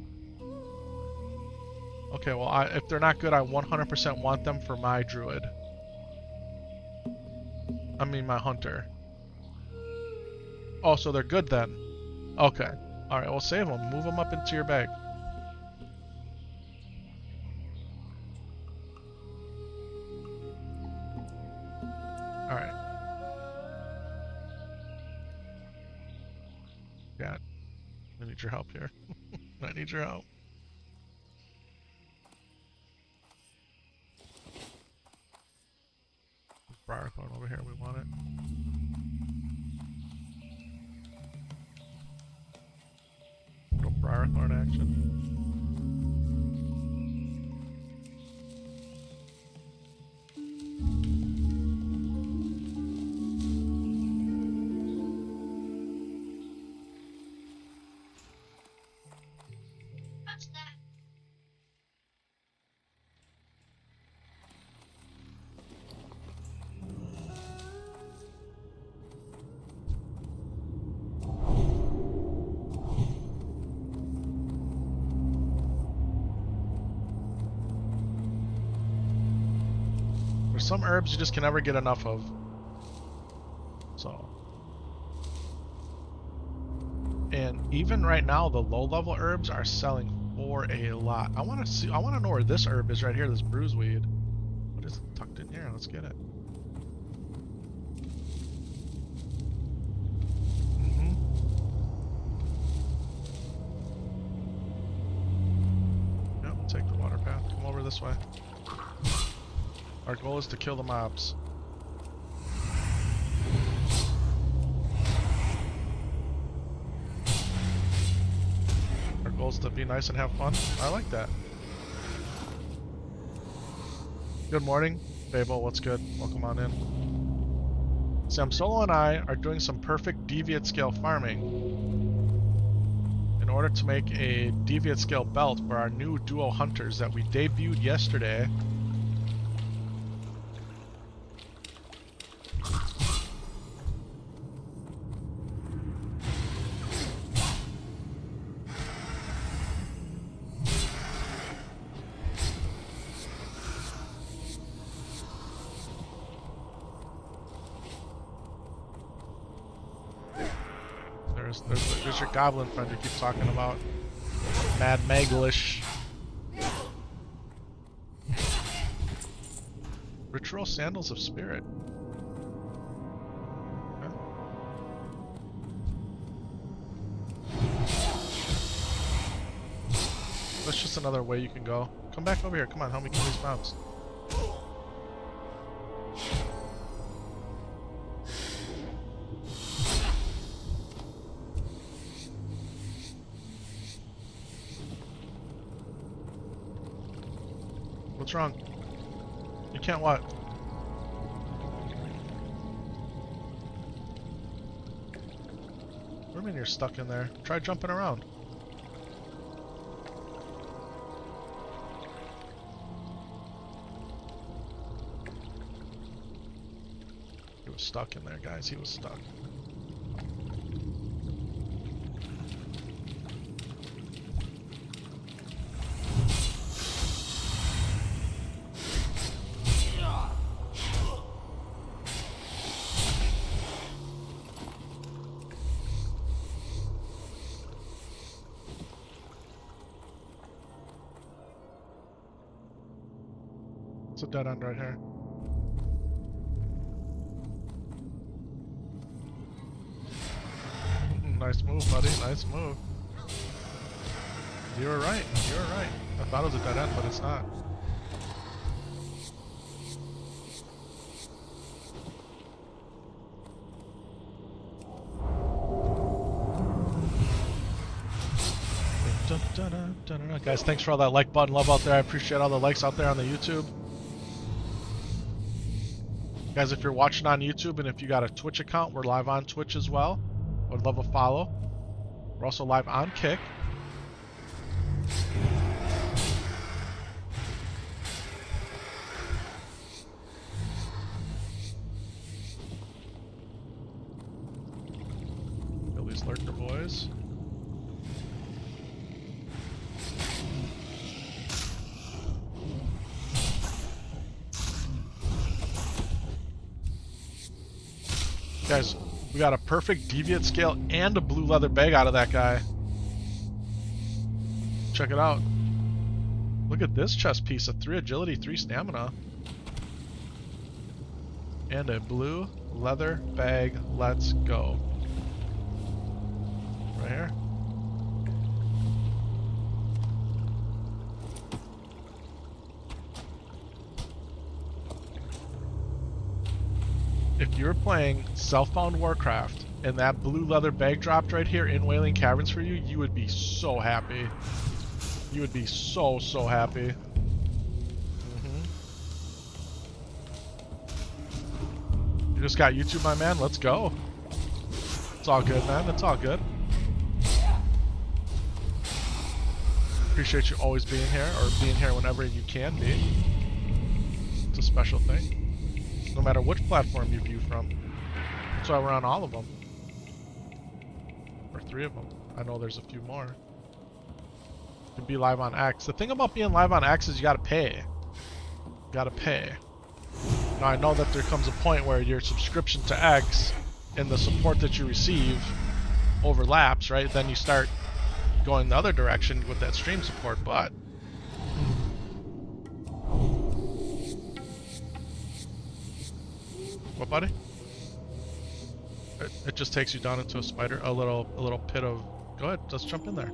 Okay, well, if they're not good, I 100% want them for my druid. I mean, my hunter. Oh, so they're good then. Okay. Alright, well, save them. Move them up into your bag. Alright. God. I need your help here. I need your help. Briarthorn over here, we want it. Little Briarthorn action. There's some herbs you just can never get enough of. So. And even right now, the low-level herbs are selling for a lot. I want to know where this herb is right here, this bruiseweed. What is it tucked in here? Let's get it. Yep, we'll take the water path. Come over this way. Our goal is to kill the mobs. Our goal is to be nice and have fun. I like that. Good morning, Fable. What's good? Welcome on in. Sam Solo and I are doing some perfect deviate scale farming in order to make a deviate scale belt for our new duo hunters that we debuted yesterday. There's your goblin friend you keep talking about. Mad Maglish. Ritual Sandals of Spirit. Okay. That's just another way you can go. Come back over here. Come on, help me kill these mobs. What's wrong? You can't what? What do you mean you're stuck in there? Try jumping around. stuck in there, guys. He was stuck. It's a dead end right here. Nice move, buddy. Nice move. You were right. You were right. I thought it was a dead end, but it's not. Guys, thanks for all that like button love out there. I appreciate all the likes out there on the YouTube. Guys, if you're watching on YouTube and if you got a Twitch account, we're live on Twitch as well. Would love a follow. We're also live on Kick. Kill these lurker boys. Guys, we got a perfect deviant scale and a blue leather bag out of that guy. Check it out. Look at this chest piece, a 3 agility, 3 stamina. And a blue leather bag. Let's go. Right here. If you're playing Self-Bound Warcraft and that blue leather bag dropped right here in Wailing Caverns for you, you would be so happy. You would be so, so happy. You just got YouTube, my man. Let's go. It's all good, man. It's all good. Appreciate you always being here, or being here whenever you can be. It's a special thing. No matter which platform you view from. That's why we're on all of them. Or 3 of them. I know there's a few more. You can be live on X. The thing about being live on X is you gotta pay. You gotta pay. Now I know that there comes a point where your subscription to X and the support that you receive overlaps, right? Then you start going the other direction with that stream support, but what, buddy? It just takes you down into a spider, a little pit of. Go ahead, let's jump in there.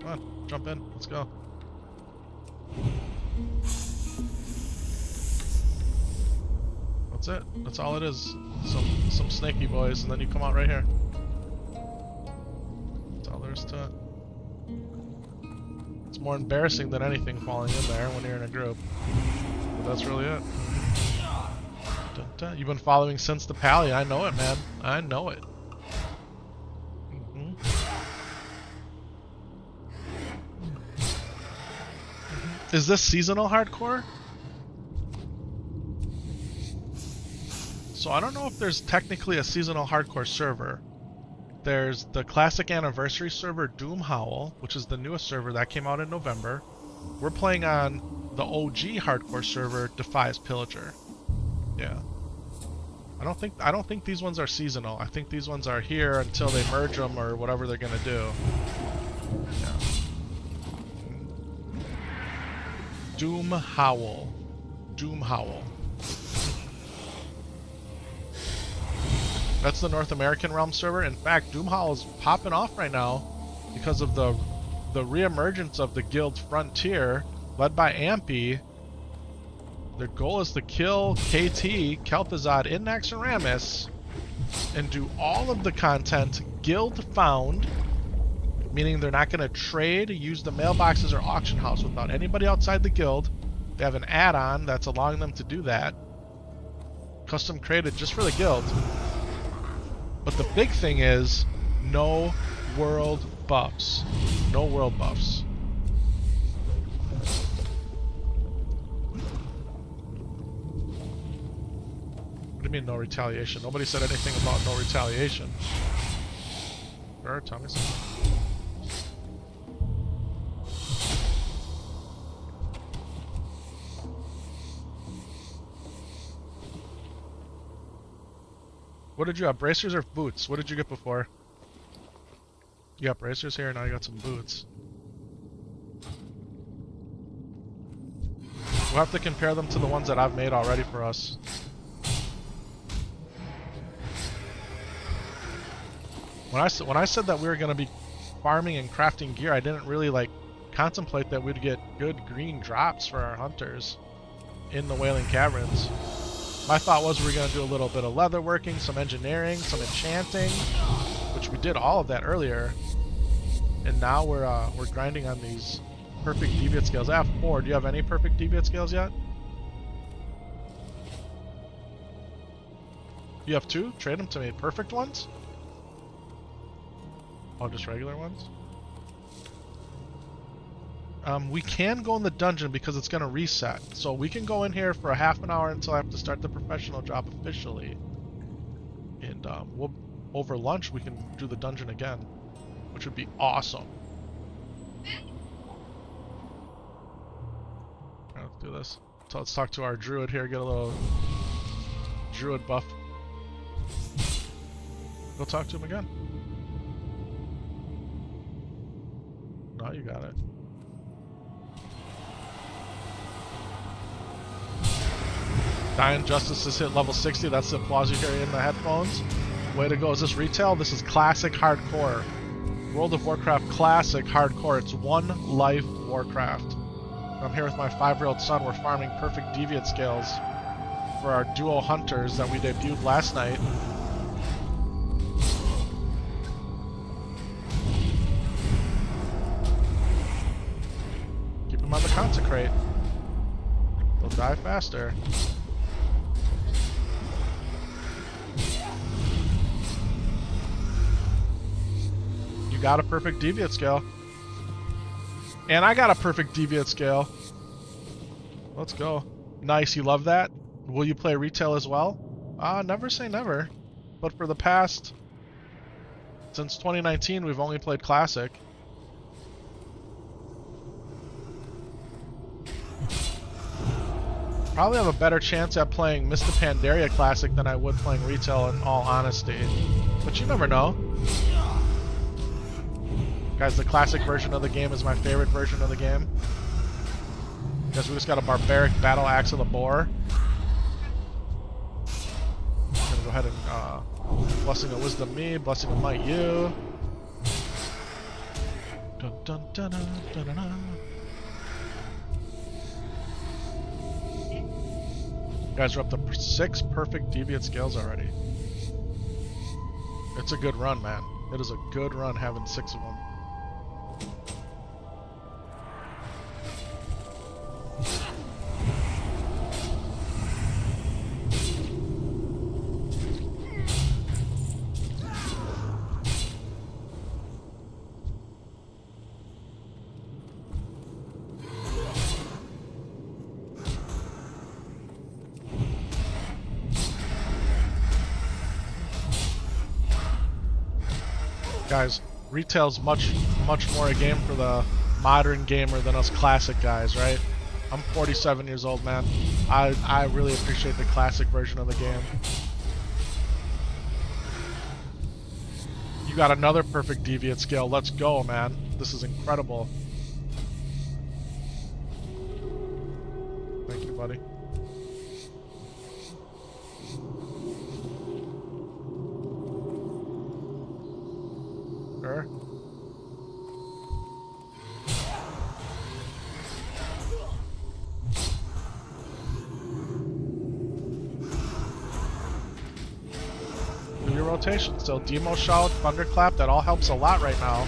Come on, jump in. Let's go. That's it. That's all it is. Some snaky boys, and then you come out right here. That's all there is to it. It's more embarrassing than anything falling in there when you're in a group. But that's really it. You've been following since the Pally. I know it, man. I know it. Is this seasonal hardcore? So I don't know if there's technically a seasonal hardcore server. There's the classic anniversary server Doom Howl, which is the newest server that came out in November. We're playing on the OG hardcore server Defias Pillager. Yeah. I don't think these ones are seasonal. I think these ones are here until they merge them or whatever they're gonna do. Yeah. Doom Howl. Doom Howl. That's the North American Realm server. In fact, Doom Howl is popping off right now because of the reemergence of the guild Frontier, led by Ampy. Their goal is to kill KT, Kel'Thuzad, in Naxxramas, and do all of the content guild found, meaning they're not going to trade, use the mailboxes or auction house without anybody outside the guild. They have an add-on that's allowing them to do that, custom created just for the guild. But the big thing is no world buffs. No world buffs. What do you mean no retaliation? Nobody said anything about no retaliation. Sure, tell me something. What did you have? Bracers or boots? What did you get before? You got bracers here, now you got some boots. We'll have to compare them to the ones that I've made already for us. When I said that we were going to be farming and crafting gear, I didn't really like contemplate that we'd get good green drops for our hunters in the Wailing Caverns. My thought was we were going to do a little bit of leather working, some engineering, some enchanting, which we did all of that earlier. And now we're grinding on these perfect deviate scales. I have 4. Do you have any perfect deviate scales yet? You have 2? Trade them to me. Perfect ones? Oh, just regular ones? We can go in the dungeon because it's going to reset. So we can go in here for a half an hour until I have to start the professional job officially. And we'll, over lunch we can do the dungeon again, which would be awesome. Alright, let's do this. So let's talk to our druid here, get a little druid buff. Go talk to him again. No, you got it. Dying Justice has hit level 60. That's the applause you hear in the headphones. Way to go. Is this retail? This is classic hardcore. World of Warcraft classic hardcore. It's 1 life Warcraft. I'm here with my 5-year-old son. We're farming perfect deviate scales for our duo hunters that we debuted last night. Keep them on the consecrate. They'll die faster. You got a perfect deviate scale. And I got a perfect deviate scale. Let's go. Nice, you love that? Will you play retail as well? Never say never. But for the past... since 2019, we've only played classic. Probably have a better chance at playing Mr. Pandaria Classic than I would playing retail in all honesty. But you never know. Guys, the classic version of the game is my favorite version of the game. Because we just got a barbaric battle axe of the boar. I'm gonna go ahead and blessing of wisdom me, blessing of might you. Dun, dun, dun, dun, dun, dun, dun. You guys are up to 6 perfect deviate scales already. It's a good run, man. It is a good run having 6 of them. Guys, retail's much more a game for the modern gamer than us classic guys, right? I'm 47 years old, man. I really appreciate the classic version of the game. You got another perfect deviate scale. Let's go, man. This is incredible. Thank you, buddy. Sure. Do your rotation. So Demo Shout, Thunderclap, that all helps a lot right now.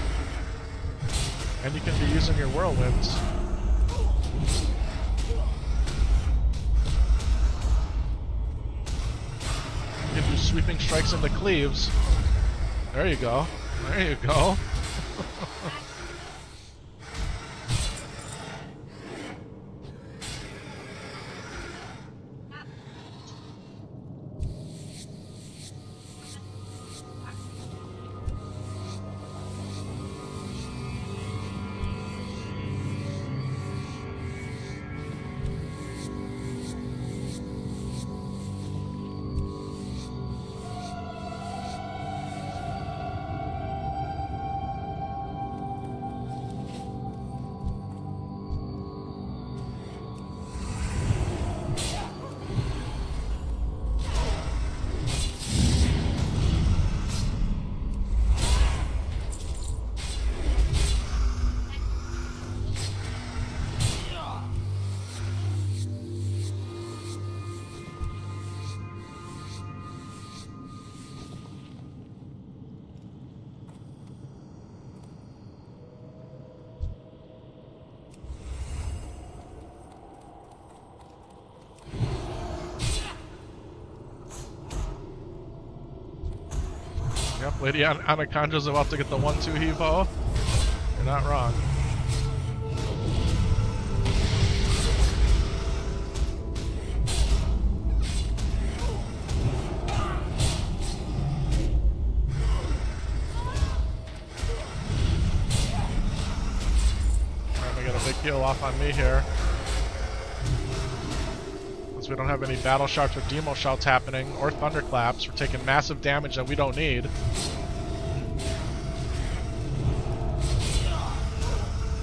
And you can be using your whirlwinds. You can do sweeping strikes into cleaves. There you go. There you go. Lady Anaconda's about to get the 1-2 heave-ho. You're not wrong. Alright, we got a big heal off on me here. Since we don't have any battle shouts or demo shouts happening, or thunderclaps, we're taking massive damage that we don't need.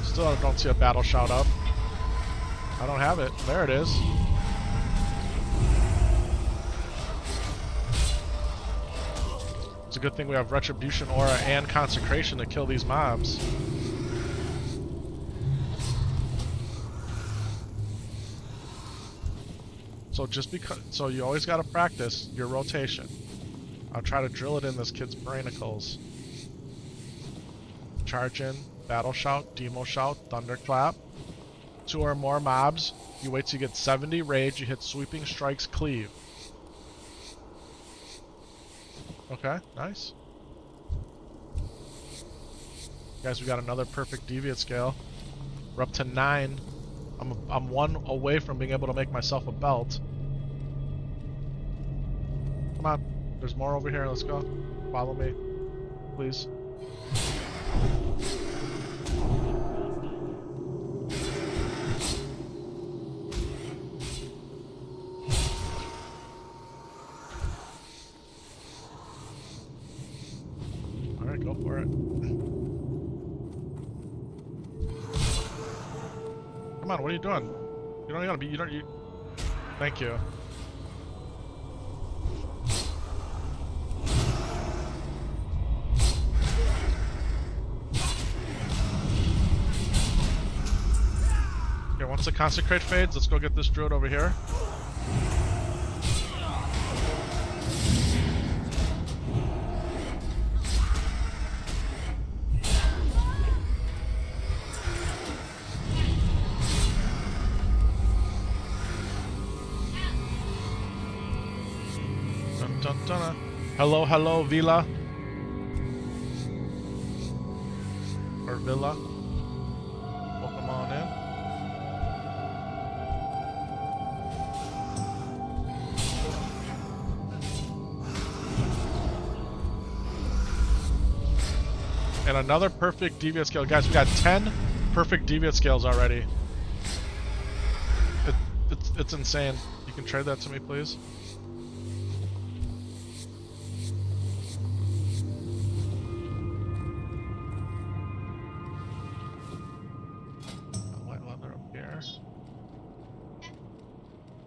Still don't see a battle shout up. I don't have it. There it is. It's a good thing we have Retribution Aura and Consecration to kill these mobs. So you always gotta practice your rotation. I'll try to drill it in this kid's brainicles. Charge in, battle shout, demo shout, thunderclap. 2 or more mobs. You wait till you get 70 rage, you hit sweeping strikes, cleave. Okay, nice. Guys, we got another perfect deviate scale. We're up to 9. I'm 1 away from being able to make myself a belt. Come on, there's more over here. Let's go. Follow me, please. All right, go for it. Come on, what are you doing? You don't gotta be. You. Thank you. Okay, once the consecrate fades, let's go get this druid over here. Dun, dun. Hello, hello, Villa. Or Villa. Welcome on in. And another perfect deviate scale. Guys, we got 10 perfect deviate scales already. It's insane. You can trade that to me, please?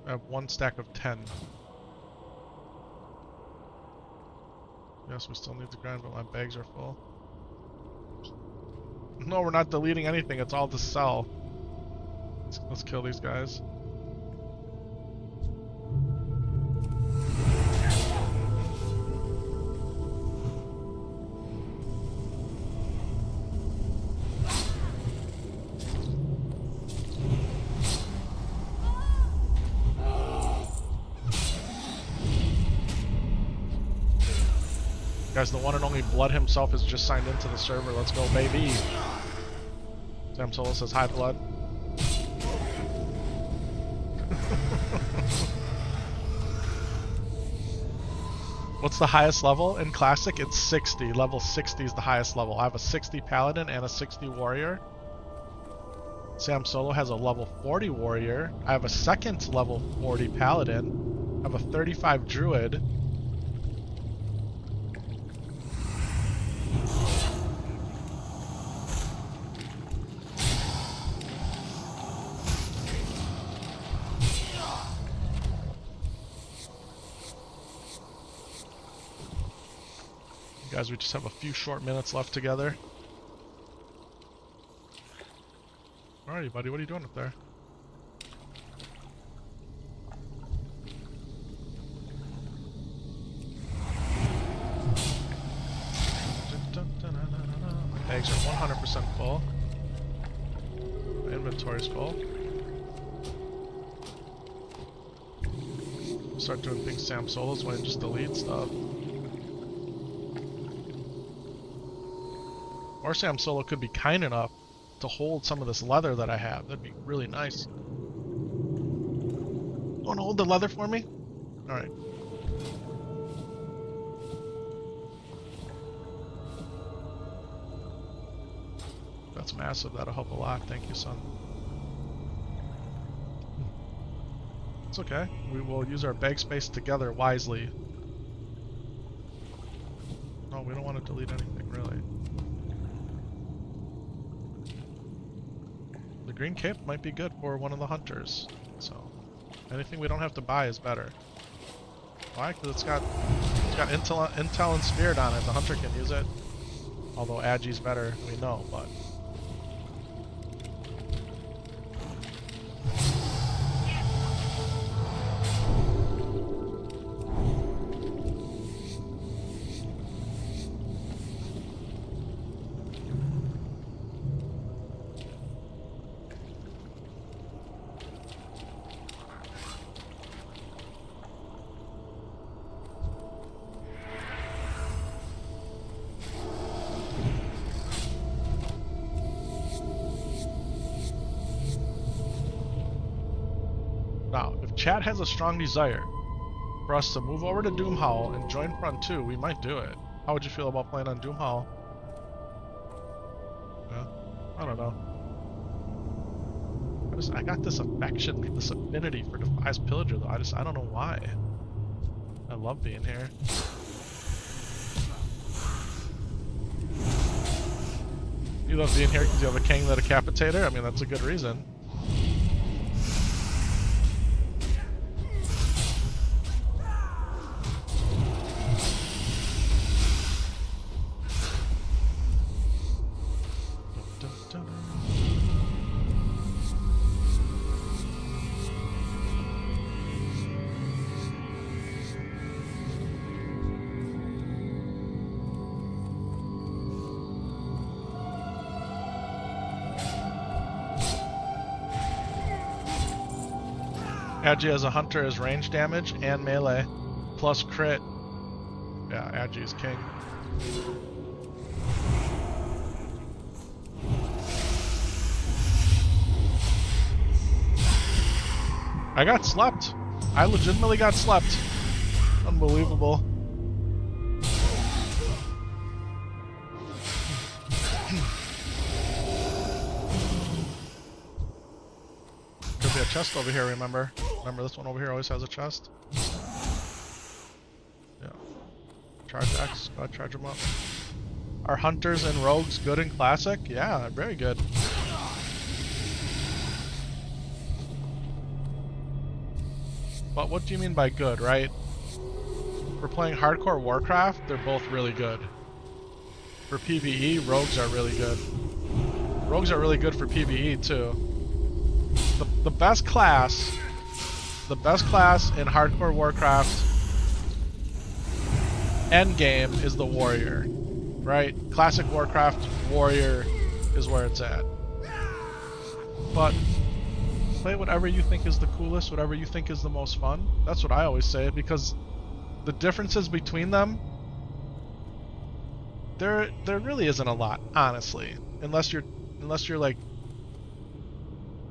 I have 1 stack of 10. Yes, we still need to grind, but my bags are full. No, we're not deleting anything. It's all to sell. Let's kill these guys. Guys, the one and only Blood himself has just signed into the server. Let's go, baby. Sam Solo says hi, Blood. What's the highest level in Classic? It's 60. Level 60 is the highest level. I have a 60 Paladin and a 60 Warrior. Sam Solo has a level 40 Warrior. I have a second level 40 Paladin. I have a 35 Druid. Guys, we just have a few short minutes left together. Alrighty, buddy, what are you doing up there? My bags are 100% full. My inventory's full. Start doing things Sam Solo's way and just delete stuff. Or Sam Solo could be kind enough to hold some of this leather that I have. That'd be really nice. You want to hold the leather for me? Alright. That's massive. That'll help a lot. Thank you, son. It's okay. We will use our bag space together wisely. No, we don't want to delete anything, really. The green cape might be good for one of the hunters. So, anything we don't have to buy is better. Why? Because it's got intel and spirit on it. The hunter can use it. Although Agi's better, we know, but... Now, if chat has a strong desire for us to move over to Doomhowl and join Front 2, we might do it. How would you feel about playing on Doomhowl? Yeah, I don't know. I got this affection, this affinity for Defias Pillager, though. I don't know why. I love being here. You love being here because you have a king, the decapitator? I mean, that's a good reason. Agi as a hunter is range damage and melee, plus crit. Yeah, Agi is king. I got slept. I legitimately got slept. Unbelievable. Could be a chest over here, remember? Remember this one over here always has a chest? Yeah. Charge X, go ahead, charge them up. Are hunters and rogues good in Classic? Yeah, very good. But what do you mean by good, right? If we're playing hardcore Warcraft, they're both really good. For PvE, rogues are really good. Rogues are really good for PvE too. The best class in hardcore Warcraft endgame is the warrior, right? Classic Warcraft warrior is where it's at. But play whatever you think is the coolest, whatever you think is the most fun. That's what I always say, because the differences between them, there really isn't a lot, honestly, unless you're like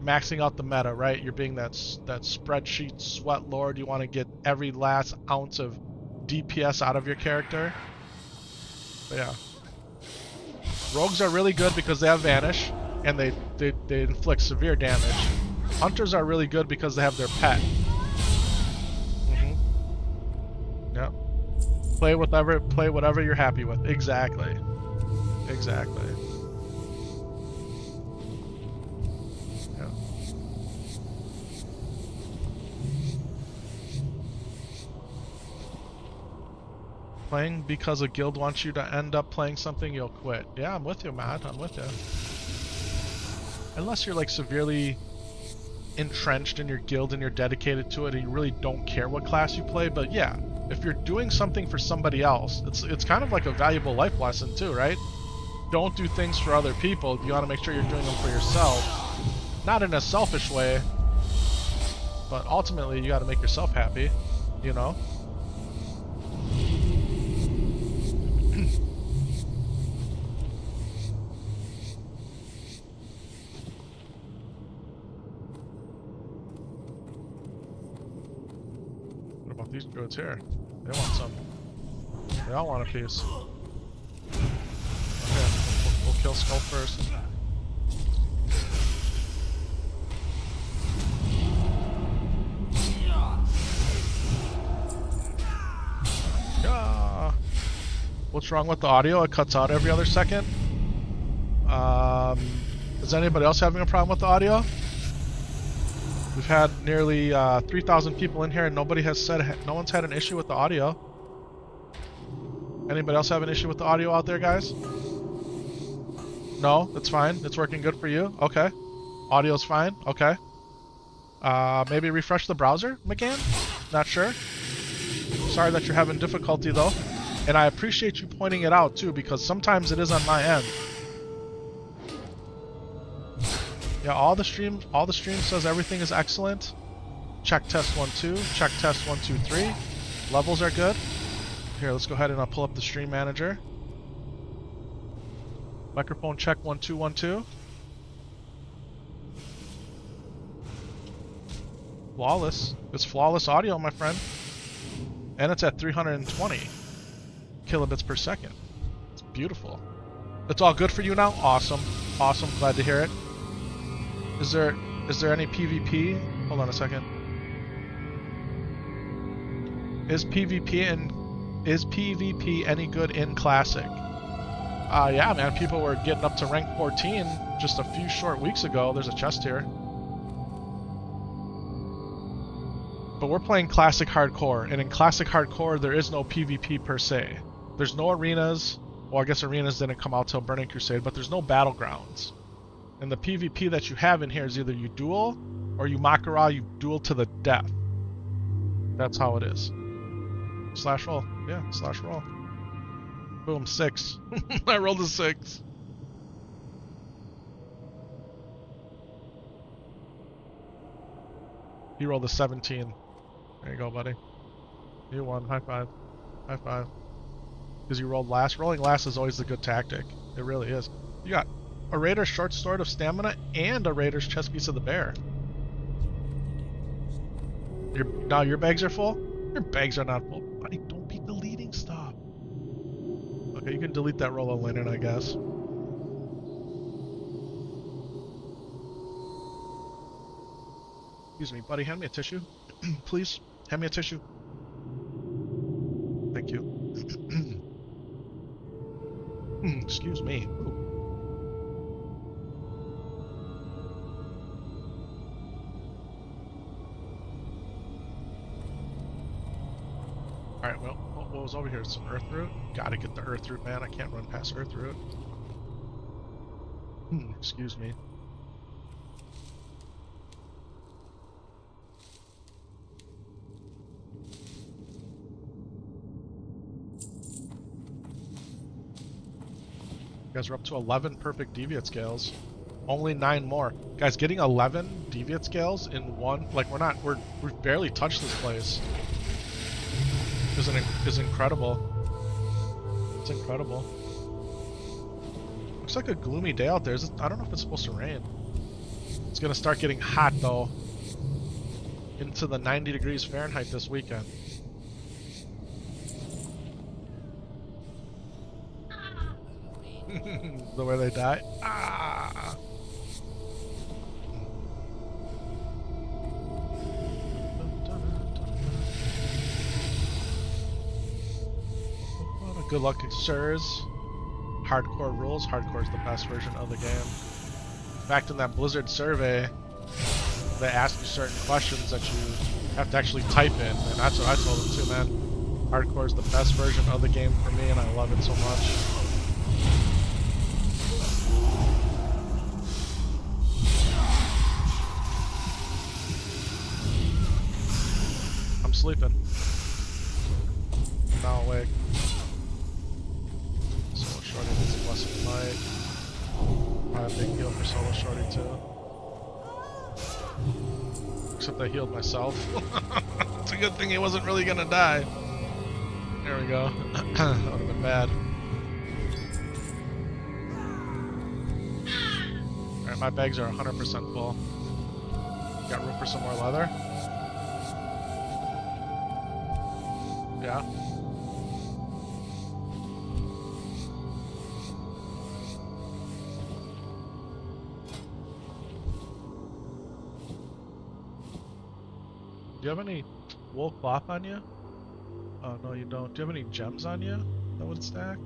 maxing out the meta, right? You're being that spreadsheet sweat lord. You want to get every last ounce of DPS out of your character. But yeah, rogues are really good because they have vanish and they inflict severe damage. Hunters are really good because they have their pet. Yeah. Play whatever you're happy with. Exactly. Exactly. Yeah. Playing because a guild wants you to end up playing something, you'll quit. Yeah, I'm with you, Matt. I'm with you. Unless you're like severely entrenched in your guild and you're dedicated to it and you really don't care what class you play. But yeah, if you're doing something for somebody else, it's kind of like a valuable life lesson too, right? Don't do things for other people. You want to make sure you're doing them for yourself. Not in a selfish way, but ultimately you got to make yourself happy, you know? these druids here. They want some. They all want a piece. Okay, we'll kill Skull first. Yeah. What's wrong with the audio? It cuts out every other second. Is anybody else having a problem with the audio? We've had nearly 3,000 people in here, and nobody has said no one's had an issue with the audio. Anybody else have an issue with the audio out there, guys? No, it's fine. It's working good for you. Okay. Audio's fine. Okay. Maybe refresh the browser, McGann? Not sure. Sorry that you're having difficulty though, and I appreciate you pointing it out too, because sometimes it is on my end. Yeah, all the stream says everything is excellent. Check test 1 2. Check test 1 2 3. Levels are good. Here, let's go ahead and I'll pull up the stream manager. Microphone check 1 2 1 2. Flawless. It's flawless audio, my friend. And it's at 320 kilobits per second. It's beautiful. It's all good for you now? Awesome. Awesome. Glad to hear it. Is there any PvP? Hold on a second. Is PvP any good in Classic? Yeah, man. People were getting up to rank 14 just a few short weeks ago. There's a chest here. But we're playing Classic Hardcore, and in Classic Hardcore there is no PvP per se. There's no arenas. Well, I guess arenas didn't come out till Burning Crusade, but there's no battlegrounds. And the PvP that you have in here is either you duel, or you Makara, you duel to the death. That's how it is. Slash roll. Yeah, slash roll. Boom, 6. I rolled a 6. He rolled a 17. There you go, buddy. You won. High five. High five. Because you rolled last. Rolling last is always the good tactic. It really is. You got a Raider's short sword of stamina and a Raider's chest piece of the bear. Now your bags are full? Your bags are not full. Buddy, don't be deleting stuff. Okay, you can delete that roll of linen, I guess. Excuse me, buddy, hand me a tissue. Please, hand me a tissue. Thank you. Excuse me. Ooh. Alright, well, what was over here? Some earth root? Gotta get the earth root, man. I can't run past earth root. Excuse me. You guys are up to 11 perfect deviate scales. Only 9 more. Guys, getting 11 deviate scales in one, like we've barely touched this place. Is incredible. It's incredible. Looks like a gloomy day out there. I don't know if it's supposed to rain. It's gonna start getting hot though. Into the 90 degrees Fahrenheit this weekend. The way they die. Ah. Good luck, sirs. Hardcore rules. Hardcore is the best version of the game. In fact, in that Blizzard survey, they ask you certain questions that you have to actually type in, and that's what I told them too, man. Hardcore is the best version of the game for me, and I love it so much. I'm sleeping. I'm now awake. Solo Shorty needs a blessing light. Probably a big heal for Solo Shorty too. Except I healed myself. It's a good thing he wasn't really gonna die. There we go. That would have been bad. Alright, my bags are 100% full. Got room for some more leather? Yeah. Do you have any wool cloth on you? Oh, no, you don't. Do you have any gems on you that would stack?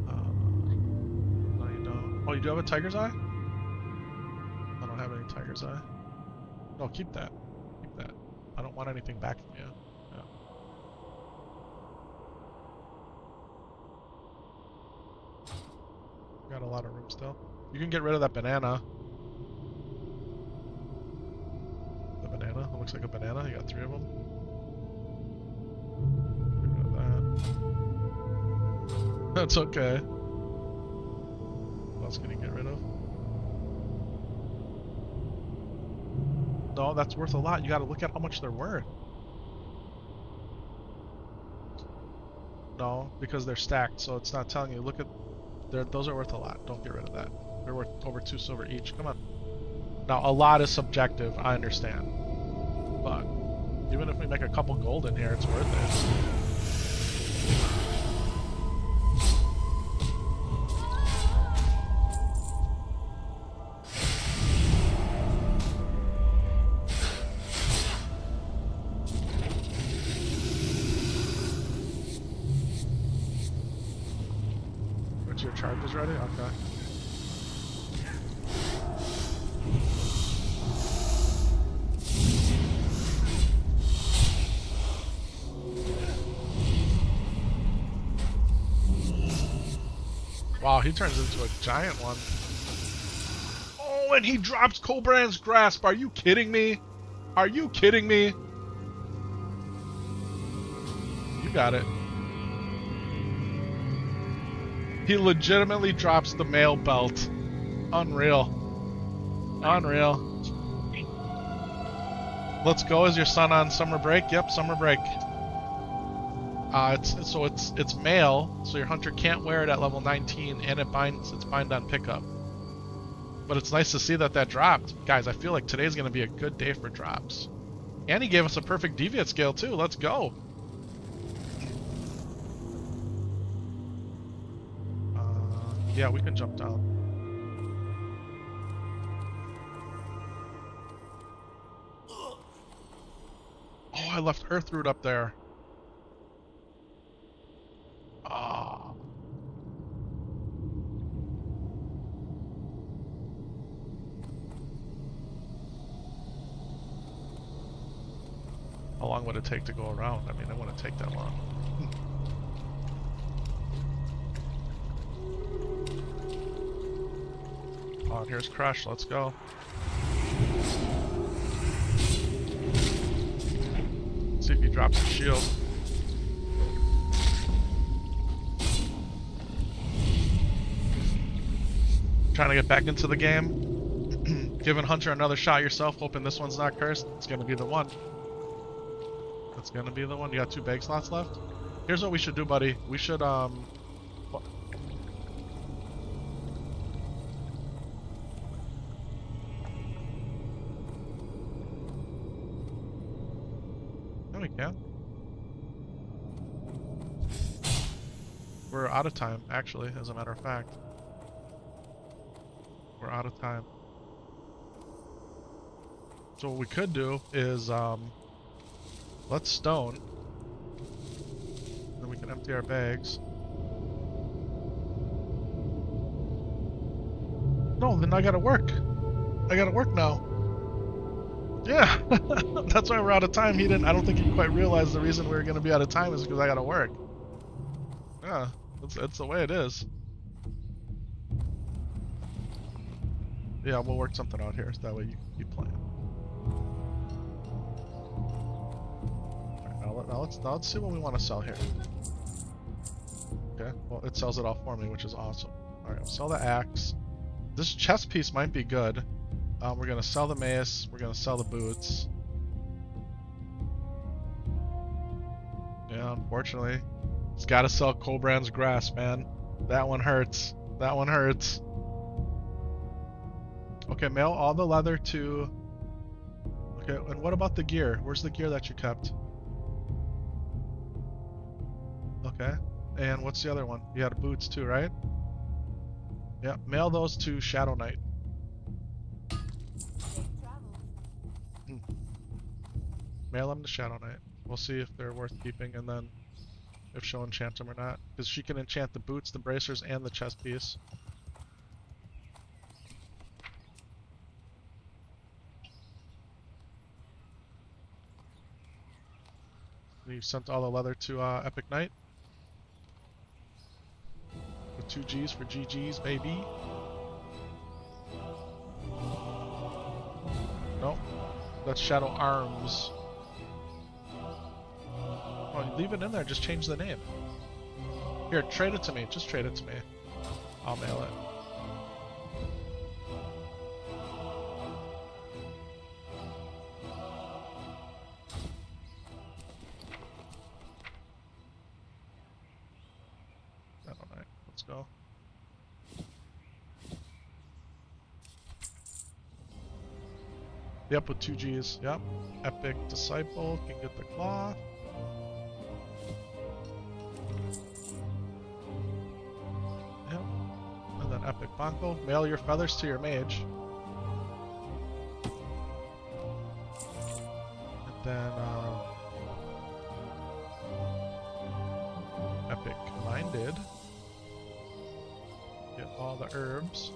No, you don't. Oh, you do have a tiger's eye? I don't have any tiger's eye. No, keep that. Keep that. I don't want anything back from you. Yeah. Got a lot of room still. You can get rid of that banana. The banana? It looks like a banana. You got 3 of them. Get rid of that. That's okay. What else can you get rid of? No, that's worth a lot. You gotta look at how much they're worth. No, because they're stacked, so it's not telling you. Look at... those are worth a lot. Don't get rid of that. They're worth over 2 silver each. Come on. Now, a lot is subjective, I understand. But even if we make a couple gold in here, it's worth it. What's your charges ready? Okay. Wow, he turns into a giant one. Oh, and he drops Cobrand's Grasp. Are you kidding me? Are you kidding me? You got it. He legitimately drops the mail belt. Unreal. Unreal. Let's go. Is your son on summer break? Yep, summer break. It's mail, so your hunter can't wear it at level 19, and it's bind on pickup. But it's nice to see that dropped. Guys, I feel like today's going to be a good day for drops. And he gave us a perfect deviate scale too. Let's go. Yeah, we can jump down. Oh, I left Earthroot up there. Ah. How long would it take to go around? I mean, it wouldn't take that long. Oh, here's Crush. Let's go. Let's see if he drops his shield. Trying to get back into the game. Giving Hunter another shot yourself, hoping this one's not cursed. It's gonna be the one. It's gonna be the one. You got 2 bag slots left? Here's what we should do, buddy. We should, There we can. We're out of time, actually, as a matter of fact. We're out of time. So what we could do is, let's stone. Then we can empty our bags. No, then I gotta work. I gotta work now. Yeah, that's why we're out of time. I don't think he quite realized the reason we were gonna be out of time is because I gotta work. Yeah, it's the way it is. Yeah, we'll work something out here, so that way you can keep playing. Alright, now let's see what we want to sell here. Okay, well it sells it all for me, which is awesome. Alright, we'll sell the axe. This chest piece might be good. We're gonna sell the mace, we're gonna sell the boots. Yeah, unfortunately. It's gotta sell Cobrand's Grasp, man. That one hurts. That one hurts. Okay, mail all the leather to... Okay, and what about the gear? Where's the gear that you kept? Okay. And what's the other one? You had boots too, right? Yeah, mail those to Shadow Knight. Mail them to Shadow Knight. We'll see if they're worth keeping and then if she'll enchant them or not. Because she can enchant the boots, the bracers, and the chest piece. You sent all the leather to Epic Knight. With 2 G's for GG's, baby. Nope. That's Shadow Arms. Oh, leave it in there, just change the name. Here, trade it to me. Just trade it to me. I'll mail it. Alright, let's go. Yep, with 2 G's. Yep. Epic Disciple can get the cloth. Yep. And then Epic Banco. Mail your feathers to your mage. And then Epic Minded. Get all the herbs.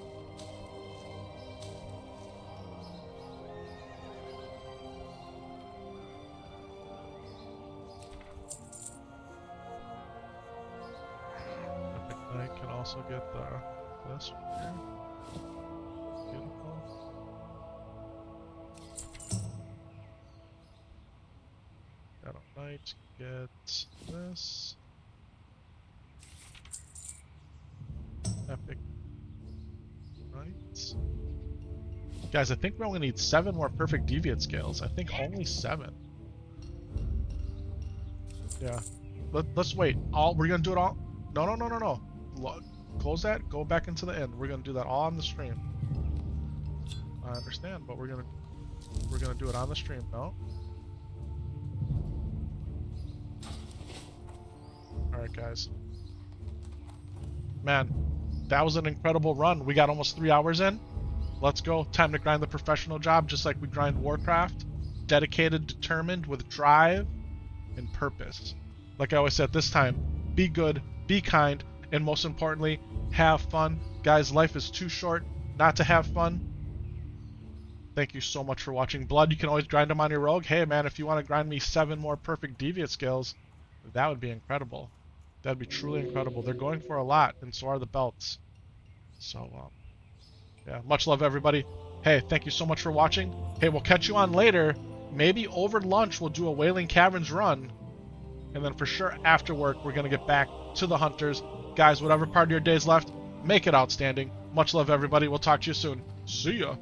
I can also get this one here. Beautiful. Shadow Knight, get this. Epic Knights. Guys, I think we only need 7 more perfect deviate scales. I think only 7. Yeah. Let's wait. We're gonna do it all. No. Close that. Go back into the end. We're gonna do that all on the stream. I understand, but we're gonna do it on the stream. No. All right, guys. Man, that was an incredible run. We got almost 3 hours in. Let's go. Time to grind the professional job, just like we grind Warcraft. Dedicated, determined, with drive and purpose. Like I always said, this time, be good, be kind, and most importantly, have fun. Guys, life is too short not to have fun. Thank you so much for watching. Blood, you can always grind them on your rogue. Hey man, if you want to grind me 7 more perfect deviate skills, that would be incredible. That'd be truly incredible. They're going for a lot, and so are the belts. So, yeah, much love everybody. Hey, thank you so much for watching. Hey, we'll catch you on later. Maybe over lunch we'll do a Wailing Caverns run. And then for sure after work, we're going to get back to the Hunters. Guys, whatever part of your day's left, make it outstanding. Much love, everybody. We'll talk to you soon. See ya.